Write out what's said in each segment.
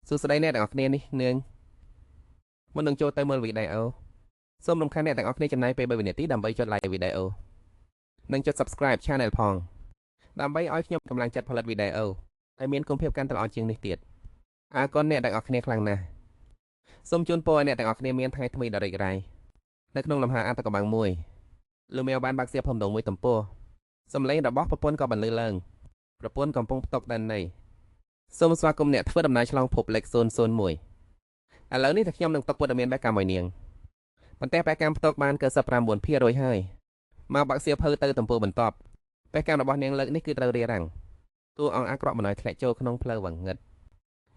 សួស្តីអ្នកទាំងអស់គ្នានេះនាងមុននឹងចូលទៅមើលវីដេអូសូមរំខានអ្នកទាំងអស់គ្នាចំណាយពេល3វិនាទីដើម្បីចុច like វីដេអូនិងចុច subscribe channel ផងដើម្បីឲ្យខ្ញុំកម្លាំងចិត្តផលិតវីដេអូដែលមានគុណភាពកាន់តែល្អជាងនេះទៀតអរគុណអ្នកទាំងអស់គ្នាខ្លាំងណាស់សូមជូនពរឲ្យអ្នកទាំងអស់គ្នាមានថ្ងៃថ្មីដ៏រីករាយនៅក្នុងលំហអត្ថកបាំងមួយលោកមេបានបាក់សៀផំដងមួយទំព័រសំឡេងរបស់ប្រពន្ធក៏បន្លឺឡើងប្រពន្ធកំពុងផ្ទុកដែននៃសូមស្វាគមន៍អ្នកធ្វើដំណើរឆ្លងភពលេខ001ឥឡូវនេះតែខ្ញុំនឹងទុកព័ត៌មានបែបកម្មឲ្យនាងប៉ុន្តែបែបកម្មផ្ទុកបាន99%ហើយមកបាក់សៀភៅទៅទំព័របន្ទាប់បែបកម្មរបស់នាងលើកនេះគឺត្រូវរារាំងតួអង្គអាក្រក់មិនឲ្យធ្លាក់ចូលក្នុងផ្លូវវងឹត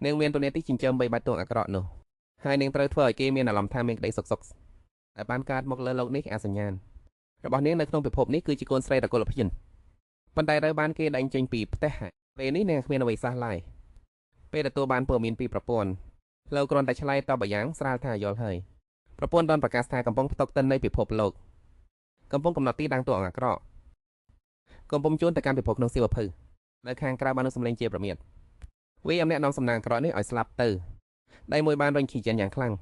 នាងមានទូនាទីចិញ្ចឹមបីបាច់តួអង្គអាក្រក់នោះហើយនាងត្រូវធ្វើឲ្យគេមានអារម្មណ៍ថាមានក្តីសុខដែលបានកើតមកលើលោកនេះអសញ្ញាណរបស់នាងនៅក្នុងពិភពនេះគឺជាកូនស្រីរកុលភិនប៉ុន្តែត្រូវបានគេដេញចេញពីផ្ទះពេលនេះនាងគ្មានអ្វីសោះឡើយពេលទទួលបានព័ត៌មានពីប្រពន្ធលោកគ្រាន់តែឆ្លើយតបយ៉ាងស្រាលថាយល់ហើយប្រពន្ធបានប្រកាសថាកំពុងផ្ទុកទិននៃពិភពលោកកំពុងកំណត់ទីតាំងតួអង្គអាក្រក់កំពុងជួនទៅកាន់ពិភពក្នុងសៀវភៅនៅខាងក្រៅបាននឹងសម្លេងជាប្រមាថវាអំអ្នកនាំសំណាងអាក្រក់នេះឲ្យស្លាប់ទៅដៃមួយបានរញខីចិនយ៉ាងខ្លាំ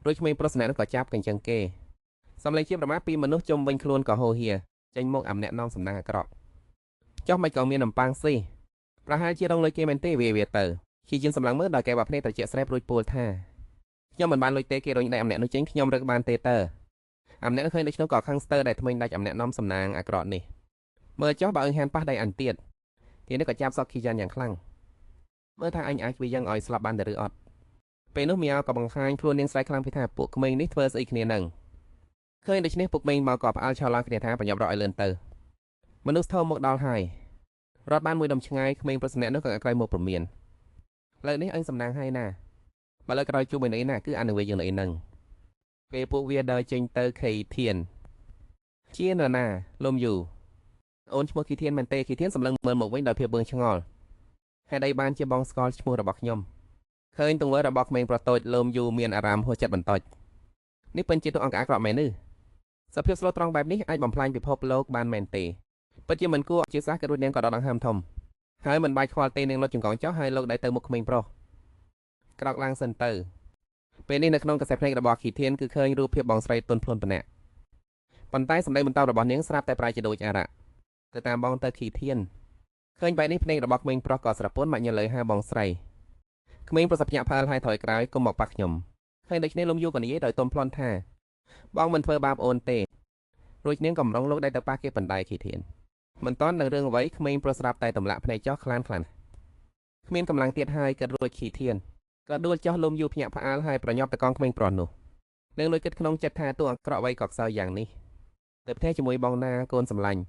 ងរួចក្មេងប្រុសស្នាក់នោះក៏ចាប់កញ្ចឹងគេសម្លេងជាប្រមាថពីមនុស្សជុំវិញខ្លួនក៏ហូរហៀចេញមកអំអ្នកនាំសំណាងអាក្រក់ចុះមិនក៏មានអំប៉ាំងស៊ីប្រហែលជារងលុយគេមែនទេវាទៅជាជាសម្លឹងមើលដល់គេបាក់ភ្នែកត្រជាក់ស្រែបរួចពោលថាខ្ញុំមិនបានលុយទេគេរុញដៃអំអ្នកនោះចេញខ្ញុំរឹកបានទេតើអំអ្នកនោះឃើញដូច្នោះក៏ខឹងស្ទើរដែលថ្មីដាច់អំអ្នកនាំសំណាងអាក្រក់នេះមើលចុះបើអញហានប៉ះដៃអញទៀតទីនេះក៏ចាប់សក់ខីយ៉ានយ៉ាងខ្លាំងមើលថាអញអាចវាយ៉ាងឲ្យស្លាប់បានទៅឬអត់ពេលនោះមីយ៉ាក៏បង្ហាញខ្លួននាងស្រែកខ្លាំងពីថាពួកក្មេងនេះធ្វើស្អីគ្នានឹងឃើញដូច្នេះពុកមេងមកក៏ផ្អើលឆោឡើងគ្នាថាបញ្ញប់រកឲ្យលឿនទៅមនុស្សធំមកដល់ហើយរត់បានមួយដុំឆ្ងាយក្មេងប្រុសម្នាក់នោះក៏ក្រោយមកព្រមានលើនេះអញសំណាងហើយណាបើលើក្រោយជួបមួយនេះណាគឺអនុវេយើងនៅឯនឹងពេលពួកវាដើរចេញទៅខេធានជានរណាលំយូអូនឈ្មោះខេធានមែនទេខេធានសម្លឹងមើលមកវិញដោយភាពបឺងឆ្ងល់ហេតុអីបានជាបងស្គាល់ឈ្មោះរបស់ខ្ញុំឃើញទង្វើរបស់ក្មេងប្រុសតូចលំយូមានអារម្មណ៍ហួសចិត្តបន្តិចនេះពិតជាតួអង្គអាក្រក់មែនទេសភាពស្លូតត្រង់បែបនេះអាចបំផ្លាញពិភពលោកបានមែនទេពិតជាមិនគួរជាសាសក៏រួចនាងក៏ដកដង្ហើមធំហើយមិនបាច់ខ្វល់ទេនាងលុតចង្កងចុះហើយលោកដៃទៅមុខក្មេងប្រុសក្រោកឡើងសិនទៅពេលនេះនៅក្នុងកសែតភ្នែករបស់ខីធានគឺឃើញរូបភាពបងស្រីទន់ភ្លន់ម្នាក់ប៉ុន្តែសម្ដីបន្តរបស់នាងស្រាប់តែប្រែជាដូចអារ៉ាទៅតាមបងទៅខីធានឃើញបែបនេះភ្នែករបស់ក្មេងប្រុសក៏ស្រពន់មកញើលើហៅបងស្រីក្មេងប្រុសសភ្ញាក់ផ្អើលហើយថយក្រោយកុំមកប៉ះខ្ញុំឃើញដូច្នេះលំយូក៏និយាយដោយទន់ភ្លន់ថាបងមិនធ្វើបាបអូនទេរួចនាងកំរងលោកដៃទៅប៉ះគេបណ្ដៃខីធានមិនតន់នឹងរឿងអ្វីក្មេងប្រុសស្រាប់តែទម្លាក់ភ្នែកចោះខ្លាំងគ្មានកម្លាំងទៀតហើយក៏រួចខីធានក៏ដួលចោះលំយូភ្ញាក់ផ្អើលហើយប្រញាប់ទៅកងក្មេងប្រុសនោះនាងលួចគិតក្នុងចិត្តថាតួអាក្រក់អ្វីក៏ខ្សោយយ៉ាងនេះទៅផ្ទះជាមួយបងណាកូនសម្លាញ់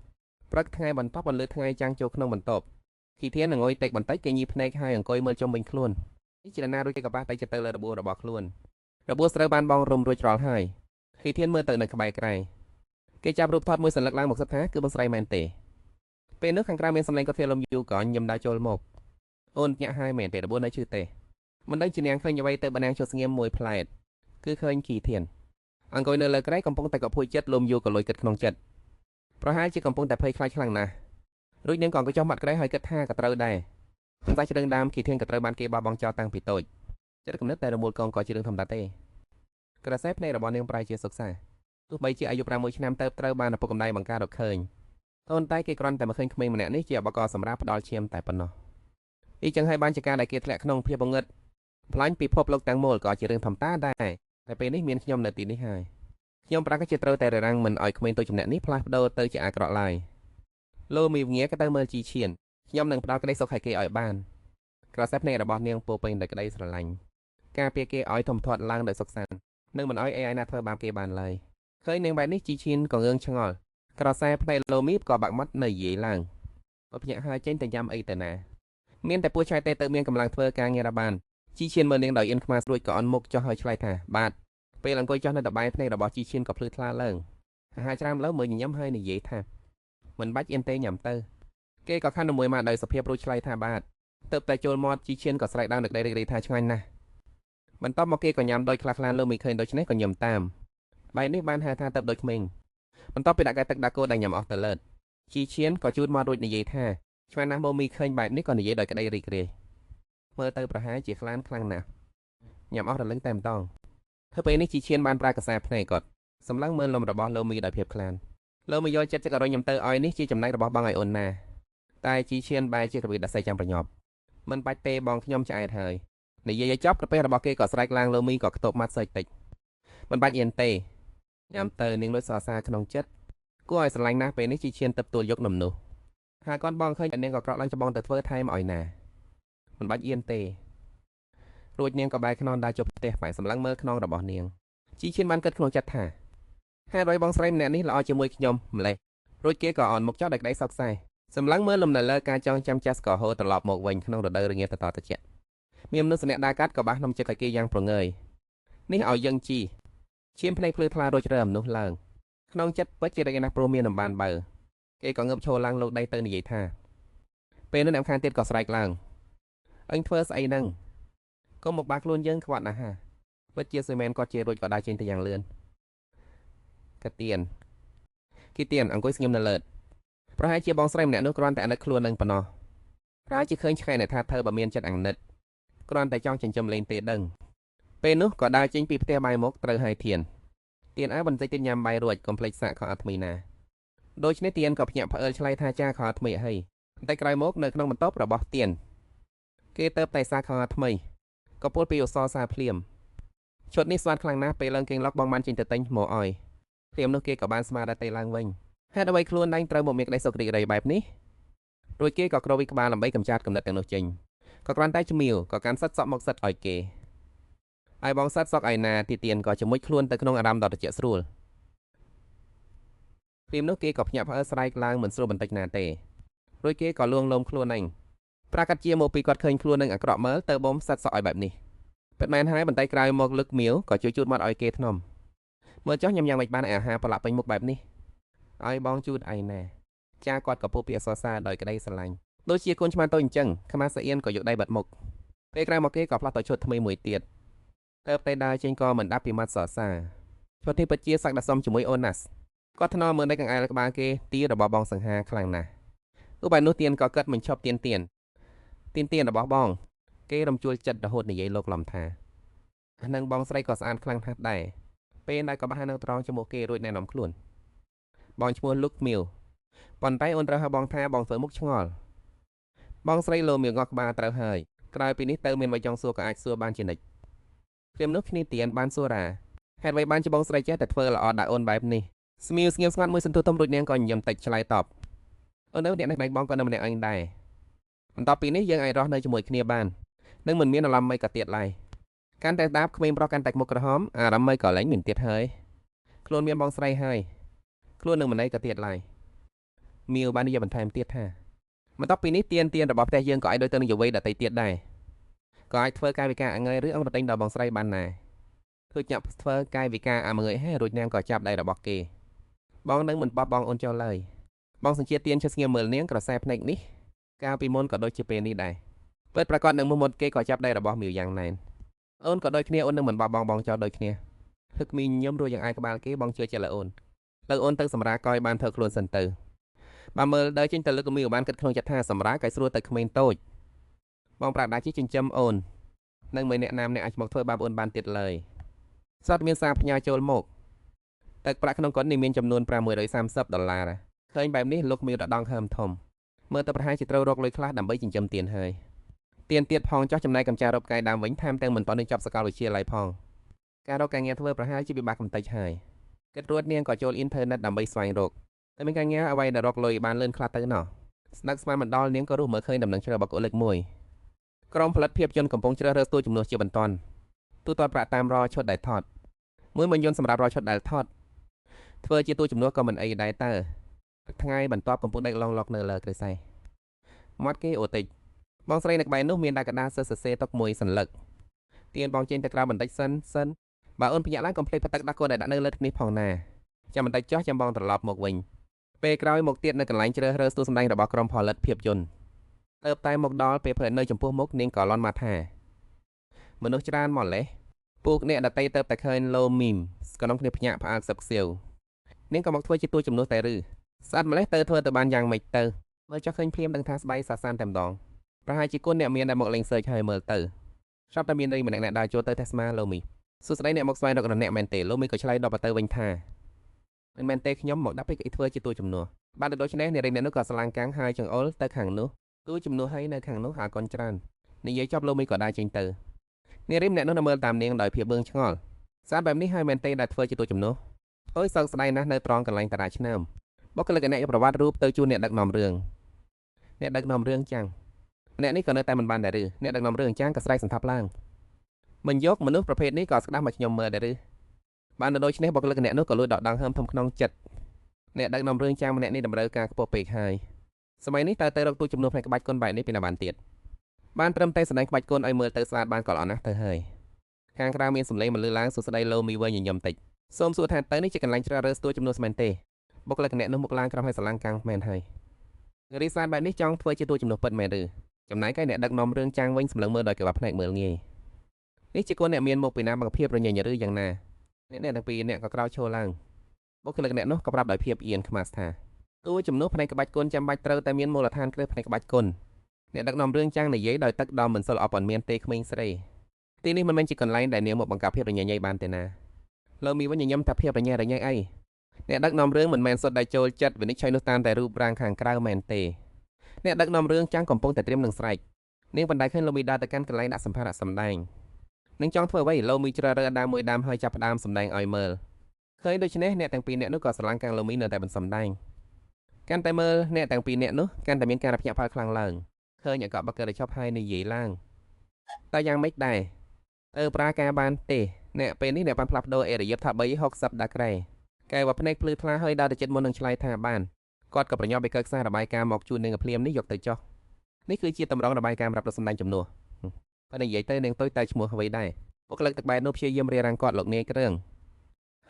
ព្រឹកថ្ងៃបន្ទាប់បន្លឺថ្ងៃចាំងចូលក្នុងបន្ទប់ខីធាននឹងងុយតិចបន្តិចគេញីភ្នែកហើយអង្គុយមើលជុំវិញខ្លួននេះជាណារួចគេក៏ប៉ះតែចិត្តទៅលើរបួសរបស់ខ្លួនរបួសស្រូវបានបងរុំរួចរាល់ហើយខីធានមើលទៅនៅក្បែរក្រែគេចាប់រូបថតមួយសន្លឹកឡើងមកសិតថាគឺបងស្រីមែនទេពេលនោះខាងក្រៅមានសម្លេងគាត់ធ្វើលំយូក៏ញឹមដើរចូលមកអូនញាក់ហើយមែនទេរបួសនៅឈឺទេមិនដឹងជានាងឃើញអ្វីទៅបណ្ដាងចូលស្ងៀមមួយផ្លែតគឺឃើញគីធានអង្គុយនៅលើក្រែកំពុងតែកពួយចិត្តលំយូក៏លុយគិតក្នុងចិត្តប្រហែលជាកំពុងតែភ័យខ្លាចខ្លាំងណាស់រួចនាងក៏អង្គុយចុះមាត់ក្រែហើយគិតថាក៏ត្រូវដែរសង្ស័យជ្រឹងដើមគីធានក៏ត្រូវបានគេបោះបង់ចោលតាំងពីតូចចិត្តគំនិតតែរមូលកងក៏ជារឿងធម្មតាទេក្រសែភ្នែករបស់នាងប្រែជាសុខសាទោះបីជាអាយុ6ឆ្នាំទៅត្រូវបានឪពុកម្ដាយបង្ការរកឃើញប៉ុន្តែគេគ្រាន់តែមកឃើញក្មេងម្នាក់នេះជាឧបករណ៍សម្រាប់ផ្ដល់ឈាមតែប៉ុណ្ណោះអ៊ីចឹងហើយបានជាការដែលគេធ្លាក់ក្នុងភាពងឹតផ្លាញ់ពិភពលោកទាំងមូលក៏ជារឿងធម្មតាដែរតែពេលនេះមានខ្ញុំនៅទីនេះហើយខ្ញុំប្រាកដជាត្រូវតែរារាំងមិនឲ្យក្មេងតូចចំណែកនេះផ្លាស់ប្ដូរទៅជាអាក្រក់ឡើយលោមីងាក៏ទៅមើលជីឈៀនខ្ញុំនឹងផ្ដល់ក្តីសុខឲ្យគេឲ្យបានក្រសែភ្នែករបស់នាងពោពេញដោយក្តីស្រឡាញ់ការពារគេឲ្យធំធាត់ឡើងដោយសុខសាន្តនឹងមិនឲ្យអីណាធ្វើបាបគេបានឡើយឃើញនាងបែបនេះជីឈៀនក៏ងឿងឆ្ងល់ក្រសែភ្នែកលោមីក៏បាក់មាត់នៅនិយាយឡើងបើភ្ញាក់ហើយចេញទៅញ៉ាំអីទៅណាមានតែពួកឆៃតេទៅមានកម្លាំងធ្វើការងារបានជីឈៀនមើលនាងដោយអៀនខ្មាសរួចក៏អន់មុខចុះហើយឆ្លើយថាបាទពេលអង្គុយចុះនៅដបែភ្នែករបស់ជីឈៀនក៏ភ្លឺថ្លាឡើងអាហារច្រើនលើមើលញញឹមហើយនិយាយថាមិនបាច់អៀនទេញ៉ាំទៅគេក៏ខណ្ឌមួយមកដោយសភាពរួចឆ្លើយថាបាទទៅតែចូលមាត់ជីឈៀនក៏ស្រែកដើមដឹកដីរីករាយថាឆ្ងាញ់ណាស់បន្ទាប់មកគេក៏ញ៉ាំដោយខ្លាខ្លាលើមិនឃើញដូច្នេះក៏ញឹមតាមបែបនេះបានហៅថាទៅដូចក្មេងបន្ទាប់ពីដាក់កែទឹកដាក់គោដែលញ៉ាំអស់ទៅលើជីឈៀនក៏ជូតមករួចនិយាយថាឆ្ងាញ់ណាស់មកមីឃើញបែបនេះក៏និយាយដោយក្តីរីករាយ មើលទៅប្រហែលជាខ្លាំងណាស់ញ៉ាំអស់រលឹងតែម្ដងធ្វើពេលនេះជីឈៀនបានប្រើកសាភ្នែកគាត់សម្លឹងមើលលំរបស់លោមីដោយភាពខ្លានលោមីយកចិត្តឲ្យខ្ញុំទៅឲ្យនេះជាចំណែករបស់បងឲ្យអូនណាតែជីឈៀនបែរជាកវិដស័យចាំប្រញាប់មិនបាច់ទេបងខ្ញុំឆ្អែតហើយនិយាយឲ្យចប់ក្រពះរបស់គេក៏ស្រែកឡើងលោមីក៏ខ្ទប់ម៉ាត់សេចតិចមិនបាច់អៀនទេញ៉ាំទៅនាងលួចសរសើរក្នុងចិត្តគួរឲ្យស្រឡាញ់ណាស់ពេលនេះជីឈៀនទៅទួលយកនំនោះហើយគាត់បងឃើញនាងក៏ក្រក់ឡើងច្បងទៅធ្វើថែមឲ្យណាមិនបាច់អៀនទេរួចនាងក៏បែរខ្នងដើរជប់ផ្ទះបែរសម្លឹងមើលខ្នងរបស់នាងជីឈៀនបានគិតក្នុងចិត្តថាហេតុអ្វីបងស្រីម្នាក់នេះល្អជាមួយខ្ញុំម្លេះរួចគេក៏អន់មុខចោលដោយក្តីសោកសៅសម្លឹងមើលលំនៅលើការចងចាំចាស់ក៏ហូរត្រឡប់មកវិញក្នុងរដូវរងាតតិចមានមនុស្សម្នាក់ដើរកាត់ក៏បាសនំចិត្តឲ្យគេយ៉ាងប្រងើយនេះឲ្យយើងជីឈាមភ្នែកភ្លឺថ្លារួចរើមនុស្សឡើងក្នុងចិត្តពិតជារីកណាស់ព្រោះមានអំបានបើគេក៏ងើបឈរឡើងលោកដៃទៅនិយាយថាពេលនោះអ្នកខាងទៀតក៏ស្រែកឡើងអញធ្វើស្អីហ្នឹងកុំមកបាក់ខ្លួនយើងខ្វាត់ណាស់ហាពិតជាស៊ឺមែនគាត់ជារួចក៏ដើរចេញទៅយ៉ាងលឿនកាទៀនអង្គុយស្ងៀមនៅលើប្រហែលជាបងស្រីម្នាក់នោះគ្រាន់តែអាណិតខ្លួននឹងប៉ុណ្ណោះប្រហែលជាឃើញឆ្កែអ្នកថាធ្វើបើមានចិត្តអាណិតគ្រាន់តែចង់ចិញ្ចឹមលេងទេដឹងពេលនោះក៏ដើរចេញពីផ្ទះបាយមកត្រូវហើយទៀនអើបន្តិចទៀតញ៉ាំបាយរួចកុំភ្លេចសាកខោអាថ្មីណាដូច្នេះទៀនក៏ភ្ញាក់ផ្អើលឆ្លើយថាចាខោអាថ្មីអីបន្តិចក្រោយមកនៅក្នុងបន្ទប់របស់ទៀនគេទៅតែសាកខោអាថ្មីក៏ពលពីអសរសាភ្លាមឈុតនេះស្វាតខ្លាំងណាស់ពេលឡើងគេងឡុកបងបានចេញទៅទិញមកអោយព្រាមនោះគេក៏បានស្មារតីឡើងវិញហេតុអ្វីខ្លួនឯងត្រូវមកមានក្តីសុខរីករាយបែបនេះរួចគេក៏ក្រោយក្បាលដើម្បីកម្ចាត់កំណត់ទាំងនោះចេញក៏គ្រាន់តែជំមៀវក៏កាន់សិតសក់មកសិតឲ្យគេហើយបងសិតសក់ឯណាទីទៀនក៏ជាមួយខ្លួនទៅក្នុងអារម្មណ៍ដ៏ត្រជាក់ស្រួលព្រាមនោះគេក៏ភ្ញាក់ផ្អើលស្រែកឡើងមិនស្រួលបន្តិចណាទេរួចគេក៏លួងលោមខ្លួនឯងប្រាកាត់ជាមកពីគាត់ឃើញខ្លួននឹងអាក្រក់មើលទៅបំសិតសក់ឲ្យបែបនេះពិតមែនហើយបន្តិចក្រោយមកលឹកមៀវក៏ជួយជូតមាត់ឲ្យគេថ្នមមើលចុះញ៉ាំយ៉ាងម៉េចបានអាហារប្រឡាក់ពេញមុខបែបនេះឲ្យបងជូតឯណាចាគាត់ក៏ពោលពីអសរសាដោយក្តីស្រឡាញ់ដូចជាកូនឆ្មាតូចអញ្ចឹងខ្មាសស្អៀនក៏យកដៃបិទមុខពេលក្រោយមកគេក៏ផ្លាស់ទៅឈុតថ្មីមួយទៀតទៅតែដើរចេញក៏មិនដាប់ពីមាត់សរសើរឈុតនេះពិតជាសក្តិសមជាមួយអូនណាស់គាត់ថ្នមមើលនៅកង្អែលក្បាលគេទីរបស់បងសង្ហាខ្លាំងណាស់ឧបែរនោះទៀនក៏គិតមិនឈប់ទៀនរបស់បងគេរំជួលចិត្តរហូតនិយាយលោកលំថាអានឹងបងស្រីក៏ស្អាតខ្លាំងណាស់ដែរពេលដែលក៏បះនៅត្រង់จมูกគេរួចណែនាំខ្លួនបងឈ្មោះលុកមៀវប៉ុន្តែអូនត្រូវហៅបងថាបងធ្វើមុខឆ្ងល់បងស្រីលោមៀវងក់ក្បាលត្រូវហើយក្រោយពីនេះទៅមានអ្វីចង់សួរក៏អាចសួរបានជានិច្ចព្រាមនោះគ្នាទៀនបានសួរថាហេតុអ្វីបានជាបងស្រីចេះតែធ្វើល្អដាក់អូនបែបនេះស្មៀវស្ងៀមស្ងាត់មួយសន្ទុះធំរួចនាងក៏ញញឹមតិចឆ្លើយតបអូននៅអ្នកនេះបងក៏នៅម្នាក់ឯងដែរបន្ទាប់ពីនេះយើងអាចរស់នៅជាមួយគ្នាបាននឹងមិនមានអារម្មណ៍អីក៏ទៀតឡើយកាន់តែស្ដាប់ក្មេងប្រុសកាន់តែមុខក្រហមអារម្មណ៍អីក៏លែងមានទៀតហើយខ្លួនមានបងស្រីហើយខ្លួននឹងមិនអីក៏ទៀតឡើយមៀវបាននិយាយបន្ថែមទៀតថាបន្ទាប់ពីនេះទៀនរបស់ផ្ទះយើងក៏អាចដូចទៅនឹងយវ័យដតីទៀតដែរក៏អាចធ្វើកាយវិការអង្អើយឬអង្គរទិញដល់បងស្រីបានដែរធ្វើញាក់ធ្វើកាយវិការអាមើយហើយរួចនាងក៏ចាប់ដៃរបស់គេបងនឹងមិនបោះបងអូនចោលឡើយបងសញ្ជាតិទៀនឈឹស្ងៀមមើលនាងក្រសែភ្នែកនេះកាលពីមុនក៏ដូចជាពេលនេះដែរពិតប្រាកដនឹងមុនគេក៏ចាប់ដៃរបស់មៀវយ៉ាងណែនអូនក៏ដូចគ្នាអូននឹងមិនបោះបងចោលដូចគ្នាហឹកមីញឹមរួចយ៉ាងអាយក្បាលគេបងជឿចិត្តលើអូនទៅសម្រាកយបានធ្វើខ្លួនសិនទៅបើមើលដើរចេញទៅលើកមីបានគិតក្នុងចិត្តថាសម្រាកឲ្យស្រួលទៅក្មេងតូចបងប្រាដាជាចិញ្ចឹមអូននឹងមិនអ្នកណាម្នាក់អាចមកធ្វើបាបអូនបានទៀតឡើយសតមានសារផ្ញើចូលមកទឹកប្រាក់ក្នុងកុននេះមានចំនួន$530ឃើញបែបនេះលោកមីរដងហើមធំមើលទៅប្រហែលជាត្រូវរកលុយខ្លះដើម្បីចិញ្ចឹមទៀនហើយទៀនទៀតផងចោះចំណែកកម្ចាររកកាយដើមវិញថែមទាំងមិនតន់នឹងចប់សាកលវិទ្យាល័យផងការរកការងារធ្វើប្រហែលជាពិបាកកំតិចហើយគិតរួចនាងក៏ចូលអ៊ីនធឺណិតដើម្បីស្វែងរកតែមានការងារអ្វីដែលរកលុយបានលឿនខ្លះទៅណោះស្នឹកស្មានមិនដល់នាងក៏រស់មើលឃើញដំណឹងជ្រៅរបស់កុលលេខ1ក្រុមផលិតភាពយន្តកំពុងជ្រើសរើសតួជំនួសជាបន្ទាន់ទូទាត់ប្រាក់តាមរឈុតដែលថតមួយយន្តសម្រាប់រឈុតដែលថតធ្វើជាតួជំនួសក៏មិនអីដែរតើថ្ងៃបន្ទាប់កំពុងដេកឡងឡុកនៅលើក្រឹសឯមាត់គេអូតិចបងស្រីនៅក្បែរនោះមានដាក់កដាសើសសេទុកមួយសន្លឹកទៀនបងចេញទៅក្រៅបន្តិចសិនបើអូនប្រញាប់ឡើងកុំភ្លេចផឹកទឹកដាក់កូនដែលដាក់នៅលើទឹកនេះផងណាចាំបន្តិចចោះចាំបងត្រឡប់មកវិញពេលក្រោយមកទៀតនៅកន្លែងជ្រើសរើសតួសម្ដែងរបស់ក្រុមផលិតភាពយន្តទៅតែមកដល់ពេលព្រឹកនៅចំពោះមុខនាងក៏លន់មកថាមនុស្សច្រើនមកលេះពួកអ្នកដតីទៅតែឃើញលោមីមក៏នាំគ្នាភ្ញាក់ផ្អើលខ្សឹបខ្សៀវនាងក៏មកធ្វើជាតួជំនួសតែឬស្អាតម្លេះទៅធ្វើទៅបានយ៉ាងម៉េចទៅមើលចុះឃើញភ្លាមដឹងថាស្បៃសាសានតែម្ដង ប្រហែលជាគុណអ្នកមានដែលមកលេង search ហើយមើលទៅស្រាប់តែមានរីម្នាក់ដើរចូលទៅតែស្មាលោមីសួស្ដីអ្នកមកស្វែងរករអ្នកមែនទេលោមីក៏ឆ្លើយដល់ទៅវិញថាមិនមែនទេខ្ញុំមកដាក់ពេកអ៊ីធ្វើជាតួជំនួសបានដូច្នេះអ្នករីម្នាក់នោះក៏ស្លាំងកាំងហើយចង្អុលទៅខាងនោះតួជំនួសហើយនៅខាងនោះហៅកូនច្រើននិយាយចប់លោមីក៏ដើរចេញទៅអ្នករីម្នាក់នោះនៅមើលតាមនាងដោយភាពបឿងឆ្ងល់សារបែបនេះហើយមែនទេដែលធ្វើជាតួជំនួសអើយសោកស្ដាយណាស់នៅត្រង់កន្លែងតារាឆ្នាំបុគ្គលិកអ្នកប្រវត្តិរូបទៅជួនអ្នកដឹកនាំរឿងចាំងអ្នកនេះក៏នៅតែមិនបានដែរឬអ្នកដឹកនាំរឿងចាំងក៏ស្រែកសន្ធាប់ឡើងមិនយកមនុស្សប្រភេទនេះក៏ស្ដាប់មកខ្ញុំមើលដែរឬបានដូច្នេះបុគ្គលិកអ្នកនោះក៏លួចដកដង្ហើមធំក្នុងចិត្តអ្នកដឹកនាំរឿងចាំងម្នាក់នេះតម្រូវការខ្ពស់ពេកហើយសម័យនេះតើទៅរកទូជំនួសផ្នែកក្បាច់គុនបែបនេះពីណាបានទៀតបានត្រឹមតែសម្ដែងក្បាច់គុនឲ្យមើលទៅស្អាតបានក៏ល្អណាស់ទៅហើយខាងក្រៅមានសម្លេងបន្លឺឡើងសួស្ដីលោមីវិញញញឹមតិចសូមសួរថាទៅនេះជាកន្លែងជ្រើសរើសទូជំនួសមែនទេបុគ្គលិកអ្នកនោះមុខឡើងក្រោមឲ្យស្រឡាំងកាំងមែនហើយរីសានបែបនេះចង់ធ្វើជាទូជំនួសពិតមែនឬចំណែកឯអ្នកដឹកនាំរឿងចាំងវិញសម្លឹងមើលដោយក្បាប់ផ្នែកមើលងាយនេះជាគុណអ្នកមានមុខពីណាមកភាពរញ៉េញឬយ៉ាងណាអ្នកទាំងពីរអ្នកក៏ក្រោកឈរឡើងបុគ្គលិកអ្នកនោះក៏ប្រាប់ដោយភាពអៀនខ្មាស់ថាតួជំនួសផ្នែកក្បាច់គុនចាំបាច់ត្រូវតែមានមូលដ្ឋានគ្រឹះផ្នែកក្បាច់គុនអ្នកដឹកនាំរឿងចាំងនិយាយដោយទឹកដមមិនសិលអបអន់មានទេក្មេងស្រីទីនេះមិនមែនជាកន្លែងដែលនាងមកបង្កើតភាពរញ៉េញបានទេណាលើមីវិញញញឹមថាភាពរញ៉េអីអ្នកដឹកនាំរឿងមិនមែនសុទ្ធតែចូលចិត្តវិនិច្ឆ័យនោះតាមតែរូបរាងខាងក្រៅមែនទេអ្នកដឹកនាំរឿងចាំងកំពុងតែត្រៀមនឹងស្រែកនាងបណ្ដៃឃើញលោមីដើរទៅកាន់កន្លែងដាក់សម្ភារៈសម្ដែងនាងចង់ធ្វើអ្វីលោមីជ្រើសរើសដើមមួយដើមហើយចាប់ផ្ដើមសម្ដែងឲ្យមើលឃើញដូច្នេះអ្នកទាំងពីរអ្នកនោះក៏ស្រឡាញ់កាំងលោមីនៅតែបន្សំដែងកាន់តែមើលអ្នកទាំងពីរអ្នកនោះកាន់តែមានការភ្ញាក់ផ្អើលខ្លាំងឡើងឃើញអាកបបកឺឈប់ហើយនិយាយឡើងតែយ៉ាងម៉េចដែរប្រើការបានទេអ្នកពេលនេះអ្នកបានផ្លាស់ប្ដូរអេរយិបថា360ដាក្រែកែវភ្នែកភ្លឺថ្លាហើយដើរទៅចិត្តមុននឹងឆ្លើយថាបានគាត់ក៏ប្រញាប់បេកខ្សែរបាយការណ៍មកជូននាងភ្លាមនេះយកទៅចុះនេះគឺជាតម្រងរបាយការណ៍សម្រាប់ទៅសម្ដែងជំនួសតែនិយាយទៅនាងទុយតែឈ្មោះអ្វីដែរបុគ្គលិកទឹកបែកនោះព្យាយាមរារាំងគាត់លោកនាយគ្រឿង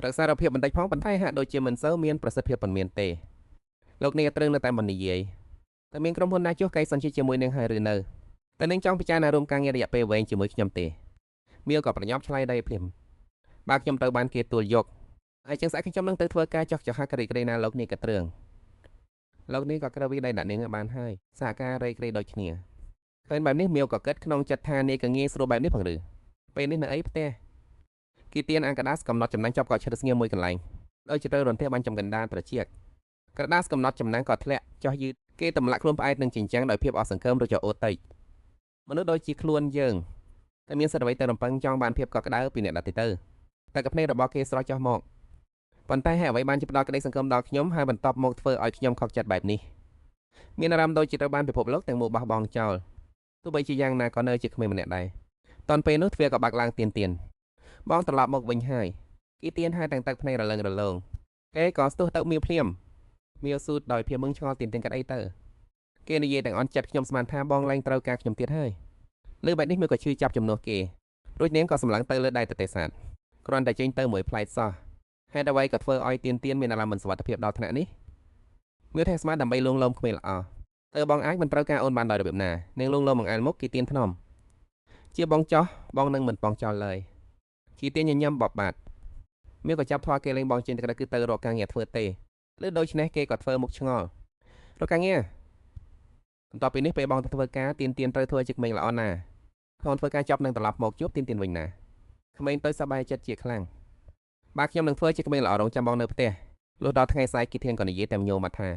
រក្សារភាពបន្តិចផងប៉ុន្តែហាក់ដូចជាមិនសូវមានប្រសិទ្ធភាពប៉ុន្មានទេលោកនាយត្រឹងនៅតែមិននិយាយតែមានក្រុមហ៊ុនណាចុះកែសញ្ជិជាមួយនាងហើយឬនៅតែនាងចង់ពិចារណារួមការងាររយៈពេលវែងជាមួយខ្ញុំទេមៀលក៏ប្រញាប់ឆ្លើយដីភ្លាមបើខ្ញុំទៅបានគេទួលយកហើយចឹងស្អែកខ្ញុំនឹងទៅធ្វើការចោះចោះហាក់រីក្រេណាលោកនាយក៏ត្រឹងលោកនេះក៏ក្រវីដៃដាក់នាងបានហើយសហការរៃក្រេដូចគ្នាឃើញបែបនេះមៀវក៏គិតក្នុងចិត្តថានាយក៏ងាយស្រួលបែបនេះផងឬពេលនេះនៅអីផ្ទះគីទៀនអាកាដាសកំណត់ចំណាំងជាប់ក៏ឈិតស្ងៀមមួយកន្លែងដោយជ្រើរន្ទះបាញ់ចំកណ្ដាលត្រជាក់ក្រដាសកំណត់ចំណាំងក៏ធ្លាក់ចោះយឺតគេទម្លាក់ខ្លួនផ្អែតនឹងចិញ្ចាំងដោយភាពអស់សង្ឃឹមឬចោអូតតិចមនុស្សដូចជាខ្លួនយើងតែមានសិទ្ធិអ្វីទៅរំពឹងចង់បានភាពកក់ក្ដៅពីអ្នកដទៃទៅតែកភ្នែករបស់គេស្រស់ចោះមកប៉ុន្តែហេតុអ្វីបានជាផ្ដល់ក្តីសង្ឃឹមដល់ខ្ញុំហើយបន្ទាប់មកធ្វើឲ្យខ្ញុំខកចិត្តបែបនេះមានអារម្មណ៍ដូចជាត្រូវបានពិភពលោកទាំងមូលបោះបង់ចោលទោះបីជាយ៉ាងណាក៏នៅជាក្មេងម្នាក់ដែរតនពេលនោះទ្វារក៏បាក់ឡើងទៀនបងត្រឡប់មកវិញហើយគីទៀនហើយទាំងទឹកភ្នែករលឹងរលោងគេក៏ស្ទុះទៅមៀវភ្លាមមៀវស៊ូតដោយភាពមឹងឆ្ងល់ទៀនកាត់អីទៅគេនិយាយទាំងអន់ចិត្តខ្ញុំស្មានថាបងឡើងត្រូវការខ្ញុំទៀតហើយលើបែបនេះមៀវក៏ឈឺចាប់ជំនួសគេរួចនាងក៏សម្លឹងទៅលើដៃតេសាទគ្រាន់តែចេញទៅមួយផ្លែតសោះហេតុអ្វីក៏ធ្វើឲ្យទៀនមានអារម្មណ៍មិនសុវត្ថិភាពដល់ថ្នាក់នេះមៀវថេស្មានដើម្បីលងលោមក្មេងល្អតើបងអាចមិនត្រូវការអូនបានដោយរបៀបណានាងលងលោមបង្អែលមុខគីទៀនថ្នមជាបងចោះបងនឹងមិនបងចោលឡើយគីទៀនញញឹមបបបាត់មៀវក៏ចាប់ធွာគេលេងបងចេញទៅគឺទៅរកការងារធ្វើទេឬដូច្នេះគេក៏ធ្វើមុខឆ្ងល់រកការងារបន្ទាប់ពីនេះពេលបងទៅធ្វើការទៀនត្រូវធ្វើជាក្មេងល្អណាស់ខ្លួនធ្វើការចប់នឹងត្រឡប់មកជួបទៀនវិញណាក្មេងទៅសប្បាយចិត្តជាខ្លាំងបាទខ្ញុំនឹងធ្វើជាក្មេងល្អរងចាំបងនៅផ្ទះលុះដល់ថ្ងៃស្អែកគីធានក៏និយាយតែញោមមកថ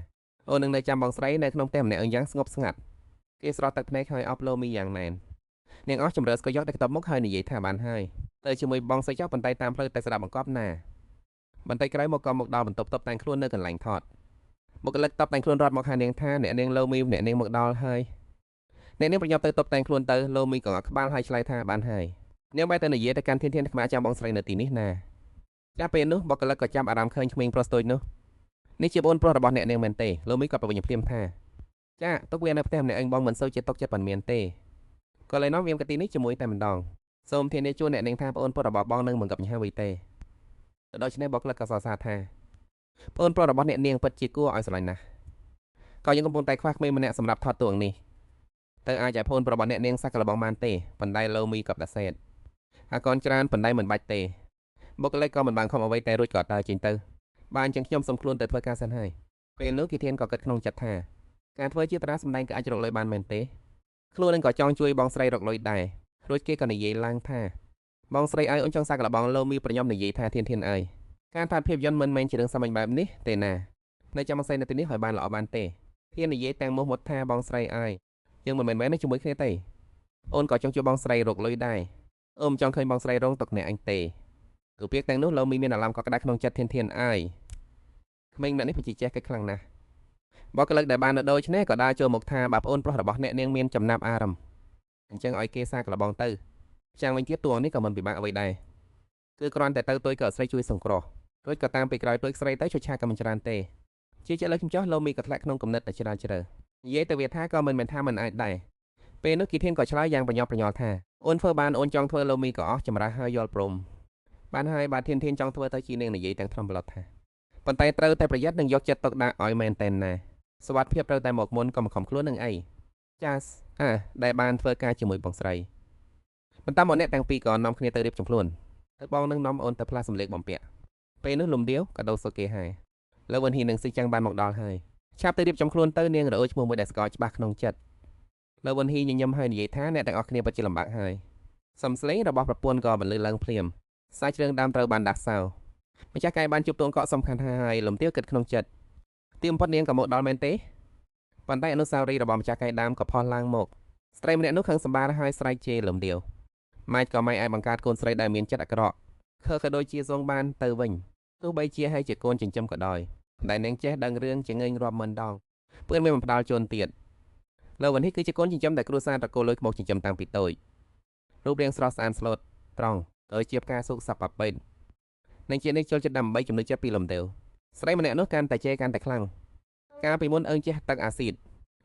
ាអូននឹងនៅចាំបងស្រីនៅក្នុងផ្ទះម្នាក់យ៉ាងស្ងប់ស្ងាត់គេស្រស់ទឹកភ្នែកហើយអប់លោមីយ៉ាងណែននាងអស់ចម្រើស្គរយកតែកតបមុខហើយនិយាយថាបានហើយទៅជាមួយបងស្រីចោះប៉ុន្តែតាមផ្លូវតែស្ដាប់បង្កប់ណាបន្តិចក្រោយមកក៏មកដល់បន្ទប់តុបតែងខ្លួននៅកន្លែងថតបុគ្គលិកតុបតែងខ្លួនរត់មកហៅនាងថាអ្នកនាងលោមីអ្នកនាងមកដល់ហើយអ្នកនាងប្រញាប់ទៅតុបតែងខ្លួនទៅលោមីក៏ងក់ក្បាលហើយឆ្លើយថាបានហើយនាងបែរទៅនិយាយទៅកាន់ធានខ្មាចាំបងស្រីនៅទីនេះណាចាប់ពេលនោះបុគ្គលិកក៏ចាប់អារម្មណ៍ឃើញក្មេងប្រុសតូចនោះនេះជាបងប្រុសរបស់អ្នកនាងមែនទេលោមីក៏ប្រវិញភ្លាមថាចាទុកវានៅផ្ទះម្នាក់ឯងបងមិនសូវជាទុកចិត្តប៉ុន្មានទេក៏เลยនាំវាមកទីនេះជាមួយតែម្ដងសូមធានាជួនអ្នកនាងថាបងប្រុសរបស់បងនឹងមិនកັບញ៉ាំអ្វីទេដូច្នេះបុគ្គលិកក៏សរសើរថាបងប្រុសរបស់អ្នកនាងពិតជាគួរឲ្យស្រឡាញ់ណាស់ក៏យើងកំពុងតែខ្វះក្មេងម្នាក់សម្រាប់ថតតួអង្គនេះតើអាចឲ្យបងប្រុសរបស់អ្នកនាងសាក់កលបងបានទេប៉ុន្តែលោមីក៏ដាសេតអាកនច្រើនប៉ុន្តែមិនបាច់ទេបុគ្គលិកក៏មិនបានខំអ្វីតែរួចក៏ដើរចេញទៅបានជាងខ្ញុំសុំខ្លួនទៅធ្វើការសិនហើយពេលនោះគីធានក៏គិតក្នុងចិត្តថាការធ្វើជាតារាសម្ដែងក៏អាចរកលុយបានមែនទេ ខ្លួននឹងក៏ចង់ជួយបងស្រីរកលុយដែររួចគេក៏និយាយឡើងថាបងស្រីអើយអូនចង់សាកល្បងលោមីប្រញោមនិយាយថាធានធានអើយការថតភាពយន្តមិនមែនជារឿងសាមញ្ញបែបនេះទេណានៅចាំមកស្រីនៅទីនេះឲ្យបានល្អបានទេធាននិយាយទាំងមុខមុតថាបងស្រីអើយយើងមិនមែនមែនជាមួយគ្នាទេអូនក៏ចង់ជួយបងស្រីរកលុយដែរអូនចង់ឃើញបងស្រីរងទុកអ្នកអញទេគឺពាក្យទាំងនោះលោមីមានអារម្មណ៍កក់ក្ដៅក្នុងចិត្តធានធានអើយក្មេងអ្នកនេះពិតជាចេះគិតខ្លាំងណាស់បកកលឹកដែលបាននៅដូច្នេះក៏ដើរចូលមកថាបើប្អូនប្រុសរបស់អ្នកនាងមានចំណាប់អារម្មណ៍អញ្ចឹងឲ្យគេសាកល្បងទៅចាំវិញទៀតតួអង្គនេះក៏មិនពិបាកអ្វីដែរគឺគ្រាន់តែទៅទួយក៏ស្រីជួយសង្គ្រោះរួចក៏តាមពីក្រោយទួយស្រីទៅជួយឆាក៏មិនច្រើនទេជាចិត្តលើខ្ញុំចោះលោមីក៏ធ្លាក់ក្នុងគំនិតតែជ្រៅជ្រៅនិយាយទៅវាថាក៏មិនមែនថាមិនអាចដែរពេលនោះគីធានក៏ឆ្លើយយ៉ាងប្រញាប់ប្រញាល់ថាអូនធ្វើបានអូនចង់ធ្វើលោមីក៏អស់ចម្រាស់ហើយយល់ព្រមបានហើយបាទធានចង់ធ្វើទៅជានាងនិយាយទាំងថ្នមប្លត់ថាប៉ុន្តែត្រូវតែប្រយ័ត្ននិងយកចិត្តទុកដាក់ឲ្យមែនតែនណាសុវត្ថិភាពត្រូវតែមកមុនកុំខំខ្លួននឹងអីចាសដែលបានធ្វើការជាមួយបងស្រីបន្តមកអ្នកទាំងពីរក៏នាំគ្នាទៅរៀបចំខ្លួនទៅបងនឹងនាំអូនទៅផ្លាស់សម្លៀកបំពាក់ពេលនោះលំដៀវក៏ដូរសុគេហើយលើវិនហ៊ីនឹងស៊ីចាំងបានមកដល់ហើយឆាប់ទៅរៀបចំខ្លួនទៅនាងរអួយឈ្មោះមួយដែលស្គាល់ច្បាស់ក្នុងចិត្តលើវិនហ៊ីញញឹមហើយនិយាយថាអ្នកទាំងអស់គ្នាពិតជាលំបាកហើយសំស្លេងរបស់ប្រពន្ធក៏បន្លឺឡើងភ្លាមសាច់ជ្រឿងដើមត្រូវបានដាក់សោម្ចាស់កាយបានជួបតួអង្គកក់សំខាន់ហើយលំដៀវគិតក្នុងចិត្តទីបំផុតនាងក៏មកដល់មែនទេប៉ុន្តែអនុស្សាវរីយ៍របស់ម្ចាស់កាយដើមក៏ផុសឡើងមកស្រីម្នាក់នោះខឹងសម្បារហើយស្រែកជេរលំដៀវម៉ែក៏មិនអាចបង្កើតកូនស្រីដែលមានចិត្តអាក្រក់ខើក៏ដូចជាសងបានទៅវិញទោះបីជាហើយជាកូនចិញ្ចឹមក៏ដោយដែលនាងចេះដឹងរឿងជាងែងរាប់មិនដងពឿនមានបំផ្ដាល់ជូនទៀតលើวันនេះគឺជាកូនចិញ្ចឹមដែលគ្រួសារតកូលលុយខ្មុកចិញ្ចឹមតាំងពីតូចរូបរាងស្រស់ស្អាតស្លូតត្រង់ដោយជាផ្កាសុកសាប់ប៉ាពេញនឹងជានេះចូលចិត្តដើម្បីចំណុចចិត្តពីលំដេវស្រីម្នាក់នោះកាន់តែជេរកាន់តែខ្លាំងកាលពីមុនអើងចេះទឹកអាស៊ីត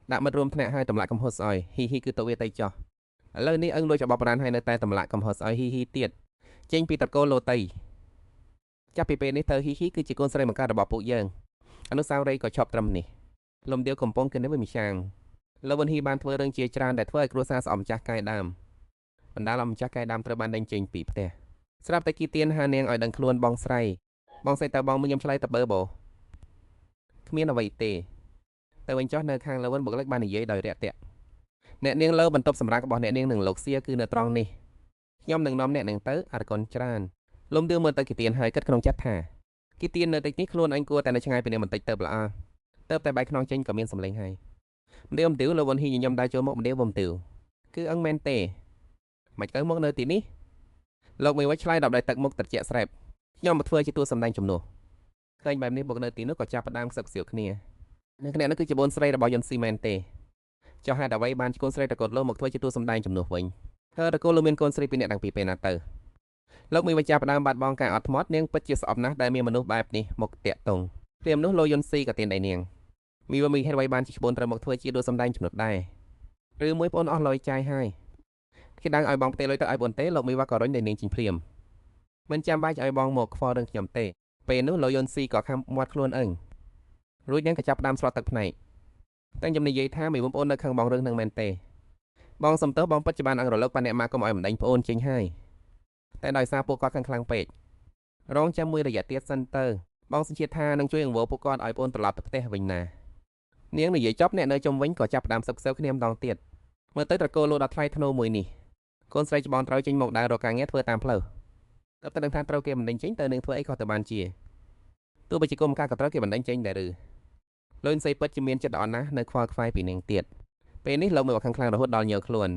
ដាក់មិត្តរួមថ្នាក់ឲ្យតម្លាក់កំហុសស្អុយហ៊ីហ៊ីគឺទៅវាទៅចោះឥឡូវនេះអើងលួចរបស់ប្រានឲ្យនៅតែតម្លាក់កំហុសស្អុយហ៊ីហ៊ីទៀតចេញពីតកូលលូតៃចាប់ពីពេលនេះទៅហ៊ីហ៊ីគឺជាកូនស្រីបង្កើតរបស់ពួកយើងអនុស្សាវរីយ៍ក៏ឈប់ត្រឹមនេះលំដៀវកំពុងគិតនៅវិញម្យ៉ាងលើវិនហ៊ីបានធ្វើរឿងជាច្រើនដែលធ្វើឲ្យគ្រួសារស្អប់ម្ចាស់កាយដើមបណ្ដាលឲ្យម្ចាស់កាយដើមត្រូវបានដេញចេញពីផ្ទះស្រាប់តែគីទៀនហានាងឲ្យដឹងខ្លួនបងស្រីតើបងមានខ្ញុំឆ្លៃតើបើគ្មានអ្វីទេទៅវិញចុះនៅខាងលើវិញបុគ្គលិកបាននិយាយដោយរាក់ទាក់អ្នកនាងលើបន្ទប់សម្រាប់របស់អ្នកនាងនឹងលោកសៀគឺនៅត្រង់នេះខ្ញុំនឹងនាំអ្នកនាងទៅអរគុណច្រើនលំដឿមើលទៅគីទៀនហើយគិតក្នុងចិត្តថាគីទៀននៅតិចនេះខ្លួនអញគួរតែនៅឆ្ងាយពីនេះបន្តិចទៅល្អទៅតែបែកខ្នងចេញក៏មានសម្លេងហើយម្ដេវម្ដេវលើវិនហ៊ីញញឹមដើរចូលមកម្ដេវបំទិវគឺអឹងមែនទេមិនទៅមកនៅទីនេះលោកមួយវិញឆ្លើយដល់ដោយទឹកមុខត្រជាក់ស្រែបខ្ញុំមកធ្វើជាតួសម្ដែងជំនួសឃើញបែបនេះបុកនៅទីនោះក៏ចាប់ផ្ដើមខ្សឹកខ្សៀវគ្នានៅគ្នានោះគឺជាបូនស្រីរបស់យុនស៊ីមែនទេចុះហេតុអ្វីបានកូនស្រីតកូលលោកមកធ្វើជាតួសម្ដែងជំនួសវិញហើយតកូលលោកមានកូនស្រីពីរនាក់តាំងពីពេលណាទៅលោកមួយវិញចាប់ផ្ដើមបាត់បង់ការអត់ធ្មត់នាងពិតជាស្អប់ណាស់ដែលមានមនុស្សបែបនេះមកតាក់ទងព្រាមនោះលោកយុនស៊ីក៏ទានដៃនាងមានហេតុអ្វីបានជាក្បូនត្រូវមកធ្វើជាតួសម្ដែងជំនួសដែរឬមួយបងអស់លុយចាយហើយគេដឹងឲ្យបងផ្ទេរលុយទៅឲ្យបងទេលោកមីវ៉ាក៏រុញដៃនាងចេញព្រាមមិនចាំបាច់ឲ្យបងមកខ្វល់រឿងខ្ញុំទេពេលនោះលោកយុនស៊ីក៏ខំមាត់ខ្លួនអឹងរួចនាងក៏ចាប់ផ្ដើមស្រក់ទឹកភ្នែកតែខ្ញុំនិយាយថាមីបងប្អូននៅខាងបងរឿងនឹងមែនទេបងសំទោសបងពិតជាបានអង្រលឹកប៉ាអ្នកម៉ាកុំឲ្យម្ដេញប្អូនចេញហើយតែដោយសារពួកគាត់ខ្លាំងពេករងចាំមួយរយៈទៀតសិនទៅបងសញ្ជាតិថានឹងជួយអង្វរពួកគាត់ឲ្យប្អូនត្រឡប់ទៅផ្ទះវិញណានាងនិយាយចប់អ្នកនៅជុំវិញក៏ចាប់ផ្ដើមសឹកសើគ្នាម្ដងទៀតមើលទៅត្រកូលលោកដល់ថ្លៃធ្នូមួយនេះកូនស្រីច្បងត្រូវចេញមកដើររកការងារធ្វើតាមផ្លូវតែតែនឹងថាត្រូវគេបណ្ដេញចេញទៅនឹងធ្វើអីក៏ទៅបានជាទោះបីជាគុំការក៏ត្រូវគេបណ្ដេញចេញដែរឬលុយសៃពិតជាមានចិត្តល្អណាស់នៅខ្វល់ខ្វាយពីនាងទៀតពេលនេះលោកមកខាងខ្លាំងរហូតដល់ញើខ្លួន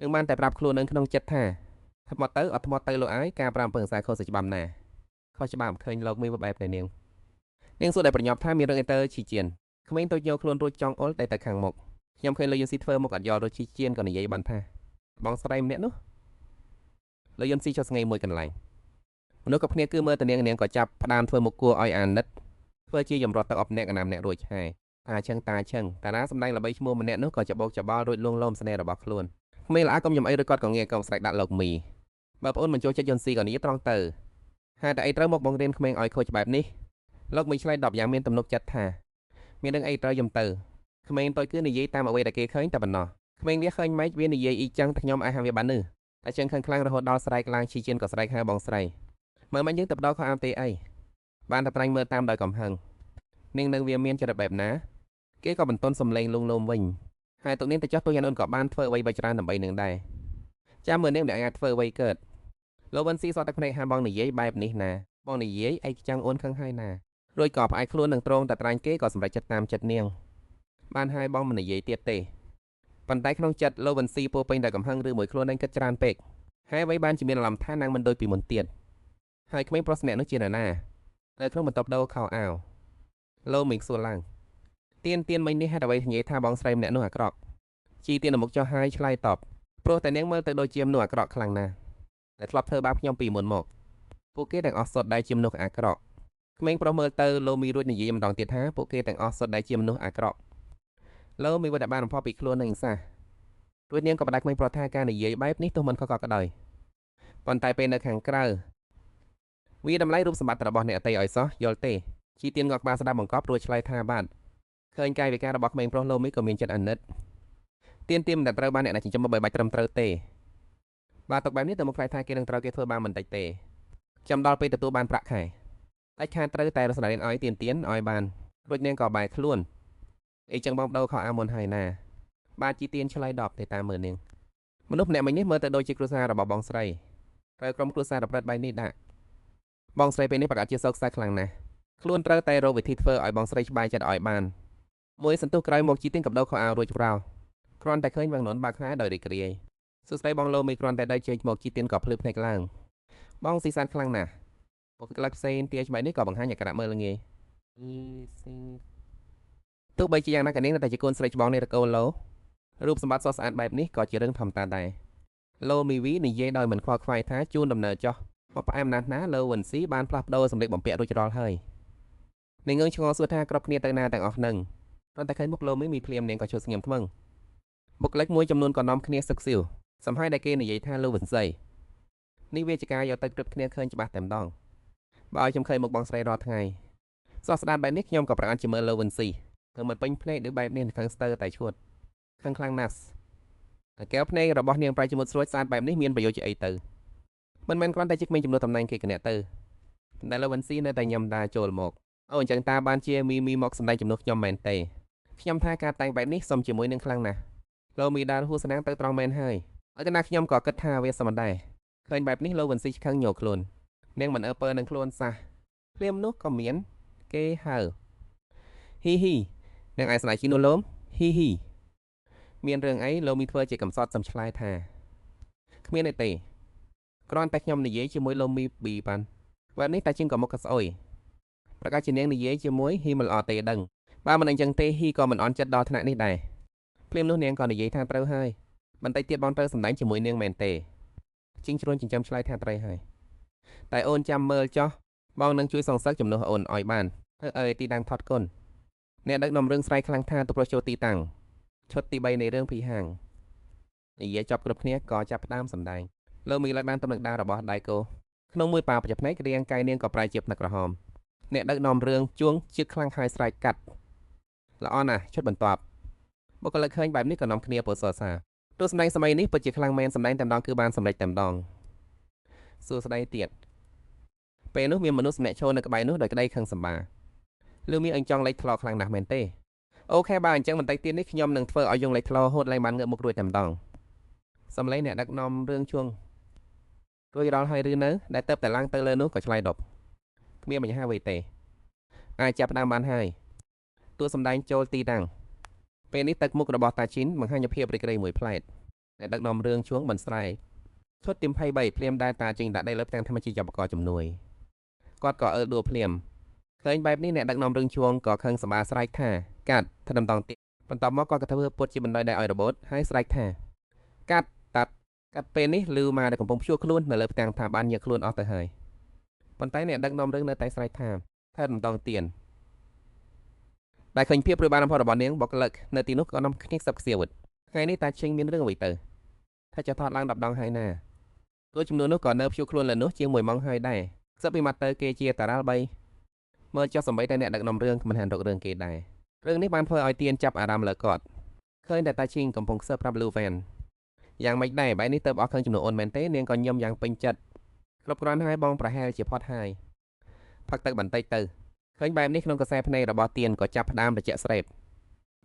នឹងបានតែប្រាប់ខ្លួននឹងក្នុងចិត្តថាថ្មត់ទៅអត់ថ្មត់ទៅលោកអើយការប្រាំពឹងខ្សែខុសច្បាប់ណាខុសច្បាប់ឃើញលោកមានបែបតែនាងសួរតែប្រញាប់ថាមានរឿងអីទៅជីជៀនក្មេងតូចញោខ្លួនរួចចង់អុលតែទៅខាងមុខខ្ញុំឃើញលោកយុនស៊ីធ្វើមុខអត់យល់ដូចជីជៀនក៏និយាយបានថាបងស្រីម្នាក់នោះលោកយុនស៊ីចុះស្ងេមួយកន្លែងមនុស្សក៏គ្នាគឺមើលទៅនាងក៏ចាប់ផ្ដើមធ្វើមុខគួរឲ្យអាណិតធ្វើជាយំរត់ទៅអប់អ្នកកណាម្នាក់រួចហើយតាឆឹងតាណាសម្ដែងល្បីឈ្មោះម្នាក់នោះក៏ច្បោកច្បល់រួចលួងលោមស្នេហ៍របស់ខ្លួនក្មេងល្អកុំយំអីឬគាត់ក៏ងាយកុំស្រែកដាក់លោកមីបើប្អូនមិនចូលចិត្តយុនស៊ីក៏និយាយត្រង់ទៅហេតុតែអីត្រូវមកបង្រៀនក្មេងឲ្យខូចបែបនេះលោកមីឆ្លើយតបយ៉ាងមានទំនុកចិត្តថាមាននឹងអីត្រូវយំទៅក្មេងតូចគឺនិយាយតាមអ្វីដែលគេឃើញតែប៉ុណ្ណោះក្មេងវាឃើញម៉េចវានិយាយអ៊ីចឹងតែខ្ញុំអាចហាមវាបាននេះតែចឹងខឹងខ្លាំងរហូតដល់ស្រែកឡើងជីជៀនក៏ស្រែកហៅបងស្រីមើលមិនយើងទៅបដោខោអាមទេអីបានតែប្រាញ់មើលតាមដោយកំហឹងនាងនៅវាមានចរិតបែបណាគេក៏បន្ទន់សំឡេងលងលោមវិញ ហើយតុកនាងទៅចោះទូយ៉ាងអូនក៏បានធ្វើអ្វីបើច្រើនដើម្បីនឹងដែរចាំមើលនាងម្នាក់អាចធ្វើអ្វីកើតលោកវិនស៊ីសតតែភ្នែកហាបងនិយាយបែបនេះណាបងនិយាយឯងចង់អូនខឹងហើយណារួចក៏ផ្អែកខ្លួននឹងត្រង់តែត្រាញ់គេក៏សម្រេចចិត្តតាមចិត្តនាងបានហើយបងមិននិយាយទៀតទេប៉ុន្តែក្នុងចិត្តលោកវិនស៊ីពោពេញដោយកំហឹងឬមួយខ្លួនឯងគិតច្រើនពេកហើយអ្វីបានជាមានអារម្មណ៍ថានាងមិនដូចពីមុនទៀតហើយក្មេងប្រុសម្នាក់នោះជានរណានៅក្នុងបន្ទប់ដូរខោអាវលោកមីងសួរឡើងទៀនមិញនេះហេតុអ្វីនិយាយថាបងស្រីម្នាក់នោះអាក្រក់ជីទៀននៅមុខចុះហើយឆ្លើយតបព្រោះតែនាងមើលទៅដូចជាមនុស្សអាក្រក់ខ្លាំងណាស់ដែលធ្លាប់ធ្វើបាបខ្ញុំពីមុនមកពួកគេទាំងអស់សុទ្ធតែជាមនុស្សអាក្រក់ក្មេងប្រុសមើលទៅលោកមីរួចនិយាយម្ដងទៀតថាពួកគេទាំងអស់សុទ្ធតែជាមនុស្សអាក្រក់លោកមីវត្តបានបំផុសពីខ្លួននឹងសះរួចនាងក៏បដិក្មេងប្រុសថាការនិយាយបែបនេះទោះមិនខុសក៏ដោយប៉ុន្តែពេលនៅខាងក្រៅវាតម្លៃរូបសម្បត្តិរបស់អ្នកអតីឲ្យសោះយល់ទេជីទៀនក៏ក្បាលស្ដាប់បង្កប់រួចឆ្លើយថាបាទឃើញកាយវិការរបស់ក្មេងប្រុសលោកមីក៏មានចិត្តអាណិតទៀនមិនដែលត្រូវបានអ្នកណាចិញ្ចឹមបើបាច់ត្រឹមត្រូវទេបាទទុកបែបនេះទៅមកខ្លាចថាគេនឹងត្រូវគេធ្វើបានមិនតិចទេចាំដល់ពេលទទួលបានប្រាក់ខែដាច់ខាតត្រូវតែរស្ដារៀនឲ្យទៀនឲ្យបានរួចនាងក៏បែរខ្លួនអីចឹងបងបដូរខោអាវមុនហើយណាបាទជីទៀនឆ្លើយដបទៅតាមមើលនាងមនុស្សម្នាក់មិញនេះមើលទៅដូចជាគ្រួសាររបស់បងស្រីត្រូវក្រុមគ្រួសាររប្រឹតបែបនេះដាក់បងស្រីពេលនេះប្រកាសជាសោកសៅខ្លាំងណាស់ខ្លួនត្រូវតែរកវិធីធ្វើឲ្យបងស្រីច្បាយចិត្តឲ្យបានមួយសន្ទុះក្រោយមកជីទៀនក៏បដូរខោអាវរួចប្រោគ្រាន់តែឃើញបងននបើកខ្នែដោយរីករាយសួស្ដីបងលោមីគ្រាន់តែដើរជែកមកជីទៀនក៏ភ្លឺភ្នែកឡើងបងស៊ីសានខ្លាំងណាស់ពុកក្លាច់ផ្សេងទាច្បាយនេះក៏បង្ហាញអាការៈមើលងាយទោះបីជាយ៉ាងណាក៏នាងតែជាកូនស្រីច្បងនៃរកូលឡូរូបសម្បត្តិសស្អាតបែបនេះក៏ជារឿងធម្មតាដែរឡូមីវីនិយាយដោយមិនខ្វល់ខ្វាយថាជូនដំណើរចោះមកផ្អែមណាស់ណាឡូវិនស៊ីបានផ្លាស់ប្ដូរសម្លៀកបំពាក់រួចរាល់ហើយនាងងើឆ្ងល់សួរថាគ្រប់គ្នាទៅណាទាំងអស់ហ្នឹងគ្រាន់តែឃើញមុខឡូមីភ្លាមនាងក៏ឈុតស្ងៀមថ្មឹងបុគ្គលិកមួយចំនួនក៏នាំគ្នាសឹកសៀវសំហើយដែលគេនិយាយថាឡូវិនស៊ីនេះវាជាការយកទៅគ្រប់គ្នាឃើញច្បាស់តែម្ដងបើឲ្យខ្ញុំឃើញមុខបងស្រីរាល់ថ្ងៃសោះស្ដាប់បែបនេះខ្ញុំក៏ប្រកាសជាមើលឡូវិនស៊ីធ្វើមិនពេញភ្នែកដូចបែបនេះខឹងស្ទើតែឈួតខឹងខ្លាំងណាស់តែកែវភ្នែករបស់នាងប្រៃជាមួយស្រួយស្អាតបែបនេះមានប្រយោជន៍ជាអីទៅមិនមែនគ្រាន់តែជាក្មេងចំនួនតំណែងគេកណែទៅតែឡូវិនស៊ីនៅតែញ៉ាំដាចូលមកអូអញ្ចឹងតាបានជាមីមកសម្ដែងជំនួសខ្ញុំមែនទេខ្ញុំថាការតែងបែបនេះសុំជាមួយនឹងខ្លាំងណាស់ឡូមីដាហួសស្នាងទៅត្រង់មែនហើយឲ្យតែណាខ្ញុំក៏គិតថាវាសមដែរឃើញបែបនេះឡូវិនស៊ីខឹងញោខ្លួននាងមិនអើពើនឹងខ្លួនសះភ្លាមនោះក៏មានគេហៅហ៊ីនាងឯស្នាយជីនោះលោមហ៊ីមានរឿងអីឡូមីធ្វើជាកំសត់សំឆ្លើយថាគ្មានទេគ្រាន់តែខ្ញុំនិយាយជាមួយឡូមីប៊ីបានបែបនេះតែជាងក៏មុខក៏ស្អុយប្រកាសជានាងនិយាយជាមួយហ៊ីមិនល្អទេដឹងបើមិនអញ្ចឹងទេហ៊ីក៏មិនអន់ចិត្តដល់ថ្នាក់នេះដែរភ្លាមនោះនាងក៏និយាយថាត្រូវហើយបន្តិចទៀតបងត្រូវសម្ដែងជាមួយនាងមែនទេជីងជ្រួញចិញ្ចឹមឆ្លើយថាត្រូវហើយតែអូនចាំមើលចោះបងនឹងជួយសងសឹកជំនួសអូនឲ្យបានធ្វើឲ្យទីតាំងថត់គុណអ្នកដឹកនាំរឿងស្រ័យខ្លាំងថាទៅប្រុសចូលទីតាំងឈុតទី3នៃរឿងភីហាងនិយាយចប់គ្រប់គ្នាក៏ចាប់ផ្ដើមសម្ដែងលោកមីឡើងបានទំនឹកដាវរបស់ដៃគោក្នុងមួយប៉ាប្រចាំផ្នែករាងកាយនាងក៏ប្រែជាភ្នែកក្រហមអ្នកដឹកនាំរឿងជួងជឿខ្លាំងហើយស្រែកកាត់ល្អណាស់ឈុតបន្ទាប់បុគ្គលិកឃើញបែបនេះក៏នាំគ្នាពោលសរសើរទស្សនៈសម័យនេះពិតជាខ្លាំងមែនសម្ដែងតែម្ដងគឺបានសម្រេចតែម្ដងសួស្ដីទៀតពេលនោះមានមនុស្សម្នាក់ឈរនៅក្បែរនោះដោយក្តីខឹងសម្បាលឺមានអញ្ចឹងលេចធ្លោខ្លាំងណាស់មែនទេអូខេបើអញ្ចឹងបន្តិចទៀតនេះខ្ញុំនឹងធ្វើឲ្យយងលេចធ្លោហូតឡើងបានងើបមុខរួចតែម្ដងសំឡេងអ្នកដឹកនាំរឿងជួងរួចរាល់ហើយឬនៅដែលទៅតែឡើងទៅលើនោះក៏ឆ្លៃដប់គ្មានបញ្ហាអ្វីទេអាចចាប់ផ្ដើមបានហើយតួសម្ដែងចូលទីតាំងពេលនេះទឹកមុខរបស់តាជីនបង្ហាញភាពរីករាយមួយផ្លែតអ្នកដឹកនាំរឿងជួងបន្ស្រែកឈុតទី23ភ្លាមដែលតាជីនដាក់ដៃលើផ្ទាំងធម្មជាតិបកជំនួយគាត់ក៏អើដួលភ្លាមឃើញបែបនេះអ្នកដឹកនាំរឿងជួងក៏ខឹងសម្បាស្រែកថាកាត់ថ្នំតងទៀតបន្ទាប់មកគាត់ក៏ធ្វើពុតជាបណ្ដោយដៃឲ្យរបូតហើយស្រែកថាកាត់កាត់ពេលនេះលឺមកដែលកំពុងភ្ជួរខ្លួននៅលើផ្ទាំងថាបានញើខ្លួនអស់ទៅហើយប៉ុន្តែអ្នកដឹកនាំរឿងនៅតែស្រែកថាថែមម្ដងទៀតដែលឃើញភាពព្រួយបារម្ភរបស់នាងបុគ្គលិកនៅទីនោះក៏នាំគ្នាខ្សឹបខ្សៀវថ្ងៃនេះតាចេញមានរឿងអ្វីទៅថាจะថតឡើង10ដងហើយណាទោះចំនួននោះក៏នៅភ្ជួរខ្លួនលើនោះជាង1ម៉ោងហើយដែរខ្សឹបពីមាត់ទៅគេជាតារាល3មើលចុះសម្បីតែអ្នកដឹកនាំរឿងមិនហានរករឿងគេដែររឿងនេះបានធ្វើឲ្យទៀនចាប់អារម្មណ៍លើគាត់ឃើញតែតាជីងកំពុងខ្សឹបប្រាប់លូវ៉ែនយ៉ាងម៉េចដែរបែរនេះទៅអស់ឃើញចំនួនអូនមែនទេនាងក៏ញឹមយ៉ាងពេញចិត្តគ្រប់គ្រាន់ហើយបងប្រហែលជាផុតហើយផឹកទឹកបន្តិចទៅឃើញបែបនេះក្នុងកសែភ្នែករបស់ទៀនក៏ចាប់ផ្ដើមត្រជាក់ស្រេប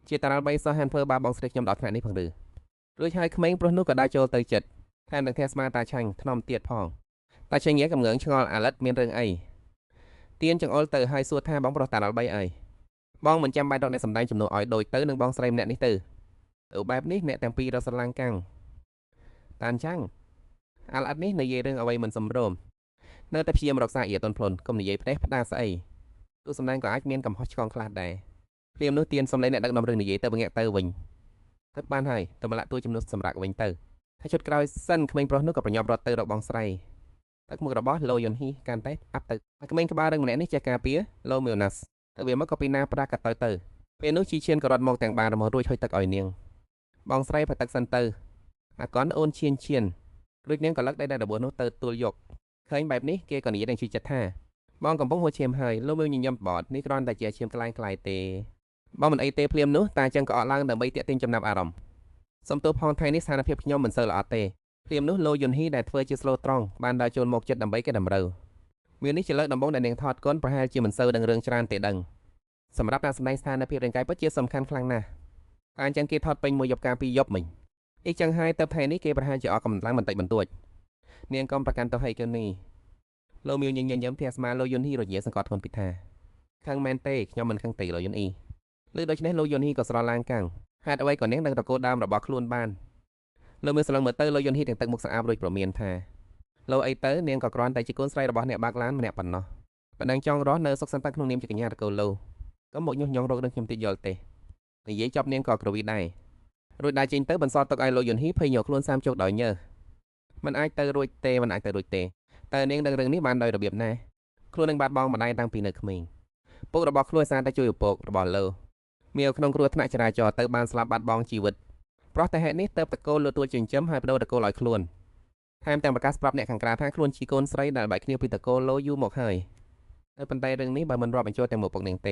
ជាតារាល្បីសោះហានធ្វើបាបបងស្រីខ្ញុំដល់ថ្នាក់នេះផងឬរួចហើយក្មេងប្រុសនោះក៏ដើរចូលទៅចិត្តថែមទាំងធាស្មាតាឆាញ់ថ្នមទៀតផងតាឆាញ់ងាកំងើងឆ្ងល់អាលិតមានរឿងអីទៀនចង្អុលទៅហើយសួរថាបងប្រុសតារាល្បីអីបងមិនចាំបាច់រកអ្នកសម្ដែងចំនួនឲ្យដូចទៅនឹងបងស្រីម្នាក់នេះទៅបែបនេះអ្នកទាំងពីររកស្រឡាំងកាំងតានចាំងអាលិតនេះនិយាយរឿងអ្វីមិនសម្រួមនៅតែព្យាយាមរកសារអ៊ីតុនភ្លុនកុំនិយាយផ្ដេសផ្ដាស្អីទោះសម្ដែងក៏អាចមានកំហុសឆ្គងខ្លះដែរព្រាមនោះទៀនសំឡេងអ្នកដឹកនាំរឿងនិយាយទៅបងាក់ទៅវិញទៅបានហើយទៅម្លាក់ទួជំនួសសម្រាប់វិញទៅហើយជុតក្រោយសិនក្មេងប្រុសនោះក៏ប្រញាប់រត់ទៅរកបងស្រីទឹកមុខរបស់ឡូយុនហ៊ីកាន់តែអាប់ទៅក្មេងក្បាលរឹងម្នាក់នេះចេះការពារឡូមីអូណាស់ទៅវាមកក៏ពីណាប្រាកាត់ទៅពេលនោះជីឈៀនក៏រត់មកទាំងបានរបស់រួចហុយទឹកឲ្យនាងបងស្រីផឹកទឹកសិនទៅអាកនអូនឈៀនរួចនាងក៏លឹកដៃរបួសនោះទៅទួលយកឃើញបែបនេះគេក៏និយាយនឹងជីចិត្តថាបងកំពុងហួចឈាមហើយលោកមើលញញឹមបតនេះគ្រាន់តែជាឈាមក្លែងទេបងមិនអីទេភ្លាមនោះតាចឹងក៏អត់ឡើងដើម្បីតាក់ទាញចំណាប់អារម្មណ៍សំទោសផងថ្ងៃនេះស្ថានភាពខ្ញុំមិនសូវល្អទេភ្លាមនោះលោយុនហ៊ីដែលធ្វើជាស្លូត្រង់បានដើរចូលមកចិត្តដើម្បីគេតម្រូវមាននេះជាលើកដំបូងដែលនាងថតកូនប្រហែលជាមិនសូវដឹងរឿងច្រើនទេដឹងសម្រាប់អ្នកសម្ដែងស្ថានភាពរាងកាយពិតជាសំខាន់ខ្លាំងណាស់តែអញ្ចឹងគេថតពេញមួយយប់ការពីរយប់មិញអីចឹងហើយទៅថ្ងៃនេះគេប្រហែលជាអស់កម្លាំងបន្តិចបន្តួចនាងកុំប្រកាន់ទៅឲ្យគេនេះលោមៀវញញឹមធាស្មាលោយុនហ៊ីរញ៉េសង្កត់ធ្ងន់ពីថាខឹងមែនទេខ្ញុំមិនខឹងទេលោយុនហ៊ីឬដូច្នេះលោយុនហ៊ីក៏ស្រឡាងកាំងហេតុអ្វីក៏នាងដឹងតកោដើមរបស់ខ្លួនបានលោមៀវស្លឹងមើលទៅលោយុនហ៊ីទាំងទឹកមុខស្អាតរួចប្រមានថាលោអីទៅនាងក៏គ្រាន់តែជាកូនស្រីរបស់អ្នកបាក់ឡានម្នាក់ប៉ុណ្ណោះប៉ុណ្ណឹងចង់រស់នៅសុខសន្តិភាពក្នុងនាមជាកញ្ញាតកោលោកុំមកញុះញង់រករឿងខ្ញុំតិចយល់ទេនិយាយចប់នាងក៏ក្រវីដែររួចដើរចេញទៅបន្សល់ទុកឲ្យលោយុនហ៊ីភ័យញ័រខ្លួនសាមជោគដោយញើសមិនអាចទៅរួចទេតែនាងដឹងរឿងនេះបានដោយរបៀបណាខ្លួននឹងបាត់បង់ម្ដាយតាំងពីនៅក្មេងពុករបស់ខ្លួនសារតែជួយឪពុករបស់លោមានក្នុងគ្រោះថ្នាក់ចរាចរណ៍ទៅបានស្លាប់បាត់បង់ជីវិតប្រោះតែហេតុនេះទៅតកូលលើទួលចិញ្ចឹមហើយបដូរតកូលឲ្យខ្លួនថែមទាំងប្រកាសប្រាប់អ្នកខាងក្រៅថាខ្លួនជាកូនស្រីដែលបែកគ្នាពីតកូលលោយូរមកហើយតែប៉ុន្តែរឿងនេះបើមិនរាប់បញ្ចូលទាំងមកពុកនាងទ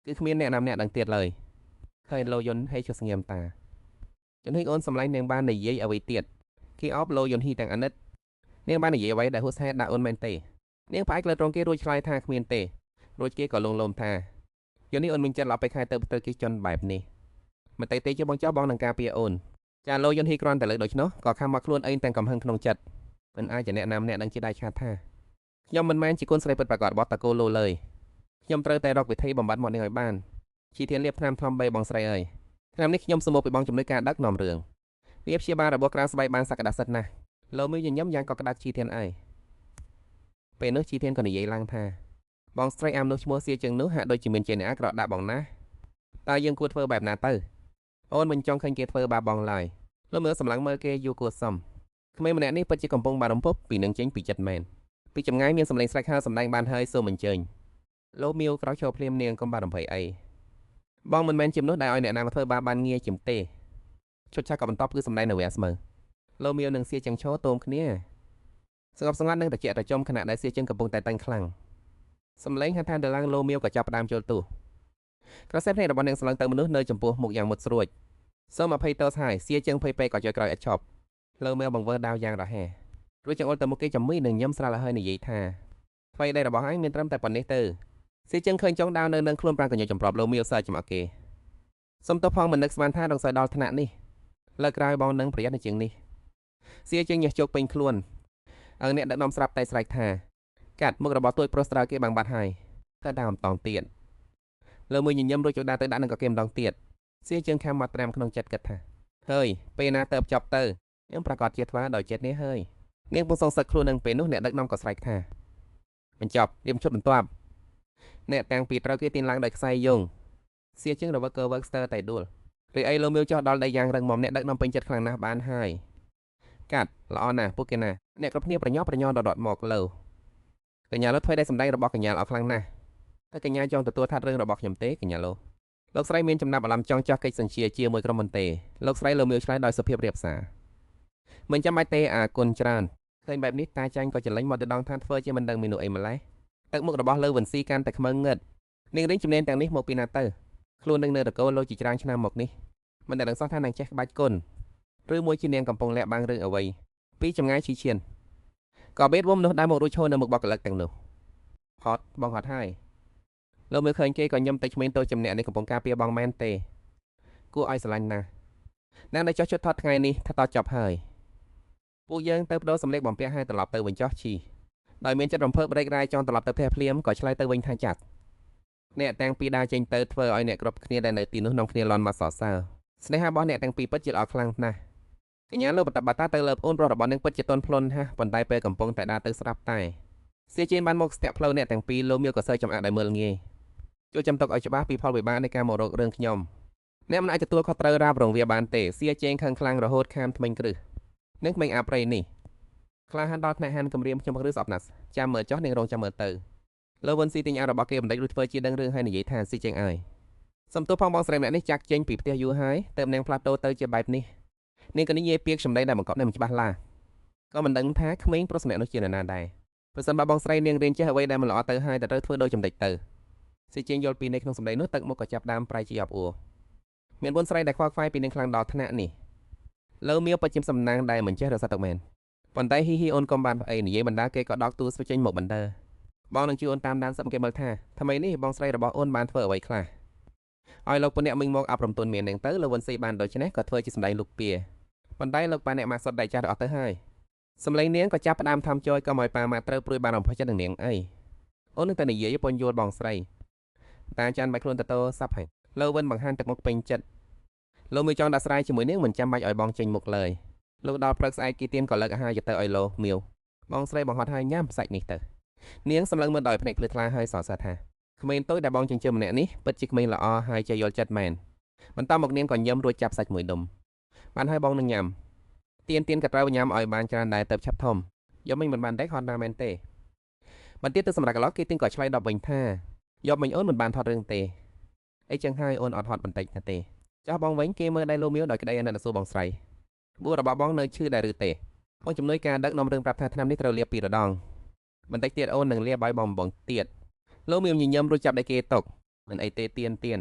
េគឺគ្មានអ្នកណាម្នាក់ដឹងទៀតឡើយឃើញលោយុនហេជស្ងៀមតាជំនួយអូនសម្លាញ់នាងបាននិយាយអ្វីទៀតគេអបលោយុនហ៊ីទាំងអាណិតនាងបាននិយាយអ្វីដែលហួសហេតុដាក់អូនមែនទេនាងផ្អែកលើត្រង់គេរួចឆ្លើយថាគ្មានទេរួចគេក៏លងលោមថាយូរនេះអូនមានចិត្តឡប់ទៅខែទៅផ្ទើគេចន់បែបនេះមិនតែទេជាបងចោះបងនឹងការពារអូនចាលោយុនហ៊ីគ្រាន់តែលើកដូច្នោះក៏ខំមកខ្លួនអីទាំងកំហឹងក្នុងចិត្តមិនអាចជាអ្នកណាម្នាក់ដឹងជាដាច់ខាតថាខ្ញុំមិនមែនជាកូនស្រីពិតប្រាកដរបស់តាកូលោឡើយខ្ញុំត្រូវតែរកវិធីបំបត្តិមកនាងឲ្យបានជីធានលៀបថ្នាំថ្លំបីបងស្រីអើយឆ្នាំនេះខ្ញុំសូមមកពីបងជំនួយការដឹកនាំរឿងវាព្យាបាលរបស់ក្រៅស្បែកបានសក្តាសិទ្ធិណាស់លោមីញញឹមយ៉ាងក៏ក្តាច់ជីធានអើយពេលនោះជីធានក៏និយាយឡើងថាបងស្រីអាមនោះឈ្មោះសៀជើងនោះហាក់ដូចជាមានចេតនាអាក្រក់ដាក់បងណាតើយើងគួរធ្វើបែបណាទៅអូនមិនចង់ឃើញគេធ្វើបាបបងឡើយលោមើលសម្លឹងមើលគេយូរគួរសមក្មេងម្នាក់នេះពិតជាកំពុងបារម្ភពីនឹងចេញពីចិត្តមែនពីចម្ងាយមានសម្លេងស្រែកហៅសម្ដែងបានហើយសូមអញ្ជើញលោមៀវក្រោកឈរភ្លាមនាងកុំបារម្ភអីបងមិនមែនជាមនុស្សដែលឲ្យអ្នកណាមកធ្វើបាបបានងាយជាងទេឈុតឆាក់ក៏បន្តគឺសម្ដែងនៅវាស្មើលោមៀវនឹងសៀចឹងឈរទោមគ្នាស្ងប់ស្ងាត់នឹងត្រជាក់ត្រជុំខណៈដែលសៀចឹងកំពុងតែតាំងខ្លាំងសម្លេងហៅថាដឡើងលោមៀវក៏ចាប់ផ្ដើមចូលទូក្រសែភ្នែករបស់នាងស្លឹងទៅមនុស្សនៅចំពោះមុខយ៉ាងមុតស្រួចសូមអភ័យទោសហើយសៀចឹងភ័យពេកក៏ជួយក្រោយឥតឈប់លោមៀវបង្វើដាវយ៉ាងរហ័សរួចចង្អុលទៅមុខគេចំមីនឹងញឹមស្រាលឲ្យនិយាយថាថ្មីដៃរបស់ឯងមានត្រឹមតែប៉ុណ្ណេះទៅសៀចឹងឃើញចង់ដាវនៅនឹងខ្លួនប្រាំងកញ្ញុចម្របលោមៀវសើចំអកគេសុំទោសផងមិននឹកស្មានថាដងសើដល់ថ្នាក់នេះលើកក្រោយបងនឹងប្រយ័ត្នជាងនេះសៀចឹងញ៉ាស់ជោគពេញខ្លួនអ្នកដឹកនាំស្រាប់តែស្រែកថាកាត់មុខរបស់ទួយប្រុសស្រាវគេបាំងបាត់ហើយតែដើមតងទៀតលើមួយញញឹមរួចចូលដើរទៅដាក់នឹងក៏គេម្ដងទៀតសៀជើងខាំមាត់ត្រាំក្នុងចិត្តគិតថាហើយពេលណាទៅចប់ទៅខ្ញុំប្រកាសជាធ្វើដោយចិត្តនេះហើយនាងពុំសងសឹកខ្លួននឹងពេលនោះអ្នកដឹកនាំក៏ស្រែកថាបញ្ចប់រៀបឈុតបន្ទាប់អ្នកទាំងពីរត្រូវគេទាញឡើងដោយខ្សែយងសៀជើងរវឹកកើវឹកស្ទើរតែដួលរីឯលោមៀវចោះដល់ដីយ៉ាងរឹងមាំអ្នកដឹកនាំពេញចិត្តខ្លាំងណាស់បានហើយកាត់ល្អណាស់ពួកគេណាអ្នកគ្រប់គ្នាប្រញ៉ោដដមកលើកញ្ញាលោធ្វើដែលសម្ដែងរបស់កញ្ញាល្អខ្លាំងណាស់តែកញ្ញាចង់ទទួលថាត់រឿងរបស់ខ្ញុំទេកញ្ញាលោកស្រីមានចំណាប់អារម្មណ៍ចង់ចាស់កិច្ចសញ្ជាជាមួយក្រុមមិនទេលោកស្រីលើមៀវឆ្លើយដោយសុភាពរាបសារមិនចាំបាច់ទេអាគុណច្រើនឃើញបែបនេះតាចាញ់ក៏ចលែងមកទៅដងថាធ្វើជាមិនដឹងមាននោះអីម្លេះទឹកមុខរបស់លើវ៉ិនស៊ីកាន់តែខ្មៅងឹតនាងរៀងជំនាញទាំងនេះមកពីណាទៅខ្លួននឹងនៅតកូលលោកជាច្រើនឆ្នាំមកនេះមិនដែលដឹងសោះថានឹងចេះក្បាច់គុណឬមួយជានាងកំពុងលាក់បាំងរឿងអ្វីពីចម្ងាយឈីឈៀនក៏បេតវុំនោះដែរមករួចឈរនៅមុខបកកលឹកទាំងនោះហត់បងហត់ហើយលោកមើលឃើញគេក៏ញឹមតែឆ្មេងតូចចំណែកនេះកំពុងការពារបងមែនទេ គួរឲ្យស្រឡាញ់ណាស់ណាស់នៅចុះជុតថតថ្ងៃនេះថាតចប់ហើយពួកយើងទៅបដូរសម្លៀកបំពាក់ឲ្យត្រឡប់ទៅវិញចុះជីដោយមានចិត្តរំភើបរែករាយចង់ត្រឡប់ទៅផ្ទះភ្លាមក៏ឆ្លើយទៅវិញថាចាត់អ្នកទាំងពីរដើរចេញទៅធ្វើឲ្យអ្នកគ្រប់គ្នាដែលនៅទីនោះនាំគ្នាលន់មកសរសើរស្នេហារបស់អ្នកទាំងពីរពិតជាល្អខ្លាំងណាស់កញ្ញាលោកបតបតាទៅលើប្អូនប្រុសរបស់នឹងពិតជាទន់ភ្លន់ហ่ะប៉ុន្តែពេលកំពុងតែដើរទៅស្រាប់តែសៀជេនបានមកស្ទាក់ផ្លូវអ្នកទាំងពីរលោមៀវក៏សើចំអាក់ដោយមើលងាយជួយចាំទុកឲ្យច្បាស់ពីផលវិបាកនៃការមករករឿងខ្ញុំអ្នកមិនអាចទទួលខុសត្រូវរ៉ាបរងវាបានទេសៀជេនខឹងខ្លាំងរហូតខាមថ្មិញគ្រឹះនឹងក្មេងអាប្រៃនេះក្លាហានដល់ថ្នាក់ហានគម្រាមខ្ញុំឬស្អប់ណាស់ចាំមើលចុះនាងរងចាំមើលទៅលើវិនស៊ីទិញអារបស់គេបន្តិចរួចធ្វើជាដឹងរឿងហើយនិយាយថាស៊ីចេងអើយសំទោសផងបងស្រីម្នាក់នេះចាក់ចេញពីផ្ទះយូរហើយទៅនាងផ្លាស់ប្ដូរទៅជាបែបនេះនាងក៏និយាយពាក្យសម្ដីដែលបង្កប់នៅមិនច្បាស់ឡាក៏មិនដឹងថាក្មេងប្រុសម្នាក់នោះជានរណាដែរប្រសិនបើបងស្រីនាងរៀនចេះអ្វីដែលមិនល្អទៅហើយតែត្រូវធ្វើដូចចំណេចទៅស៊ីចេងយល់ពីនៃក្នុងសម្ដីនោះទឹកមុខក៏ចាប់ដើមប្រៃជាអបអួរមានបុនស្រីដែលខ្វល់ខ្វាយពីនាងខ្លាំងដល់ថ្នាក់នេះលើមៀវពិតជាសំណាងដែលមិនចេះរសាទឹកមែនប៉ុន្តែហ៊ីហ៊ីអូនកុំបានផ្អីនិយាយបណ្ដាគេក៏ដកទូស្វចេញមកបណ្ដើបងនឹងជួយអូនតាមដានសឹកគេមើលថាថ្មីនេះបងស្រីរបស់អូនបានធ្វើអ្វីខ្លះឲ្យលោកពអ្នកមិញមកអាប់រំទុនមាននាងទៅលោកវិនស៊ីបានដូច្នេះក៏ធ្វើជាសម្ដីលុកពៀប៉ុន្តែលោកប៉ាអ្នកម៉ាក់សុតដៃចាស់អស់ទៅហើយសម្លេងនាងក៏ចាប់ផ្ដើមថំចយក៏មកប៉ាម៉ាក់ត្រូវព្រួយបានរំភើបចិត្តនឹងនាងអីអូននឹងតែនិយាយពន់យល់បងស្រីតាចាន់បាច់ខ្លួនតតសាប់ហើយលោកវិនបង្ហាញទឹកមុខពេញចិត្តលោកមើលចង់ដាក់ស្រ័យជាមួយនាងមិនចាំបាច់ឲ្យបងចេញមុខលើយលោកដល់ព្រឹកស្អែកគីទៀនក៏លើកអាហារយកទៅឲ្យលោកមៀវបងស្រីបង្ហត់ឲ្យញ៉ាំសាច់នេះទៅនាងសម្លឹងមើលដោយភ្នែកភ្លឺថ្លាហើយសរសើរថាក្មេងតូចដែលបងចិញ្ចឹមម្នាក់នេះពិតជាក្មេងល្អហើយចេះយល់ចិត្តមែនបន្តមកនាងក៏ញឹមរួចចាប់សាច់មួយដុំបានឲ្យបងនឹងញ៉ាំទៀនក៏ត្រូវញ៉ាំឲ្យបានច្រើនដែរទៅឆាប់ធំយកមិញមិនបានដេកហត់ណាមែនទេបន្ទាប់ទៅសម្រាប់កន្លងគីទៀនក៏ឆ្លៃដបវិញថាយកមិញអូនមិនបានថតរឿងទេអីចឹងហើយអូនអត់ហត់បន្តិចណាទេចាស់បងវិញគេមើលដៃលោមៀវដោយក្តីអាណិតសួរបងស្រីបួររបស់បងនៅឈឺដែរឬទេបងជំនួយការដឹកនាំរឿងប្រាប់ថាឆ្នាំនេះត្រូវលាប2 រដងបន្តិចទៀតអូននឹងលាបឲ្យបងទៀតលោមៀវញញឹមរួចចាប់ដៃគេຕົកមិនអីទេទៀន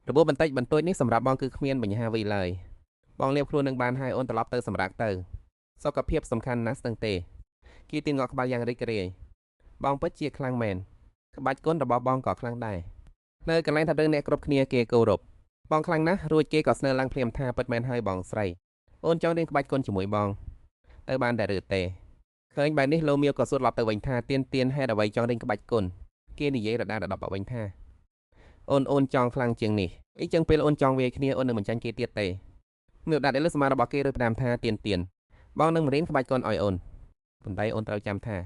របួសបន្តិចបន្តួចនេះសម្រាប់បងគឺគ្មានបញ្ហាវីឡើយបងលាបខ្លួននឹងបានហើយអូនត្រឡប់ទៅសម្រាប់ទៅសុខភាពសំខាន់ណាស់ស្ទឹងទេគីទៀនងក់ក្បាលយ៉ាងរីករាយបងពិតជាខ្លាំងមែនក្បាច់គុណរបស់បងក៏ខ្លាំងដែរនៅកន្លែងថារឿងអ្នកគ្រប់គ្នាគេគោរពបងខ្លាំងណាស់រួចគេក៏ស្នើឡើងភ្លាមថាពិតមែនហើយបងស្រីអូនចង់រៀនក្បាច់គុណជាមួយបងទៅបានតែឬទេឃើញបែបនេះលោមៀវក៏សួរឡប់ទៅវិញថាទៀនហេតុអ្វីចង់រៀនក្បាច់គុណគេនិយាយរដារដប់វិញថាអូនចង់ខ្លាំងជាងនេះអីចឹងពេលអូនចង់វាយគ្នាអូននឹងមិនចាញ់គេទៀតទេមៀវដាក់លើសមារបស់គេឬផ្ដាំថាទៀនបងនឹងរៀនក្បាច់គុណឲ្យអូនប៉ុន្តែអូនត្រូវចាំថា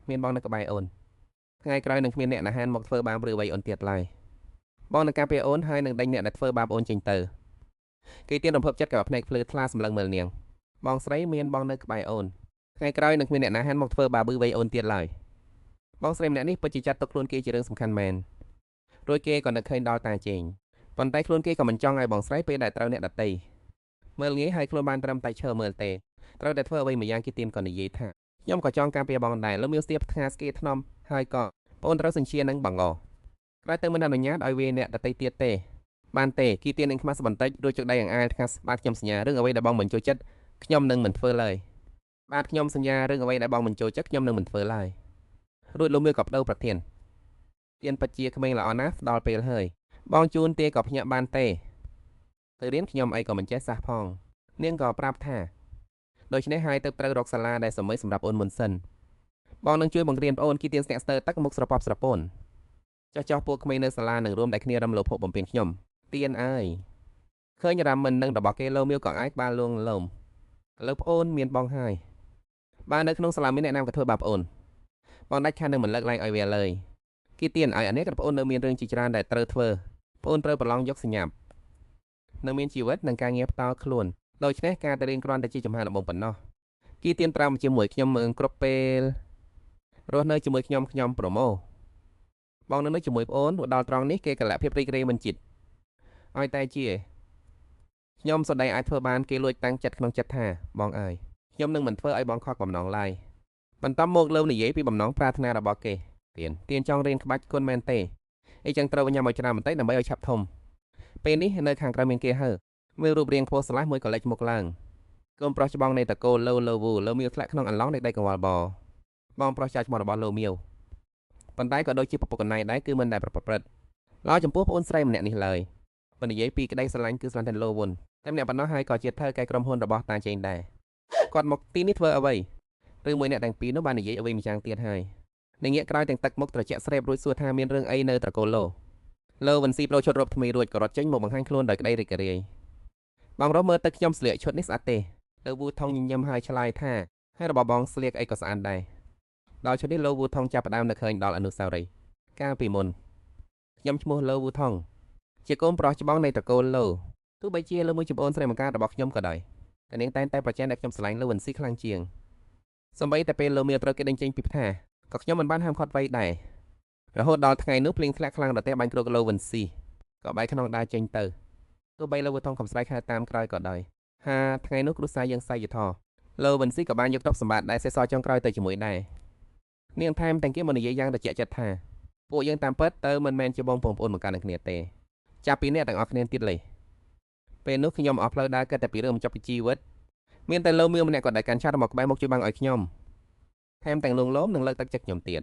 មានបងនៅក្បែរអូនថ្ងៃក្រោយនឹងគ្មានអ្នកណាហានមកធ្វើបាបឬអ្វីអូនទៀតឡើយបងនឹងការពារអូនហើយនឹងដេញអ្នកដែលធ្វើបាបអូនចេញទៅគេទៀនរំភើបចិត្តกับភ្នែកភ្លឺថ្លាសម្លឹងមើលនាងបងស្រីមានបងនៅក្បែរអូនថ្ងៃក្រោយនឹងគ្មានអ្នកណាហានមកធ្វើបាបអ្វីអូនទៀតឡើយបងស្រីម្នាក់នេះពិតជាចាត់ទុកខ្លួនគេជារឿងសំខាន់មែនរួចគេក៏នឹកឃើញដល់តាជេងប៉ុន្តែខ្លួនគេក៏មិនចង់ឲ្យបងស្រីពេលដែលត្រូវអ្នកដតីមើលងាយឲ្យខ្លួនបានត្រឹមតែឈើមើលទេត្រូវតែធ្វើអ្វីមួយយ៉ាងគេទៀនក៏និយាយថាខ្ញុំក៏ចង់ការពារបងដែរលោកមានស្ទាបថ្ងាស្គីថ្នមហើយក៏បងត្រូវសញ្ជានឹងបងក្រោយទៅមិនអនុញ្ញាតឲ្យវាអ្នកដតីទៀតទេបានទេគីទៀននឹងខ្មាស់បន្តិចរួចជើងដៃអង្អែលថ្ងាសបាទខ្ញុំសញ្ញារឿងអ្វីដែលបងមិនចូលចិត្តខ្ញុំនឹងមិនធ្វើឡើយបាទខ្ញុំសញ្ញារឿងអ្វីដែលបងមិនចូលចិត្តខ្ញុំនឹងមិនធ្វើឡើយរួចលោកមឿក៏បដូរប្រធានទៀនពិតជាក្មេងល្អណាស់ដល់ពេលហើយបងជូនទេក៏ភ្ញាក់បានទេទៅរៀនខ្ញុំអីក៏មិនចេះសះផងនាងក៏ប្រាប់ថាដូច្នេះហើយទៅត្រូវរកសាលាដែលសម័យសម្រាប់អូនមុនសិនបងនឹងជួយបង្រៀនប្អូនគីទៀនស្នាក់ស្ទើរទឹកមុខស្រពស្រពូនចោះពួកក្មេងនៅសាលានឹងរួមតែគ្នារំលោភបំពេញខ្ញុំទៀនអើយឃើញរ៉ាមិននឹងរបស់គេលោមៀវក៏អាចក្បាលលងលោមឥឡូវប្អូនមានបងហើយបាននៅក្នុងសាលាមានអ្នកណាក៏ធ្វើបាបប្អូនបងដាច់ខាតនឹងមិនលើកឡើងឲ្យវាលើយគីទៀនឲ្យអានេះក៏ប្អូននៅមានរឿងជាច្រើនដែលត្រូវធ្វើប្អូនត្រូវប្រឡងយកសញ្ញាប់នៅមានជីវិតនិងការងារផ្ទាល់ខ្លួនដូច្នេះការទៅរៀនគ្រាន់តែជាចំហាដំបូងប៉ុណ្ណោះគីទៀនត្រាំជាមួយខ្ញុំមើលគ្រប់ពេលរស់នៅជាមួយខ្ញុំប្រម៉ូបងនៅជាមួយប្អូនដល់ត្រង់នេះគេកលៈភាពរីករាយមិនចិត្តឲ្យតែជាខ្ញុំសដីអាចធ្វើបានគេលួចតាំងចិត្តក្នុងចិត្តថាបងអើយខ្ញុំនឹងមិនធ្វើឲ្យបងខកបំណងឡើយបន្តមកលើនិយាយពីបំណងប្រាថ្នារបស់គេទៀនចង់រៀនក្បាច់គុណមែនទេអីចឹងត្រូវញ៉ាំឲ្យច្រើនបន្តិចដើម្បីឲ្យឆាប់ធំពេលនេះនៅខាងក្រៅមានគេហើមើលរូបរាងពោះស្លាស់មួយក៏លេចមុខឡើងកូនប្រុសច្បងនៃតកូលលើវូលើមៀវធ្លាក់ក្នុងអន្លង់នៃដីកង្វល់បងប្រុសចាស់ឈ្មោះរបស់លោមៀវប៉ុន្តែក៏ដូចជាពពុកកណៃដែរគឺមិនដែលប្រព្រឹត្តឡើយចំពោះប្អូនស្រីម្នាក់នេះឡើយ មិននិយាយពីក្តីស្រឡាញ់គឺស្លាញ់តែលោវុនតែម្នាក់ប៉ុណ្ណោះហើយក៏ជាថៅកែក្រុមហ៊ុនរបស់តាចេងដែរគាត់មកទីនេះធ្វើអ្វីឬមួយអ្នកទាំងពីរនោះបាននិយាយអ្វីម្យ៉ាងទៀតហើយនឹងងាកក្រោយទាំងទឹកមុខត្រជាក់ស្រេបរួចសួរថាមានរឿងអីនៅត្រកូលលោវិនស៊ីប្រូឈុតរົບថ្មីរួចក៏រត់ចេញមកបង្ហាញខ្លួនដោយក្តីរីករាយបងរស់មើលទឹកខ្ញុំស្លៀកឈុតនេះស្អាតទេលើវូថងញញឹមហើយឆ្លើយថាហើយរបស់បងស្លៀកអីក៏ស្អាតដែរដល់ឈុតនេះលោវូថងចាប់ផ្ដើមនឹកឃើញដល់អនុស្សាវរីយ៍កាលពីមុនខ្ញុំឈ្មោះលោវូថងជាកូនប្រុសច្បងនៃត្រកូលលោទោះបីជាលើមួយច្បងស្រីបង្ការរបស់ខ្ញុំក៏ដោយតែនាងតែងតែប្រចាំតែខ្ញុំស្រឡាញ់លោវិនស៊ីខ្លាំងជាងសម្បីតែពេលលោមានត្រូវគេដេញចេញពីផ្ទះក៏ខ្ញុំមិនបានហាមឃាត់អ្វីដែររហូតដល់ថ្ងៃនោះភ្លៀងធ្លាក់ខ្លាំងដល់តែបាញ់គ្រូកលោវិនស៊ីក៏បែកខ្នងដើរចេញទៅទោះបីលោវូថងកំស្រែកហៅតាមក្រោយក៏ដោយហាថ្ងៃនោះគ្រួសារយើងស័យយធលោវិនស៊ីក៏បានយកទ្រព្យសម្បត្តិដែលសេសសល់ចុងក្រោយទៅជាមួយដែរនាងថែមទាំងគេមកនិយាយយ៉ាងត្រជាក់ចិត្តថាពួកយើងតាមពិតទៅមិនមែនជាបងប្អូនមកកាន់នឹងគ្នាទេចាប់ពីអ្នកទាំងអស់គ្នាទៀតលេពេលនោះខ្ញុំអស់ផ្លូវដើរគិតតែពីរឿងបញ្ចប់ពីជីវិតមានតែលោមឿម្នាក់គាត់ដែលកាន់ឆាតមកក្បែរមកជួយបាំងឲ្យខ្ញុំថែមទាំងលងលោមនឹងលើកទឹកចិត្តខ្ញុំទៀត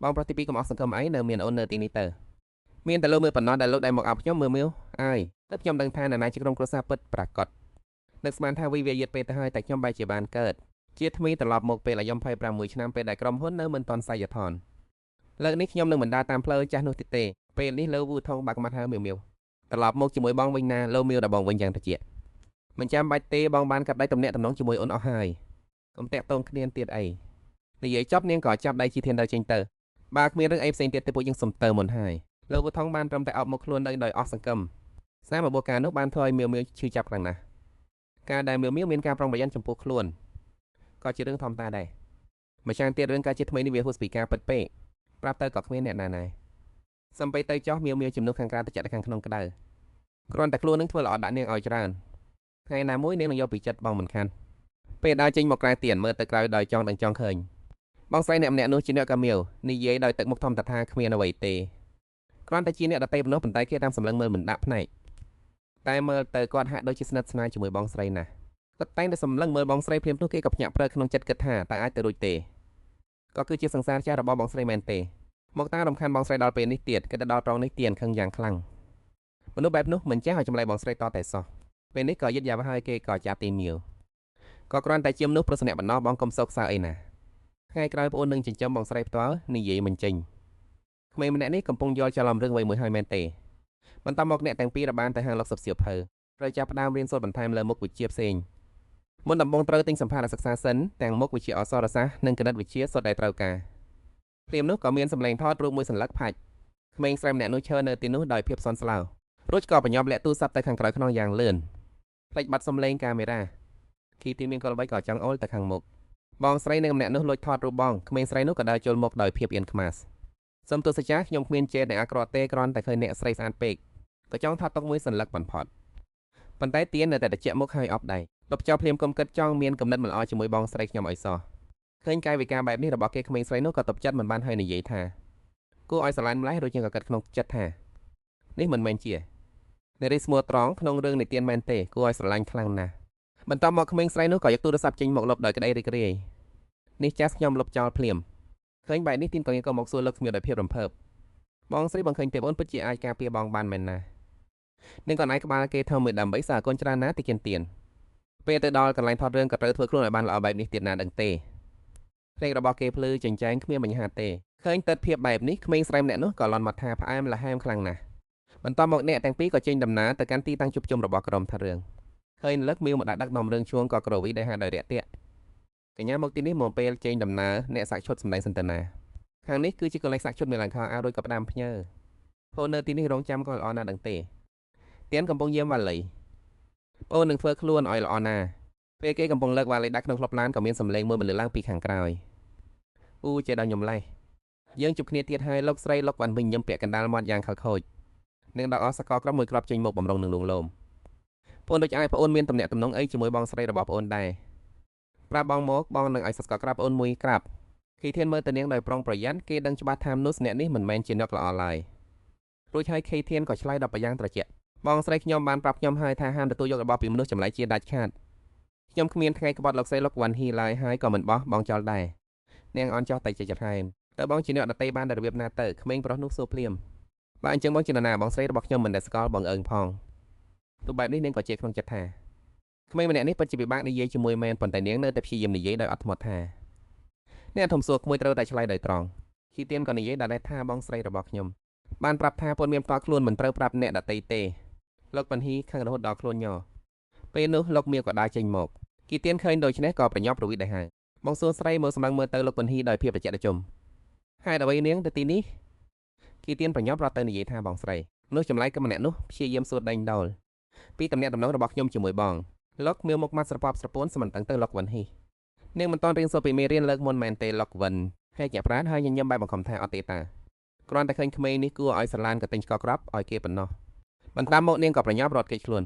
បងប្រុសទី2កុំអស់សង្ឃឹមអីនៅមានអូននៅទីនេះទៅមានតែលោមឿប៉ុណ្ណោះដែលលោកដែលមកអោបខ្ញុំមើលអើយតែខ្ញុំដឹងថានរណាជាក្រុមគ្រួសារពិតប្រាកដនឹកស្មានថាវិវាយិតពេលទៅហើយតែខ្ញុំបែរជាបានកើតជាថ្មីត្រឡប់មកពេលអាយុ26ឆ្នាំពេលដែលក្រុមហ៊ុននៅមិនទាន់សាយធនលើកនេះខ្ញុំនឹងមិនដើរតាមផ្លូវចាស់នោះទៀតទេពេលនេះលោវូថងបាក់មាត់ហៅមៀវត្រឡប់មកជាមួយបងវិញណាលោមៀវដល់បងវិញយ៉ាងត្រជាក់មិនចាំបាច់ទេបងបានកាត់ដៃទំនាក់ទំនងជាមួយអូនអស់ហើយកុំតាក់ទងគ្នាទៀតអីនិយាយចប់នាងក៏ចាប់ដៃជីធានដើរចេញទៅបើគ្មានរឿងអីផ្សេងទៀតទេពួកយើងសុំទៅមុនហើយលោវូថងបានត្រឹមតែអោបមកខ្លួនដោយអស់សង្ឃឹមសារបបការនោះបានធ្វើឲ្យមៀវឈឺចាប់ខ្លាំងណាស់ការដែលមៀវមានការប្រុងប្រយ័ត្នចំពោះខ្លួនក៏ជារឿងធម្មតាដែរម្យ៉ាងទៀតរឿងការជាថ្មីនេះវាហួសពីការពិតពេកប្រាប់ទៅក៏គ្មានអ្នកណាណែសំបីទៅចោះមៀវជំនួសខាងក្រៅទៅចាក់ខាងក្នុងក្តៅគ្រាន់តែខ្លួននឹងធ្វើល្អដាក់នាងឲ្យច្រើនថ្ងៃណាមួយនាងនឹងយកពីចិត្តបងមិនខានពេលដើរចេញមកក្រៅទៀនមើលទៅក្រៅដោយចង់ដឹងចង់ឃើញបងស្រីអ្នកម្នាក់នោះជាអ្នកកាមៀវនិយាយដោយទឹកមុខធម្មតាថាគ្មានអ្វីទេគ្រាន់តែជាអ្នកដតេប៉ុណ្ណោះប៉ុន្តែគេតាមសម្លឹងមើលមិនដាក់ភ្នែកតែមើលទៅគាត់ហាក់ដូចជាស្និទ្ធស្នាលជាមួយបងស្រីណាស់គាត់តែងតែសម្លឹងមើលបងស្រីភ្លាមនោះគេក៏ភ្ញាក់ផ្អើលក្នុងចិត្តគិតថាតើអាចទៅរួចទេក៏គឺជាសង្សារចាស់របស់បងស្រីមែនទេមកតារំខានបងស្រីដល់ពេលនេះទៀតគេទៅដល់ត្រង់នេះទៀនខឹងយ៉ាងខ្លាំងមនុស្សបែបនោះមិនចេះឲ្យចម្លែកបងស្រីតតែសោះពេលនេះក៏យឹតយ៉ាវហើយគេក៏ចាប់ទីមៀវក៏គ្រាន់តែជាមនុស្សប្រសិនៈបណ្ដោះបងកុំសោកសៅអីណាថ្ងៃក្រោយប្អូននឹងចិញ្ចឹមបងស្រីផ្ទាល់និយាយមិនចេញក្មេងម្នាក់នេះកំពុងយល់ច្រឡំរឿងអ្វីមួយហើយមែនទេបន្តមកអ្នកទាំងពីរបានទៅហាងលុកសុបសៀវភៅត្រូវចាប់ផ្ដើមរៀនសូត្របន្ថែមលើមុខវិជ្ជាផ្សេងមុនដំបូងត្រូវទិញសម្ភារៈសិក្សាសិនទាំងមុខវិជ្ជាអក្សរសាស្ត្រនិងគណិតវិទ្យាសុទ្ធតែត្រូវការព្រាមនោះក៏មានសម្លេងថតរូបមួយសន្លឹកផាច់ក្មេងស្រីម្នាក់នោះឈរនៅទីនោះដោយភាពសន់ស្លោរួចក៏បញ្ញប់លាក់ទូរស័ព្ទទៅខាងក្រោយខ្នងយ៉ាងលឿនផ្លេចបាត់សំឡេងកាមេរ៉ាគីទីមានក៏ល្បីក៏ចង់អូលទៅខាងមុខបងស្រីនិងម្នាក់នោះលួចថតរូបបងក្មេងស្រីនោះក៏ដើរចូលមកដោយភាពអៀនខ្មាសសូមទោសចាស់ខ្ញុំគ្មានចេតនាអាក្រក់ទេគ្រាន់តែឃើញអ្នកស្រីស្អាតពេកក៏ចង់ថតទុកមួយសន្លឹកបំផុតប៉ុន្តែទៀននៅតែត្រជាក់មុខហើយអប់ដៃលុបចោលភ្លាមកុំគិតចង់មានគំនិតមិនល្អជាមួយបងស្រីខ្ញុំឲ្យសោះឃើញកាយវិការបែបនេះរបស់គេក្មេងស្រីនោះក៏តបចិត្តមិនបានហើយនិយាយថាគួរឲ្យស្រឡាញ់ម្លេះរួចជាងក៏គិតក្នុងចិត្តថានេះមិនមែនជានារីស្មួត្រង់ក្នុងរឿងនៃទៀនមែនទេគួរឲ្យស្រឡាញ់ខ្លាំងណាស់បន្តមកក្មេងស្រីនោះក៏យកទូរស័ព្ទចេញមកលុបដោយក្តីរីករាយនេះចាស់ខ្ញុំលុបចោលភ្លាមឃើញបែបនេះទីនក៏ងាកមកសួរលោកស្មៀដោយភាពរំភើបបងស្រីបងឃើញទេបងពិតជាអាចការពារបងបានមែនណានឹងក៏ឯក្បាលគេធ្វើមួយដើម្បីសារកូនច្រើនណាស់ទីគិនទៀនពេលទៅដល់កន្លែងថតរឿងក៏ត្រូវធ្វើខ្លួនឲ្យបានល្អបែបនេះទៀតណាដឹងទេភ្លេងរបស់គេភ្លឺចិញ្ចែងគ្មានបញ្ហាទេឃើញទិដ្ឋភាពបែបនេះក្មេងស្រីម្នាក់នោះក៏លន់មាត់ថាផ្អែមល្ហែមខ្លាំងណាស់បន្តមកអ្នកទាំងពីរក៏ចេញដំណើរទៅកាន់ទីតាំងជួបជុំរបស់ក្រុមថារឿងឃើញលឹកមៀវមកដាក់ដឹកនាំរឿងជួងក៏ក្រវីដែលហាដោយរាក់ទាក់កញ្ញាមកទីនេះមកពេលចេញដំណើរអ្នកសាក់ឈុតសម្ដែងសន្ទនាខាងនេះគឺជាកន្លែងសាក់ឈុតមានលង្ការអារួយក៏ផ្ដាំភ្ញើបងនៅទីនេះរងចាំក៏ល្អណាស់ដឹងទេទៀនកំពុងយាមវ៉ាលីបងនឹងធ្វើខ្លួនឲ្យល្អណាស់ពេលគេកំពុងលើកវ៉ាលីដាក់ក្នុងក្លឹបឡានក៏មានសម្លេងមួយបន្លឺឡើងពីខាងក្រោយអូចេះដល់ខ្ញុំលេះយើងជួបគ្នាទៀតហើយលោកស្រីលោកវ៉ាន់វិញញឹមពាក់កណ្ដាលមាត់យ៉ាងខលខូចនឹងដល់អស់សកលក្រុមមួយក្របចេញមកបំរុងនឹងលងលោមបងដូចឲ្យបងមានតំណែងតំណងអីជាមួយបងស្រីរបស់បងដែរប្រាប់បងមកបងនឹងឲ្យសកលក្រាប់បងមួយក្រាប់គីធានមើលទៅនាងដោយប្រុងប្រយ័ត្នគេដឹងច្បាស់ថាមនុស្សអ្នកនេះមិនមែនជាអ្នកល្អឡើយរួចហើយខេធានក៏ឆ្លើយដល់ប្រយ៉ាងត្រជាក់បងស្រីខ្ញុំបានប្រាប់ខ្ញុំហើយថាហាមទទួលយករបស់ពីមនុស្សចម្លែកជាដាច់ខាតខ្ញុំគ្មានថ្ងៃក្បត់លោកស្រីលោកវ៉ាន់ហ៊ីឡើយហើយក៏មិនបោះបងចោលដែរនាងអន់ចោះតែចិត្តថែមតើបងជាអ្នកដតេបានដល់របៀបណាទៅក្មេងប្រុសនោះសួរភ្លាមបើអញ្ចឹងបងជានរណាបងស្រីរបស់ខ្ញុំមិនដែលស្គាល់បងអើងផង ទោះបែបនេះនាងក៏ជាក្នុងចិត្តថាក្មេងម្នាក់នេះពិតជាពិបាកនិយាយជាមួយមែនប៉ុន្តែនាងនៅតែព្យាយាមនិយាយដោយអត់ធ្មត់ថាអ្នកធំសួរក្មួយត្រូវតែឆ្លើយដោយត្រង់គីទៀនក៏និយាយដែរថាបងស្រីរបស់ខ្ញុំបានប្រាប់ថាពលមានផ្ទាល់ខ្លួនមិនត្រូវប្រាប់អ្នកដតីទេលោកបានហ៊ីខឹងរហូតដល់ខ្លួនញ័រពេលនោះលោកមៀវក៏ដើរចេញមកគីទៀនឃើញដូច្នេះក៏ប្រញាប់រវិតដែរហើយបងសួរស្រីមើលសម្លឹងមើលទៅលោកបានហ៊ីដោយភាពត្រជាក់ត្រជុំហេតុអ្វីនាងទៅទីនេះគីទៀនប្រញាប់រត់ទៅនិយាយថាបងស្រីនោះចម្លែកក៏ម្នាក់នោះព្យាយាមសួរដេញដោលពីតំណែងតំណងរបស់ខ្ញុំជាមួយបងលោកមៀវមុខមាត់ស្រពាប់ស្រពួនសម្បត្តិទៅលោកបានហ៊ីនាងមិនតន់រៀនសូត្រពីមេរៀនលើកមុនមែនទេលោកវិនហើយញាក់ប្រាណហើយញញឹមបែបបង្ខំថាអត់ទេតាគ្រាន់តែឃើញក្មេងនេះគួរឲ្យស្រឡាញ់ក៏ទិញស្ករក្របឲ្យគេប៉ុណ្ណោះបន្តាមមកនាងក៏ប្រញាប់រត់គេចខ្លួន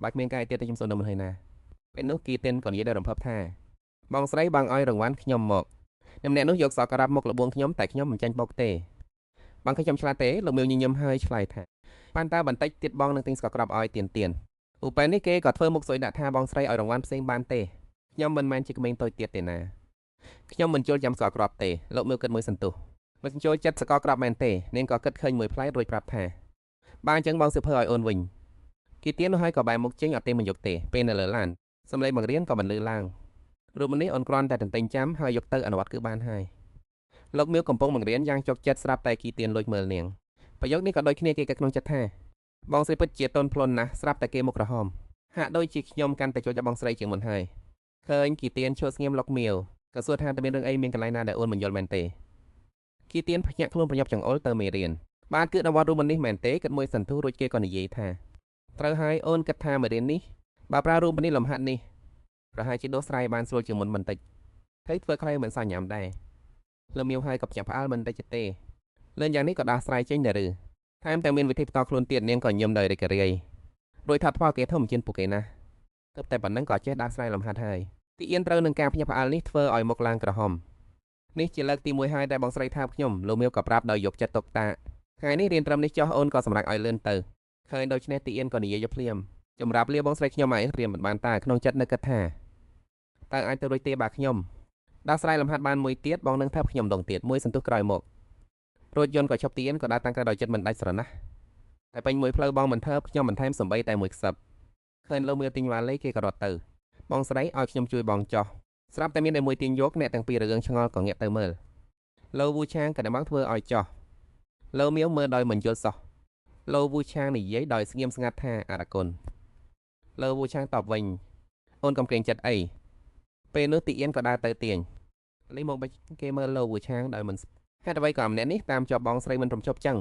បើគ្មានកាយទៀតទេខ្ញុំសូមនឹមហើយណាពេលនោះគីទៀនក៏និយាយដោយរំភើបថាបងស្រីបងឲ្យរង្វាន់ខ្ញុំមកអ្នកនោះយកសក់ក្រាបមកលបួងខ្ញុំតែខ្ញុំមិនចាញ់បោកទេបងឃើញខ្ញុំឆ្លាតទេលោកមៀវញញឹមហើយឆ្លើយថាប៉ាន់តាបន្តិចទៀតបងនឹងទិញស្ករក្របឲ្យទៀនឧបពេលនេះគេក៏ធ្វើមុខសួយដាក់ថាបងស្រីឲ្យរង្វាន់ផ្សេងបានទេខ្ញុំមិនមែនជាក្មេងតូចទៀតទេណាខ្ញុំមិនចូលចាំស្ករក្របទេលោកមៀវគិតមួយសន្ទុះមិនចូលចិត្តស្ករក្របមែនទេនាងក៏គិតឃើញមួយផ្លែរួចប្រាប់ថាបើអញ្ចឹងបងសៀវភៅឲ្យអូនវិញគីទៀននោះហើយក៏បែរមុខចេញអត់ទេមកយកទេពេលនៅលើឡានសំឡេងបង្រៀនក៏បន្លឺឡើងរូបនេះអូនគ្រាន់តែទន្ទិញចាំហើយយកទៅអនុវត្តគឺបានហើយលោកមៀវកំពុងបង្រៀនយ៉ាងជោគចិត្តស្រាប់តែគីទៀនលួចមើលនាងប្រយោគនេះក៏ដូចគ្នាគេក៏ក្នុងចិត្តថាបងស្រីពិតជាតូនផ្លន់ណាស់ស្រាប់តែគេមុខក្រហមហាក់ដូចជាខ្ញុំកាន់តែចូលចិត្តបងស្រីជាងមុនហើយឃើញគីទៀនឈួតស្ងៀមលោកមៀវក៏សួរថាតើមានរឿងអីមានកន្លែងណាដែលអូនមិនយល់មែនទេគីទៀនភ្ញាក់ខ្លួនប្រញាប់ចង្អុលទៅមេរៀនបានគឺអនុវត្តរូបនេះមែនទេគិតមួយសន្ទុះរួចគេក៏និយាយថាត្រូវហើយអូនគិតថាមេរៀននេះបើប្រើរូបនេះលំហាត់នេះប្រហែលជាដោះស្រាយបានស្រួលជាងមុនបន្តិចហើយធ្វើខ្លីមិនសាញញ៉ាំដែរលើមៀវហើយក៏ភ្ញាក់ផ្អើលមិនតិចទេលេងយ៉ាងនេះក៏ដោះស្រាយចេញដែរឬថែមទាំងមានវិធីបន្តខ្លួនទៀតនាងក៏ញឹមដោយរីករាយរួចថាថ្វាគេធំជាងពួកគេណាទើបតែប៉ុណ្ណឹងក៏ចេះដោះស្រាយលំហាត់ហើយទីអៀនត្រូវនឹងការភ្ញាក់ផ្អើលនេះធ្វើឲ្យមុខឡើងក្រហមនេះជាលើកទី1ហើយដែលបងស្រីថាខ្ញុំលោកមៀវក៏ប្រាប់ដោយយកចិត្តទុកតាថ្ងៃនេះរៀនត្រឹមនេះចុះអូនក៏សម្រេចឲ្យលឿនទៅឃើញដូច្នេះទីអៀនក៏និយាយយកភ្លាមចម្រាប់លាបងស្រីខ្ញុំឲ្យរៀនមិនបានតាក្នុងចិត្តនៅគិតថាតើអាចទៅរួចទេបាទខ្ញុំដោះស្រាយលំហាត់បានមួយទៀតបងនឹងថាខ្ញុំដងទៀតមួយសន្ទុះក្រោយមករួចយន្តក៏ឈប់ទីអៀនក៏ដើរតាំងក្រោយដោយចិត្តមិនដាច់ស្រណះតែពេញមួយផ្លូវបងមិនថើបខ្ញុំមិនថែមសំបីតែមួយខ្សឹបឃើញលោកមៀវទិញវ៉ាឡេគេក៏រត់ទៅបងស្រីឲ្យខ្ញុំជួយបងចោះស្រាប់តែមានតែមួយទាញយកអ្នកទាំងពីររឿងឆ្ងល់ក៏ងាកទៅមើលលោវូឆាងក៏ដំងធ្វើឲ្យចោះលោមៀវមើលដោយមិនយល់សោះលោវូឆាងនិយាយដោយស្ងៀមស្ងាត់ថាអរគុណលោវូឆាងតបវិញអូនកំក្រែងចិត្តអីពេលនោះទីអៀនក៏ដើរទៅទាញលីមកបិចគេមើលលោវូឆាងដោយមិនហេតុអ្វីក៏ម្នាក់នេះតាមជាប់បងស្រីមិនព្រមជប់ចឹង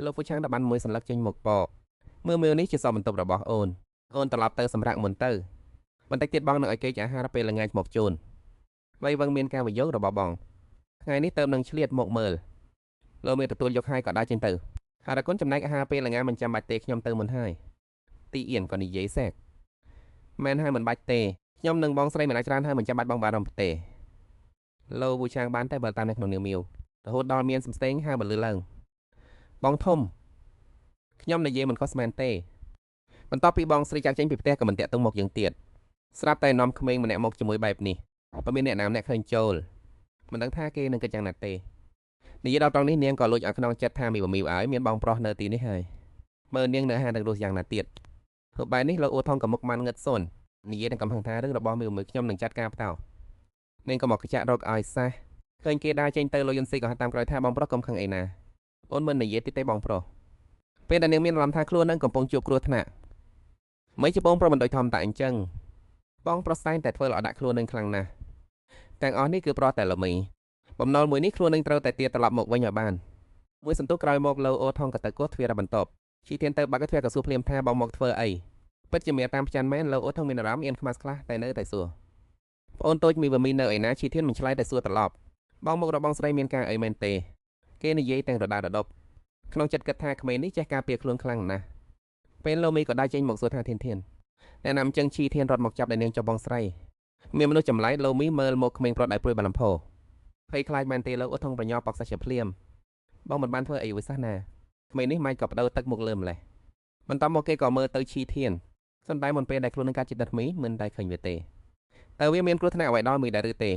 លោវូឆាងបានមួយសន្លឹកចេញមកបកមើលនេះជាសពបន្ទប់របស់អូនត្រឡប់ទៅសម្រាប់មុនទៅបន្តិចទៀតបងនឹងឲ្យគេអាហារពេលល្ងាចមកជូនវៃវឹងមានការវិយោគរបស់បងថ្ងៃនេះទៅនឹងឆ្លៀតមកមើលលោកមានទទួលយកហើយក៏ដើរចេញទៅអរគុណចំណែកអាហារពេលល្ងាចមិនចាំបាច់ទេខ្ញុំទៅមុនហើយទីអៀនក៏និយាយសែកមែនហើយមិនបាច់ទេខ្ញុំនឹងបងស្រីមិនអាចច្រើនហើយមិនចាំបាច់បងបារម្ភទេលោវូឆាងបានតែបើតាមនៅក្នុងនាងមៀវរហូតដល់មានសំស្ទែងហើយបន្លឺឡើងបងធំខ្ញុំនិយាយមិនខុសមែនទេបន្ទាប់ពីបងស្រីចាក់ចេញពីផ្ទះក៏មិនតាក់ទងមកយើងទៀតស្រាប់តែនាំក្មេងម្នាក់មកជាមួយបែបនេះបើមានអ្នកណាម្នាក់ឃើញចូលមិនដឹងថាគេនឹងគិតយ៉ាងណាទេនិយាយដល់ត្រង់នេះនាងក៏លួចឲ្យខ្នងចិត្តថាមីបមីវឲ្យមានបងប្រុសនៅទីនេះហើយមើលនាងនៅហាងនឹងរស់យ៉ាងណាទៀតហូបបាយនេះលោកអូថងក៏មុខម៉ាន់ងឹតស៊ុននិយាយនឹងកំហឹងថារឿងរបស់មីបមីខ្ញុំនឹងចាត់ការផ្តោនាងក៏មកកចាក់រកឲ្យសះឃើញគេដើរចេញទៅលោកយន្តស៊ីក៏ហៅតាមក្រោយថាបងប្រុសកុំខឹងអីណាអូនមិននិយាយទីទេបងប្រុសពេលដែលនាងមានអារម្មណ៍ថាខ្លួននឹងកំពុងជួបគ្រោះថ្នាក់មិនជាបងប្រុសមិនដូចធម្មតាអញ្ចឹងបងប្រុសតែងតែធ្វើល្អដាក់ខ្លួននឹងខ្លាំងណាស់ទាំងអស់នេះគឺប្រតែល្មីបំណុលមួយនេះខ្លួននឹងត្រូវតែទាត្រឡប់មកវិញឲ្យបានមួយសន្ទុះក្រោយមកលោអូថងក៏ទៅគោះទ្វារបន្ទប់ជីធានទៅបាក់ទ្វារក៏សួរភ្លាមថាបងមកធ្វើអីពិតជាមានតាមផ្ចាន់មែនលោអូថងមានអារម្មណ៍អៀនខ្មាស់ខ្លះតែនៅតែសួរប្អូនតូចមីវមីនៅឯណាជីធានមិនឆ្លើយតែសួរត្រឡប់បងមករបស់បងស្រីមានការអីមែនទេគេនិយាយទាំងរដារដប់ក្នុងចិត្តគិតថាក្មេងនេះចេះការពារខ្លួនខ្លាំងណាស់ពេលលោមីក៏ដើរចេញមកសួរថាធានអ្នកណាំចឹងជីធានរត់មកចាប់ដែលនាងចុះបងស្រីមានមនុស្សចម្លែកលោមីមើលមកក្មេងប្រុសដែលព្រួយបាល់លំផោភ័យខ្លាចមែនទេលោកអូថងប្រញោប៉កសាច់ជាភ្លាមបងមិនបានធ្វើអីវិសាសណាក្មេងនេះម៉ែក៏បដូរទឹកមកលើម្លេះបន្តមកគេក៏មើលទៅឈីធានសន្តែមុនពេលដែលខ្លួននឹងកាត់ចិត្តថ្មីមិនដែលឃើញវាទេតើវាមានគ្រោះថ្នាក់អ្វីដល់មួយដែរឬទេ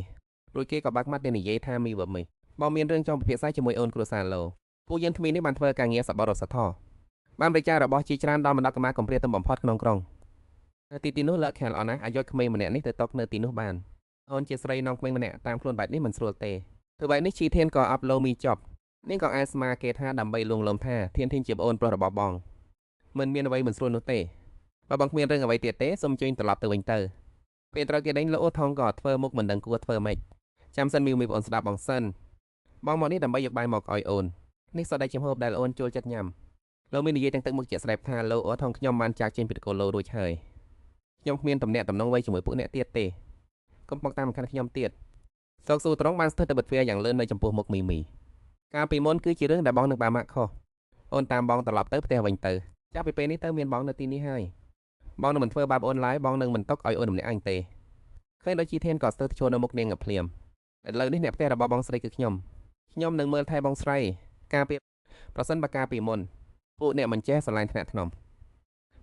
រួចគេក៏បាក់មាត់ទៅនិយាយថាមីវមីបងមានរឿងចង់ពិភាក្សាជាមួយអូនគ្រួសារលោពួកយើងថ្មីនេះបានធ្វើការងារសប្បុរសធម៌ បានបរិចារបស់ជាច្រើនដល់មណ្ឌលកម្មាកំព្រាទៅបំផុតក្នុងក្រុងនៅទីនោះលក្ខខណ្ឌល្អណាស់អាចយកក្មេងម្នាក់នេះទៅតុកនៅទីនោះបានអូនជាស្រីនាំក្មេងម្នាក់តាមខ្លួនបែបនេះមិនស្រួលទេធ្វើបែបនេះជីធានក៏អាប់ឡូមីចប់នាងក៏អាចស្មាគេថាដើម្បីលួងលោមថាធានជាប្អូនប្រុសរបស់បងមិនមានអ្វីមិនស្រួលនោះទេបើបងគ្មានរឿងអ្វីទៀតទេសូមជួយត្រឡប់ទៅវិញទៅពេលត្រូវគេដេញលោកអូថងក៏ធ្វើមុខមិនដឹងគួរធ្វើម៉េចចាំសិនមីប្អូនស្ដាប់បងសិនបងមកនេះដើម្បីយកបាយមកឲ្យអូននេះសតតែជំហូបដែលអូនចូលចិត្តញ៉ាំលោកមាននិយាយទាំងទឹកមុខជាស្ដែបថាលោកអូថងខ្ញុំបានចាកចេញពីតកូឡូរួចហើយខ្ញុំគ្មានតំណែងតំណងអ្វីជាមួយពួកអ្នកទៀតទេកុំមកតាមខានខ្ញុំទៀតសោកស៊ូត្រង់បានស្ថិតទៅបិទទ្វារយ៉ាងលឿននៅចំពោះមុខមីកាលពីមុនគឺជារឿងដែលបងនឹងបាម៉ាក់ខុសអូនតាមបងត្រឡប់ទៅផ្ទះវិញទៅចាប់ពីពេលនេះទៅមានបងនៅទីនេះហើយបងនឹងមិនធ្វើបាបអូនឡើយបងនឹងមិនຕົកឲ្យអូនម្នាក់ឯងទេឃើញដូចជីធានក៏ស្ទើរឈរនៅមុខនាងភ្លាមឥឡូវនេះអ្នកផ្ទះរបស់បងស្រីគឺខ្ញុំនឹងមើលថែបងស្រីការពីប្រសិនបើការពីមុនពួកអ្នកមិនចេះស្រឡាញ់ថ្នាក់ថ្នម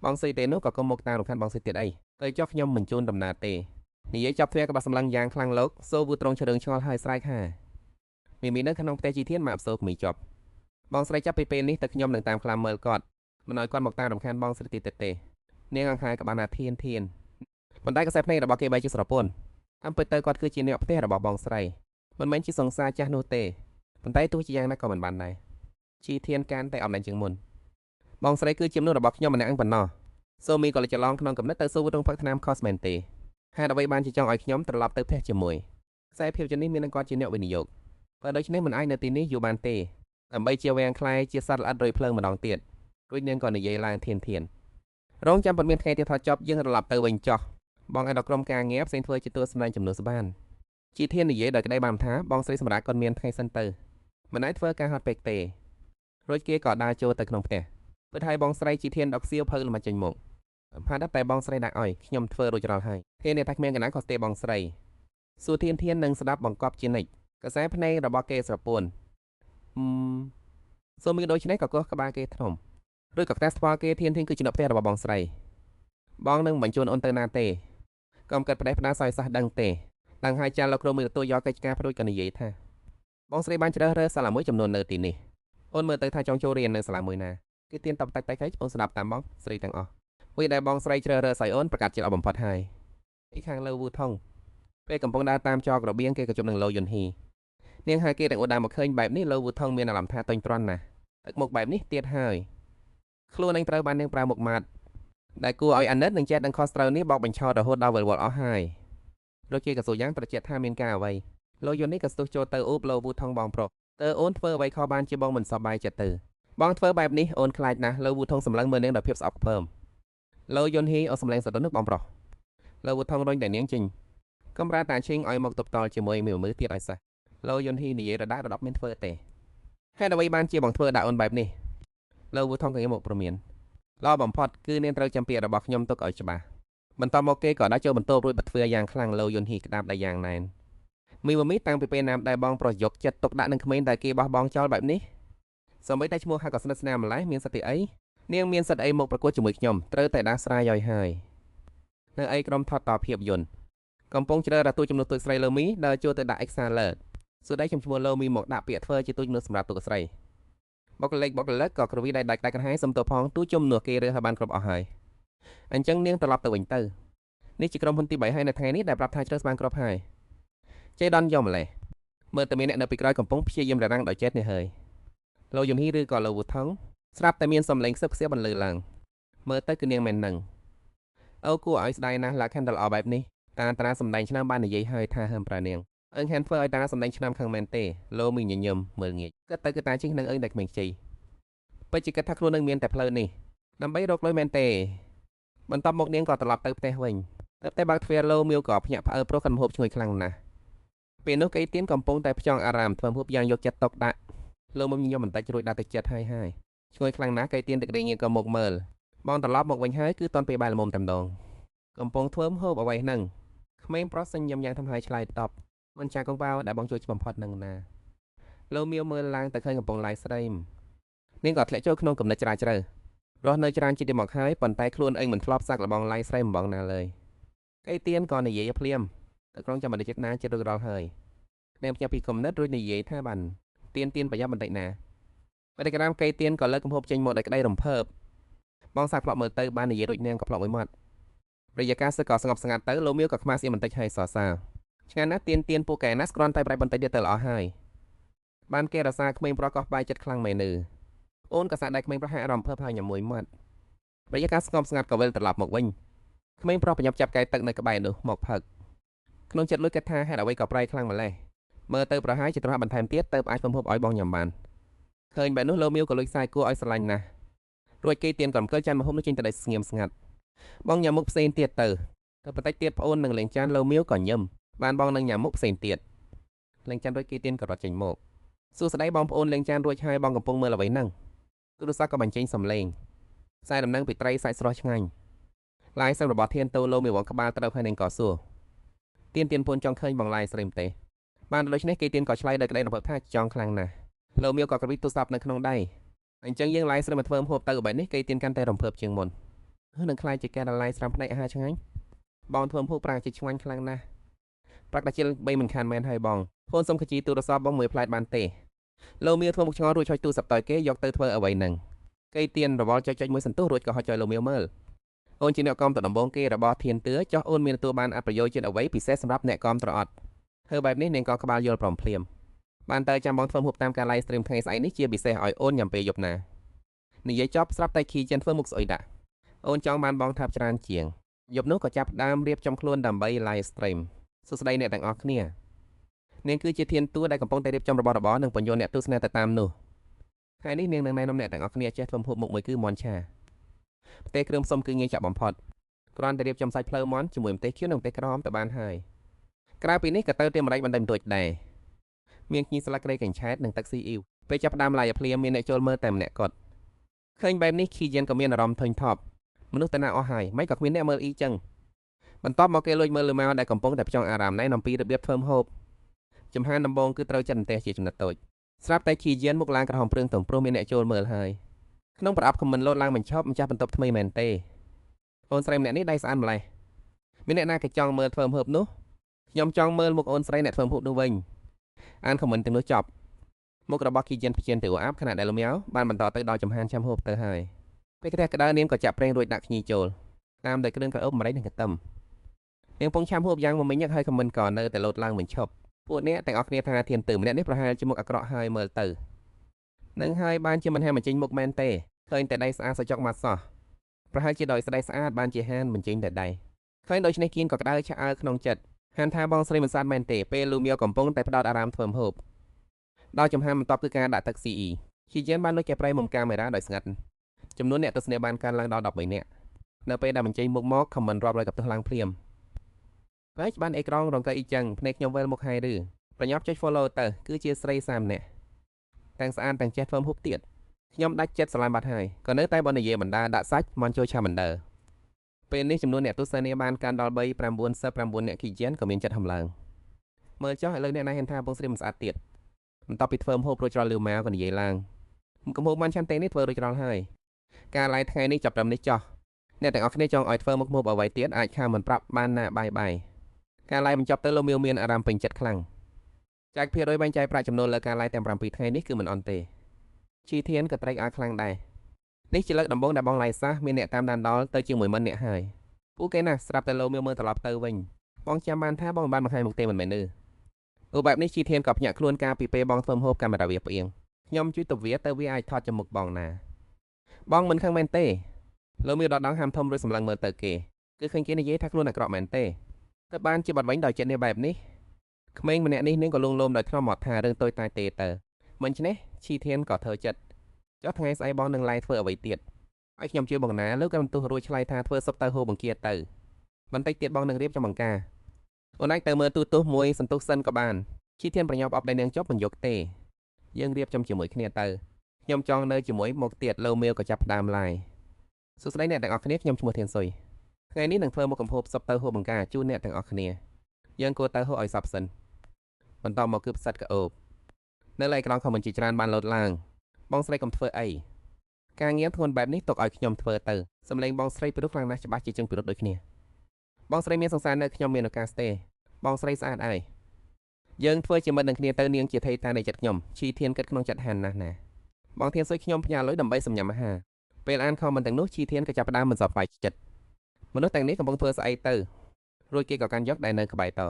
បងស្រីទេនោះក៏កុំមកតាមរំខានបងស្រីទៀតអីទៅចុះខ្ញុំមិនជូនដំណើរទេនិយាយចាប់ទ្វារក្បាស់សម្លឹងយ៉ាងខ្លាំងលោកសូវូត្រង់ជ្រើងឆ្ងល់ហើយស្រែកហាមីនៅក្នុងផ្ទះជីធានមកសូមីចប់បងស្រីចាប់ពីពេលនេះទៅខ្ញុំនឹងតាមខ្លាំមើលគាត់មិនឲ្យគាត់មកតាមរំខានបងស្រីទៀតទេនាងអង្ហាយក៏បានថាធានប៉ុន្តែខ្សែភ្នែករបស់គេបែរជាស្រពន់អំពិតទៅគាត់គឺជាអ្នកផ្ទះរបស់បងស្រីមិនមែនជាសង្សារចាស់នោះទេប៉ុន្តែទោះជាយ៉ាងណាក៏មិនបានដែរជីធានកាន់តែអំណាចជាងមុនបងស្រីគឺជាមនុស្សរបស់ខ្ញុំម្នាក់ប៉ុណ្ណោះសូមីក៏លេចច្រឡំក្នុងកំណត់ទៅស៊ូវក្នុងផឹកថ្នាំខុសមែនទេហេតុអ្វីបានជាចង់ឲ្យខ្ញុំត្រឡប់ទៅផ្ទះជាមួយខ្សែភាពជានេះមាននឹងគាត់ជាអ្នកវិនិយោគបើដូច្នេះមិនអាចនៅទីនេះយូរបានទេដើម្បីជាវាំងខ្លាយជាសត្វល្អិតរុយភ្លើងម្ដងទៀតរួចនាងក៏និយាយឡើងធានរងចាំប៉ុន្មានថ្ងៃទៀតថតចប់យើងត្រឡប់ទៅវិញចោះបងឲ្យដល់ក្រុមការងារផ្សេងធ្វើជាតួសម្ដែងចំនួនស្បានជីធាននិយាយដោយក្តីបានថាបងស្រីសម្រាប់គាត់មានថ្ងៃសិនទៅមិនអាចធ្វើការហត់ពេកទេរួចគេក៏ដើរចូលទៅក្នុងផ្ទះពិតហើយបងស្រីជីធានដកសៀវភៅលំចេញមកផាត់តែបងស្រីដាក់ឲ្យខ្ញុំធ្វើរួចរាល់ហើយធាននេះតែគ្មានកណាក៏ស្ទេបងស្រីសួរធាននឹងស្ដាប់បង្កប់ជានិច្ចកសែភ្នែករបស់គេស្រពួនសូមមានដូច្នេះក៏កោះក្បាលគេធំឬក៏ផ្ទះស្វាគេធានគឺជាអ្នកផ្ទះរបស់បងស្រីបងនឹងបញ្ជូនអូនទៅណាទេកុំកាត់ផ្ដេសផ្ដាសឲ្យសះដឹងទេឡើងហើយចាស់លោកគ្រូមួយទទួលយកកិច្ចការព្រួយក៏និយាយថាបងស្រីបានជ្រើសរើសសាលាមួយចំនួននៅទីនេះអូនមើលទៅថាចង់ចូលរៀននៅសាលាមួយណាគេទៀនតបតែអូនស្ដាប់តាមបងស្រីទាំងអស់វាដែលបងស្រីជ្រើសរើសឲ្យអូនប្រកាសជាល្អបំផុតហើយពីខាងលើវូថងពេលកំពុងដើរតាមចករបៀងគេក៏ជុំនឹងលោយុនហ៊ីនាងហើយគេទាំងអូនដើរមកឃើញបែបនេះលោវូថងមានអារម្មណ៍ថាតេញទ្រាន់ណាស់ទឹកមុខបែបនេះទៀតហើយខ្លួននឹងត្រូវបាននាងប្រើមុខម៉ាត់ដែលគួរឲ្យអាណិតនឹងចេះដឹងខុសត្រូវនេះបោកបញ្ឆោតរហូតដល់វិលវល់អស់ហើយលោកជាកសួរយ៉ាងត្រជាក់ថាមានការអ្វីលោកយុននេះក៏ស្ទុះចូលទៅអូបលោវូថងបងប្រុសតើអូនធ្វើអ្វីខុសបានជាបងមិនសប្បាយចិត្តទៅបងធ្វើបែបនេះអូនខ្លាចណាស់លោវូថងសម្លឹងមើលនាងដោយភាពស្អប់ខ្ពើមលោយុនហ៊ីអត់សម្លេងសតុននោះបងប្រុសលោវូថងរុញតែនាងចេញកំរាតាឈិងឲ្យមកតបតល់ជាមួយមីមើលទៀតឲ្យសោះលោយុនហ៊ីនិយាយរដារដប់មានធ្វើទេហេតុអ្វីបានជាបងធ្វើដាក់អូនបែបនេះលោវូថងក៏ងាកមកព្រមានល្អបំផុតគឺនាងត្រូវចាំពាក្យរបស់ខ្ញុំទុកឲ្យច្បាស់បន្ទាប់មកគេក៏ដាក់ចូលបន្ទប់រួចបាត់ទ្វារយ៉ាងខ្លាំងលោយុនហ៊ីក្តាប់ដែរយ៉ាងណែនមីតាំងពីពេលណាដែលបងប្រយុកចិត្តទុកដាក់នឹងក្មេងដែលគេបោះបង់ចោលបែបនេះសូម្បីតែឈ្មោះហាក់ក៏ស្និទ្ធស្នាលម្ល៉េះមានសិទ្ធិអីនាងមានសិទ្ធិអីមកប្រកួតជាមួយខ្ញុំត្រូវតែដាស់ស្រាយឲ្យហើយនៅអីក្រុមថតតភាពយន្តកំពុងជ្រើរទូចំនួនទូចស្រីលើមីដើរចូលទៅដាក់អេកសាលើសួរដៃខ្ញុំឈ្មោះលើមីមកដាក់ពាក្យធ្វើជាទូចំនួនសម្រាប់ទូកស្រីបុគ្គលិកក៏ក្រវីដៃដាច់ក្រហាយសុំទោសផងទូជំនួសគេរើសឲ្យបានគ្រប់អស់ហើយអញ្ចឹងនាងត្រឡប់ទៅវិញទៅនេះជាក្រុមហ៊ុនទី3ហើយនៅថ្ងៃនេះដែលប្រាប់ថាជ្រើសបានគ្រប់ហើយចេដនយកម្លេះមើលតែមានអ្នកនៅពីក្រោយកំពុងព្យាយាមរាំងដោយចេះនេះហើយលោយុនហ៊ីឬក៏លោវូថងស្រាប់តែមានសំឡេងខ្សឹបខ្សៀបបន្លឺឡើងមើលទៅគឺនាងមែននឹងអូគួរឲ្យស្ដាយណាស់លក្ខខណ្ឌល្អបែបនេះតារាសម្ដែងឆ្នាំបាននិយាយហើយថាហើមប្រានាងអឹងហានធ្វើឲ្យតារាសម្ដែងឆ្នាំខាងមែនទេលោមីញញឹមមើលងាយគិតទៅគឺតាជីងនឹងអឹងតែក្មេងខ្ចីពេជ្រជាគិតថាខ្លួននឹងមានតែផ្លូវនេះដើម្បីរកលុយមែនទេបន្ទាប់មកនាងក៏ត្រឡប់ទៅផ្ទះវិញតែបើកទ្វារលោមៀវក៏ភ្ញាក់ផ្អើលព្រោះកាន់ម្ហូបឈ្ងុយខ្លាំងណាស់ពេលនោះកៃទៀនកំពុងតែផ្ចង់អារ៉ាមធ្វើម្ហូបយ៉ាងយកចិត្តទុកដាក់លោមុំញញឹមបន្តិចរួចដាក់ទឹកចិត្តហើយឈ្ងុយខ្លាំងណាស់កៃទៀនទឹករេងក៏មកមើលបងត្រឡប់មកវិញហើយគឺតន់ពេលបាយល្មមតែម្ដងកំពុងធ្វើម្ហូបអ្វីហ្នឹងក្មេងប្រុសសញ្ញឹមយ៉ាងធំហើយឆ្លើយតបមិនចាកងវ៉ាវដែលបងជួយបំផុតនឹងណាលោមៀវមើលឡើងទៅឃើញកំពុងឡាយស្រីមនាងក៏ធ្លាក់ចូលក្នុងគំនិតជ្រាលជ្រៅរស់នៅច្រើនជាតិមកហើយប៉ុន្តែខ្លួនឯងមិនធ្លាប់សាក់លបងឡាយស្រីមបងណាឡើយកៃទៀនក៏និយាយភ្លាមទៅក្រុងចាំបណ្ឌិតណាចិត្តរួចរាល់ហើយនាងផ្ញើពីគំនិតរួចនិយាយថាបានទៀនប្រយ័ត្នបន្តិចណាបដិក្រាមកៃទៀនក៏លើកកំហូបចេញមកដោយក្តីរំភើប បងសាកប្លក់មើលទៅបាននិយាយដូចនាងក៏ប្លក់មួយមាត់រយៈកាលសឹកក៏ស្ងប់ស្ងាត់ទៅលោកមៀវក៏ខ្មាស់ស្អៀមបន្តិចហើយសរសើរឆ្ងាញ់ណាស់ទៀនពូកែណាស់គ្រាន់តែប្រៃបន្តិចទៀតទៅល្អហើយបានគេរសារក្មេងប្រុសក៏បាយចិត្តខ្លាំងមែនឺអូនក៏សាកដៃក្មេងប្រុសឲ្យអារម្មណ៍ភើបហើយញ៉ាំមួយមាត់រយៈកាលស្ងប់ស្ងាត់ក៏វិលត្រឡប់មកវិញក្មេងប្រុសប្រញាប់ចាប់កែទឹកនៅក្បែរនោះមកផឹកក្នុងចិត្តលួចគិតថាហេតុអ្វីក៏ប្រៃខ្លាំងម្លេះមើលទៅប្រហែលជាត្រង់បន្ថែមទៀតទៅអាចពំហូបឲ្យបងញ៉ាំបានឃើញបែបនោះលោកមៀវក៏លួចខ្សែគួរឲ្យស្រឡាញ់ណាស់រួចគេទៀនក៏អង្គុយចានមហូបនោះចេញទៅដោយស្ងៀមស្ងាត់បងញ៉ាំមុខផ្សេងទៀតទៅបន្តិចទៀតប្អូននឹងលេងចានលោកមៀវក៏ញឹមបានបងនឹងញ៉ាំមុខផ្សេងទៀតលេងចានរួចគេទៀនក៏រត់ចេញមកសួស្ដីបងប្អូនលេងចានរួចហើយបងកំពុងមើលអ្វីហ្នឹងទូរស័ព្ទក៏បញ្ចេញសំឡេងខ្សែដំណឹងពីត្រីសាច់ស្រស់ឆ្ងាញ់ឡាយសឹមរបស់ធានតូលោកមៀវវងក្បាលត្រូវហើយនឹងក៏សួរទៀនពូនចង់ឃើញបងឡាយស្រីម្ទេបានដូច្នេះគេទៀនក៏ឆ្លៃដោយក្តីរំភើបថាចង់ខ្លាំងណាស់លោកមៀវក៏ក្រវិទូរស័ព្ទនៅក្នុងដៃអញ្ចឹងយើងឡាយស្រីមកធ្វើហូបទៅបែបនេះគេទៀនកាន់តែរំភើបជាងមុននឹងខ្លាយជាការឡាយស្រាំភ្នែកអាហារឆ្ងាញ់បងធ្វើហូបប្រាំងជាឆ្ងាញ់ខ្លាំងណាស់ប្រាក់តាជិល3មិនខានមែនហើយបងហ្វូនសុំខជីទូរស័ព្ទបងមួយផ្លែតបានទេលោកមៀវធ្វើមុខឆ្ងល់រួចចុចទូរស័ព្ទតើគេយកទៅធ្វើអ្វីហ្នឹងគេទៀនរវល់ចុចមួយសន្ទុះរួចក៏ហុចឲ្យលោកមៀវមើលអូនជាអ្នកគាំទ្រដំបងគេរបស់ធានទឿចោះអូនមានទទួលបានអត្ថប្រយោជន៍ជាតិអ្វីពិសេសសម្រាប់អ្នកគាំទ្រអត់ធ្វើបែបនេះនាងក៏ក្បាលយល់ព្រមភ្លាមបានទៅចាំបងធ្វើហូបតាមការ live stream ថ្ងៃស្អែកនេះជាពិសេសឲ្យអូនញ៉ាំពេលយប់ណានិយាយចប់ស្រាប់តែខីចិនធ្វើមុខស្អុយដាក់អូនចង់បានបងថាប់ច្រើនជាងយប់នោះក៏ចាប់ដើមរៀបចំខ្លួនដើម្បី live stream សួស្តីអ្នកទាំងអស់គ្នានាងគឺជាធានទឿដែលកំពុងតែរៀបចំរបស់របរនិងបញ្យល់អ្នកទស្សនាទៅតាមនោះថ្ងៃនេះនាងនឹងណែនាំអ្នកទាំងអស់គ្នាចេះធ្វើហូបមុខមួយគឺមាន់ឆាផ្ទៃគ្រឿងផ្សំគឺងាយចាក់បំផុតគ្រាន់តែរៀបចំសាច់ភ្លៅមាន់ជាមួយម្ទេសខៀវនិងម្ទេសក្រហមទៅបានហើយក្រៅពីនេះក៏ទៅទៀមម្រេចបន្តិចបន្តួចដែរមានញីស្លឹកគ្រៃកញ្ឆែតនិងទឹកស៊ីអ៊ីវពេលចាប់ផ្ដើមឡាយភ្លាមមានអ្នកចូលមើលតែម្នាក់គាត់ឃើញបែបនេះខីយិនក៏មានអារម្មណ៍ធុញថប់មនុស្សតាណាអស់ហើយមិនក៏គ្មានអ្នកមើលអ៊ីចឹងបន្ទាប់មកគេលួចមើលលើម៉ៅដែលកំពុងតែផ្ចង់អារម្មណ៍ណែនាំពីរបៀបធ្វើហូបចំហានដំបងគឺត្រូវចិនម្ទេសជាចំណិតតូចស្រាប់តែខីយិនមុខឡើងក្រហមព្រឿងទំព្រោះមានអ្នកចូលមើលហើយក្នុងប្រអប់ខមមិនលោតឡើងបញ្ឈប់ម្ចាស់បន្ទប់ថ្មីមែនទេអូនស្រីម្នាក់នេះដៃស្អាតម្លេះមានអ្នកណាគេចង់មើលធ្វើហូបនោះខ្ញុំចង់មើលមុខអូនស្រីអ្នកធ្វើហូបនោះវិញអានខមមិនទាំងនោះចប់មុខរបស់គីយិនព្យានទៅអាប់ខណៈដែលលំយ៉ាវបានបន្តទៅដល់ចំហានចាំហូបទៅហើយពេលក្តៅក្តៅនាងក៏ចាក់ប្រេងរួចដាក់ខ្ញីចូលតាមដោយគ្រឿងក្រអូបម្រេចនិងកន្ទឹមនាងពងឆាំហូបយ៉ាងមមិញហើយខមមិនក៏នៅតែលោតឡើងបញ្ឈប់ពួកអ្នកទាំងអស់គ្នាថាធានទើម្នាក់នេះប្រហែលជាមុខអាក្រក់ហើយមើលទៅនឹងហើយបានជាមិនហាមបញ្ចេញមុខមែនទេឃើញតែដៃស្អាតសចុកមកសោះប្រហែលជាដោយស្ដីស្អាតបានជាហានបញ្ចេញតែដៃឃើញដូច្នេះគៀនក៏ក្តៅឆាអើក្នុងចិត្តហានថាបងស្រីមិនស្អាតមែនទេពេលលូមៀវកំពុងតែផ្ដោតអារម្មណ៍ធ្វើហូបដល់ចំហានបន្ទាប់គឺការដាក់ទឹក CE ជាជាបានលុចកែប្រៃមុំកាមេរ៉ាដោយស្ងាត់ចំនួនអ្នកទស្សនាបានកើនឡើងដល់13នាក់នៅពេលដែលបញ្ចេញមុខមកខមមិនរាប់រយកន្ទោះឡើងភ្លាមពេលបានអេក្រង់រងកៅអ៊ីចឹងភ្នែកខ្ញុំវិលមកហើយឬប្រញាប់ចុច follow ទៅគឺជាស្រី30នាក់ទាំងស្អាតទាំងចេះធ្វើហូបទៀតខ្ញុំដាច់ចិត្តស្រឡាញ់បាត់ហើយក៏នៅតែបាននិយាយបណ្ដាដាក់សាច់មន់ចូលឆាបណ្ដាពេលនេះចំនួនអ្នកទស្សនាបានកើនដល់399អ្នកគីយ៉ែនក៏មានចិត្តហំឡើងមើលចុះឥឡូវអ្នកណាហ៊ានថាបងស្រីមិនស្អាតទៀតបន្ទាប់ពីធ្វើហូបរួចរាល់លឺម៉ាក៏និយាយឡើងកំហុសបានឆាន់តេនេះធ្វើរួចរាល់ហើយការឡាយថ្ងៃនេះចាប់ត្រឹមនេះចោះអ្នកទាំងអស់គ្នាចង់ឲ្យធ្វើមុខហូបអ្វីទៀតអាចខាមិនប្រាប់បានណាបាយការឡាយបញ្ចប់ទៅលោកមៀវមានអារម្មណ៍ពេញចិត្តខ្លាំងចែកភាគរយបែងចែកប្រាក់ចំណូលលើការឡាយទាំង7ថ្ងៃនេះគឺមិនអន់ទេជីធានក៏ត្រេកអរខ្លាំងដែរនេះជាលើកដំបូងដែលបងឡាយសះមានអ្នកតាមដានដល់ទៅជាង10000នាក់ហើយពួកគេណាស់ស្រាប់តែលោកមៀវមើលត្រឡប់ទៅវិញបងចាំបានថាបងមិនបានបង្ហាញមុខទេមិនមែនទេអូបែបនេះជីធានក៏ភ្ញាក់ខ្លួនការពីពេលបងធ្វើហូបកាមេរ៉ាវាផ្អៀងខ្ញុំជួយទៅវាអាចថតចំមុខបងណាបងមិនខឹងមែនទេលោកមៀវដកដងហាមធំរួចសម្លឹងមើលទៅគេគឺឃើញគេនិយាយថាខ្លួនអាក្រក់មែនទេតែបានជាបាត់វិញដោយចិត្តនេះបែបនេះក្មេងម្នាក់នេះនាងក៏លងលោមដោយថ្នមមកថារឿងតូចតាចទេទៅមិនឆ្នេះឈីធានក៏ធ្វើចិត្តចុះថ្ងៃស្អែកបងនឹងឡាយធ្វើអ្វីទៀតឲ្យខ្ញុំជួយបងណាលើកកំទុះរួចឆ្លៃថាធ្វើសុបទៅហូបបង្គាទៅបន្តិចទៀតបងនឹងរៀបចំបង្ការអូនអាចទៅមើលទូទស្សន៍មួយសន្ទុះសិនក៏បានឈីធានប្រញាប់អបដៃនាងចុះមិនយកទេយើងរៀបចំជាមួយគ្នាទៅខ្ញុំចង់នៅជាមួយមកទៀតលើមៀវក៏ចាប់ផ្ដើមឡាយសួស្តីអ្នកទាំងអស់គ្នាខ្ញុំឈ្មោះធានសុយថ្ងៃនេះនឹងធ្វើមុខកំហូបសុបទៅហូបបង្ការជូនអ្នកទាំងអស់គ្នាយើងគួរទៅហូបឲ្យសពសិនបន្តមកគឺផ្សិតក្អូបនៅលើអេក្រង់ខមមិនជាច្រើនបានលោតឡើងបងស្រីកុំធ្វើអីការងារធ្ងន់បែបនេះទុកឲ្យខ្ញុំធ្វើទៅសំឡេងបងស្រីព្រោះខ្លាំងណាស់ច្បាស់ជាជើងពិរុទ្ធដូចគ្នាបងស្រីមានសង្សារនៅខ្ញុំមានឱកាសទេបងស្រីស្អាតអើយយើងធ្វើជាមិត្តនឹងគ្នាទៅនាងជាថេតានៃចិត្តខ្ញុំឈីធានគិតក្នុងចិត្តហានណាស់ណាបងធានសុយខ្ញុំផ្ញើលុយដើម្បីសម្ញ៉ាំអាហារ ពេលអានខមមិនទាំងនោះជីធានក៏ចាប់ផ្ដើមមិនសប្បាយចិត្តមនុស្សទាំងនេះកំពុងធ្វើស្អីទៅរួចគេក៏កាន់យកដែលនៅក្បែរត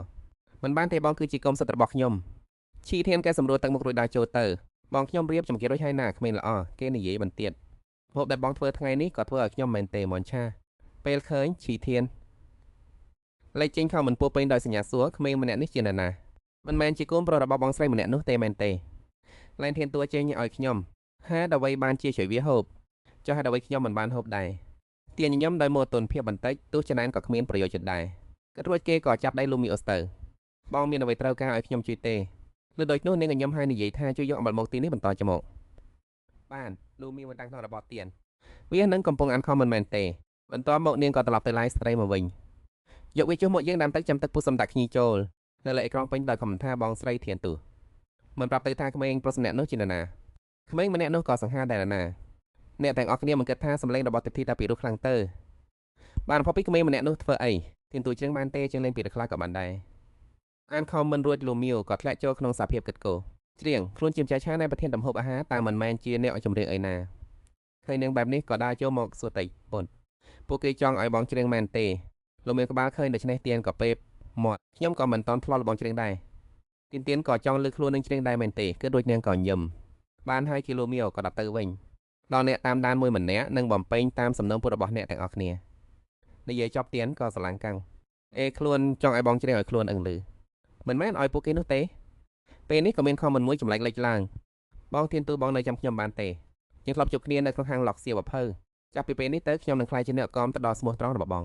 មិនបានទេបងគឺជាកុំសិទ្ធិរបស់ខ្ញុំជីធានកែសម្រួលទឹកមុខរួចដើរចូលទៅបងខ្ញុំរៀបចំគេរួចហើយណាគ្មានល្អគេនិយាយបន្ទៀតហូបដែលបងធ្វើថ្ងៃនេះក៏ធ្វើឲ្យខ្ញុំមែនទេមនឆាពេលឃើញជីធានលេចចេញខំមិនពោពេញដោយសញ្ញាសួរក្មេងម្នាក់នេះជានរណាមិនមែនជាកូនប្រុសរបស់បងស្រីម្នាក់នោះទេមែនទេឡែនធានតួចេញឲ្យខ្ញុំហេតុអ្វីបានជាជួយវាហូបចុះហេតុអ្វីខ្ញុំមិនបានហូបដែរទាញញញឹមដោយមោទនភាពបន្តិចទោះចំណែនក៏គ្មានប្រយោជន៍ដែរគិតរួចគេក៏ចាប់ដៃលូមីអូសទៅបងមានអ្វីត្រូវការឲ្យខ្ញុំជួយទេលើដូចនោះនាងញញឹមហើយនិយាយថាជួយយកអំបិលមកទីនេះបន្តចមកបានលូមីមិនតាំងក្នុងរបបទៀនវានឹងកំពុងអានខមមិនមែនទេបន្ទាប់មកនាងក៏ត្រឡប់ទៅឡាយស្ត្រីមកវិញយកវាចុះមកយើងដាំទឹកចាំទឹកពុះសំដាក់ខ្ញីចូលនៅលើអេក្រង់ពេញដោយខមមិនថាបងស្រីធានទូមិនប្រាប់ទៅថាក្មេងប្រុសម្នាក់នោះជានរណាក្មេងម្នាក់នោះក៏សង្ហាដែរណាអ្នកទាំងអស់គ្នាមិនគិតថាសម្លេងរបស់ទេពធីតាពីរោះខ្លាំងទៅបានផុសពីក្មេងម្នាក់នោះធ្វើអីធានទូជ្រឹងបានទេជាងលេងពីរខ្លះក៏បានដែរអានខមមិនរួចលូមៀវក៏ធ្លាក់ចូលក្នុងសភាពគិតគូរជ្រៀងខ្លួនជាម្ចាស់ឆានៃប្រធានតំហូបអាហារតែមិនមែនជាអ្នកចម្រៀងអីណាឃើញនាងបែបនេះក៏ដើរចូលមកសួរតិចប៉ុនពួកគេចង់ឲ្យបងជ្រៀងមែនទេលូមៀវក្បាលឃើញដូច្នេះទៀនក៏ពេបមាត់ខ្ញុំក៏មិនតន់ធ្លាប់បងជ្រៀងដែរទៀនក៏ចង់លើខ្លួននឹងជ្រៀងដែរមែនទេគឺដូចនាងក៏ញឹមបានហើយគីឡូមៀវក៏ដាក់ទៅវិញដល់អ្នកតាមដានមួយម្នាក់នឹងបំពេញតាមសំណុំពុតរបស់អ្នកទាំងអស់គ្នានិយាយចប់ទៀនក៏ស្រឡាំងកាំងអេខ្លួនចង់ឲ្យបងជ្រៀងឲ្យខ្លួនអឹងលឺមិនមែនឲ្យពួកគេនោះទេពេលនេះក៏មានខមមិនមួយចម្លែកលេចឡើងបងទៀនទូបងនៅចាំខ្ញុំបានទេយើងធ្លាប់ជួបគ្នានៅក្នុងហាងឡុកសៀវភៅចាប់ពីពេលនេះទៅខ្ញុំនឹងក្លាយជាអ្នកកមទៅដល់ស្មោះត្រង់របស់ប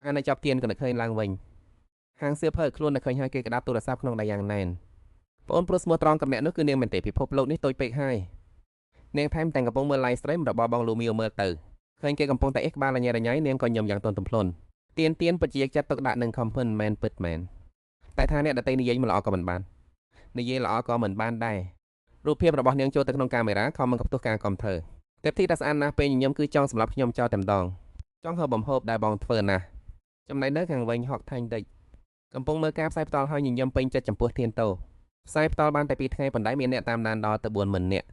ងអាននៅចាប់ទៀនក៏នឹកឃើញឡើងវិញហាងសៀវភៅខ្លួននឹកឃើញហើយគេក្តាប់ទូរស័ព្ទក្នុងដៃយ៉ាងណែនបងអូនប្រុសស្មោះត្រង់កំអ្នកនោះគឺនាងមែនទេពិភពលោកនេះតូចពេកហើយនាងថែមទាំងកំពុងមើល live stream របស់បងលូមីអូមើលទៅឃើញគេកំពុងតែអេះក្បាលញ៉ៃញ៉ៃនាងក៏ញឹមយ៉ាងទន់ទម្លន់ទៀនពិតជាចាត់ទុកដាក់នឹងខំមិនមែនពិតមែនតែថាអ្នកដតីនិយាយមិនល្អក៏មិនបាននិយាយល្អក៏មិនបានដែររូបភាពរបស់នាងចូលទៅក្នុងកាមេរ៉ាខំមិនកំផ្ទុះការកំធ្វើទេពធីតាស្អាតណាស់ពេលញញឹមគឺចង់សម្រាប់ខ្ញុំចោលតែម្ដងចង់ហៅបំហូបដែលបងធ្វើណាស់ចំណែកនៅខាងវិញហុកថាញ់តិចកំពុងមើលការផ្សាយផ្ទាល់ហើយញញឹមពេញចិត្តចំពោះធានតោផ្សាយផ្ទាល់បានតែ2ថ្ងៃប៉ុន្តែមានអ្នកតាមដានដល់ទៅ40000នាក់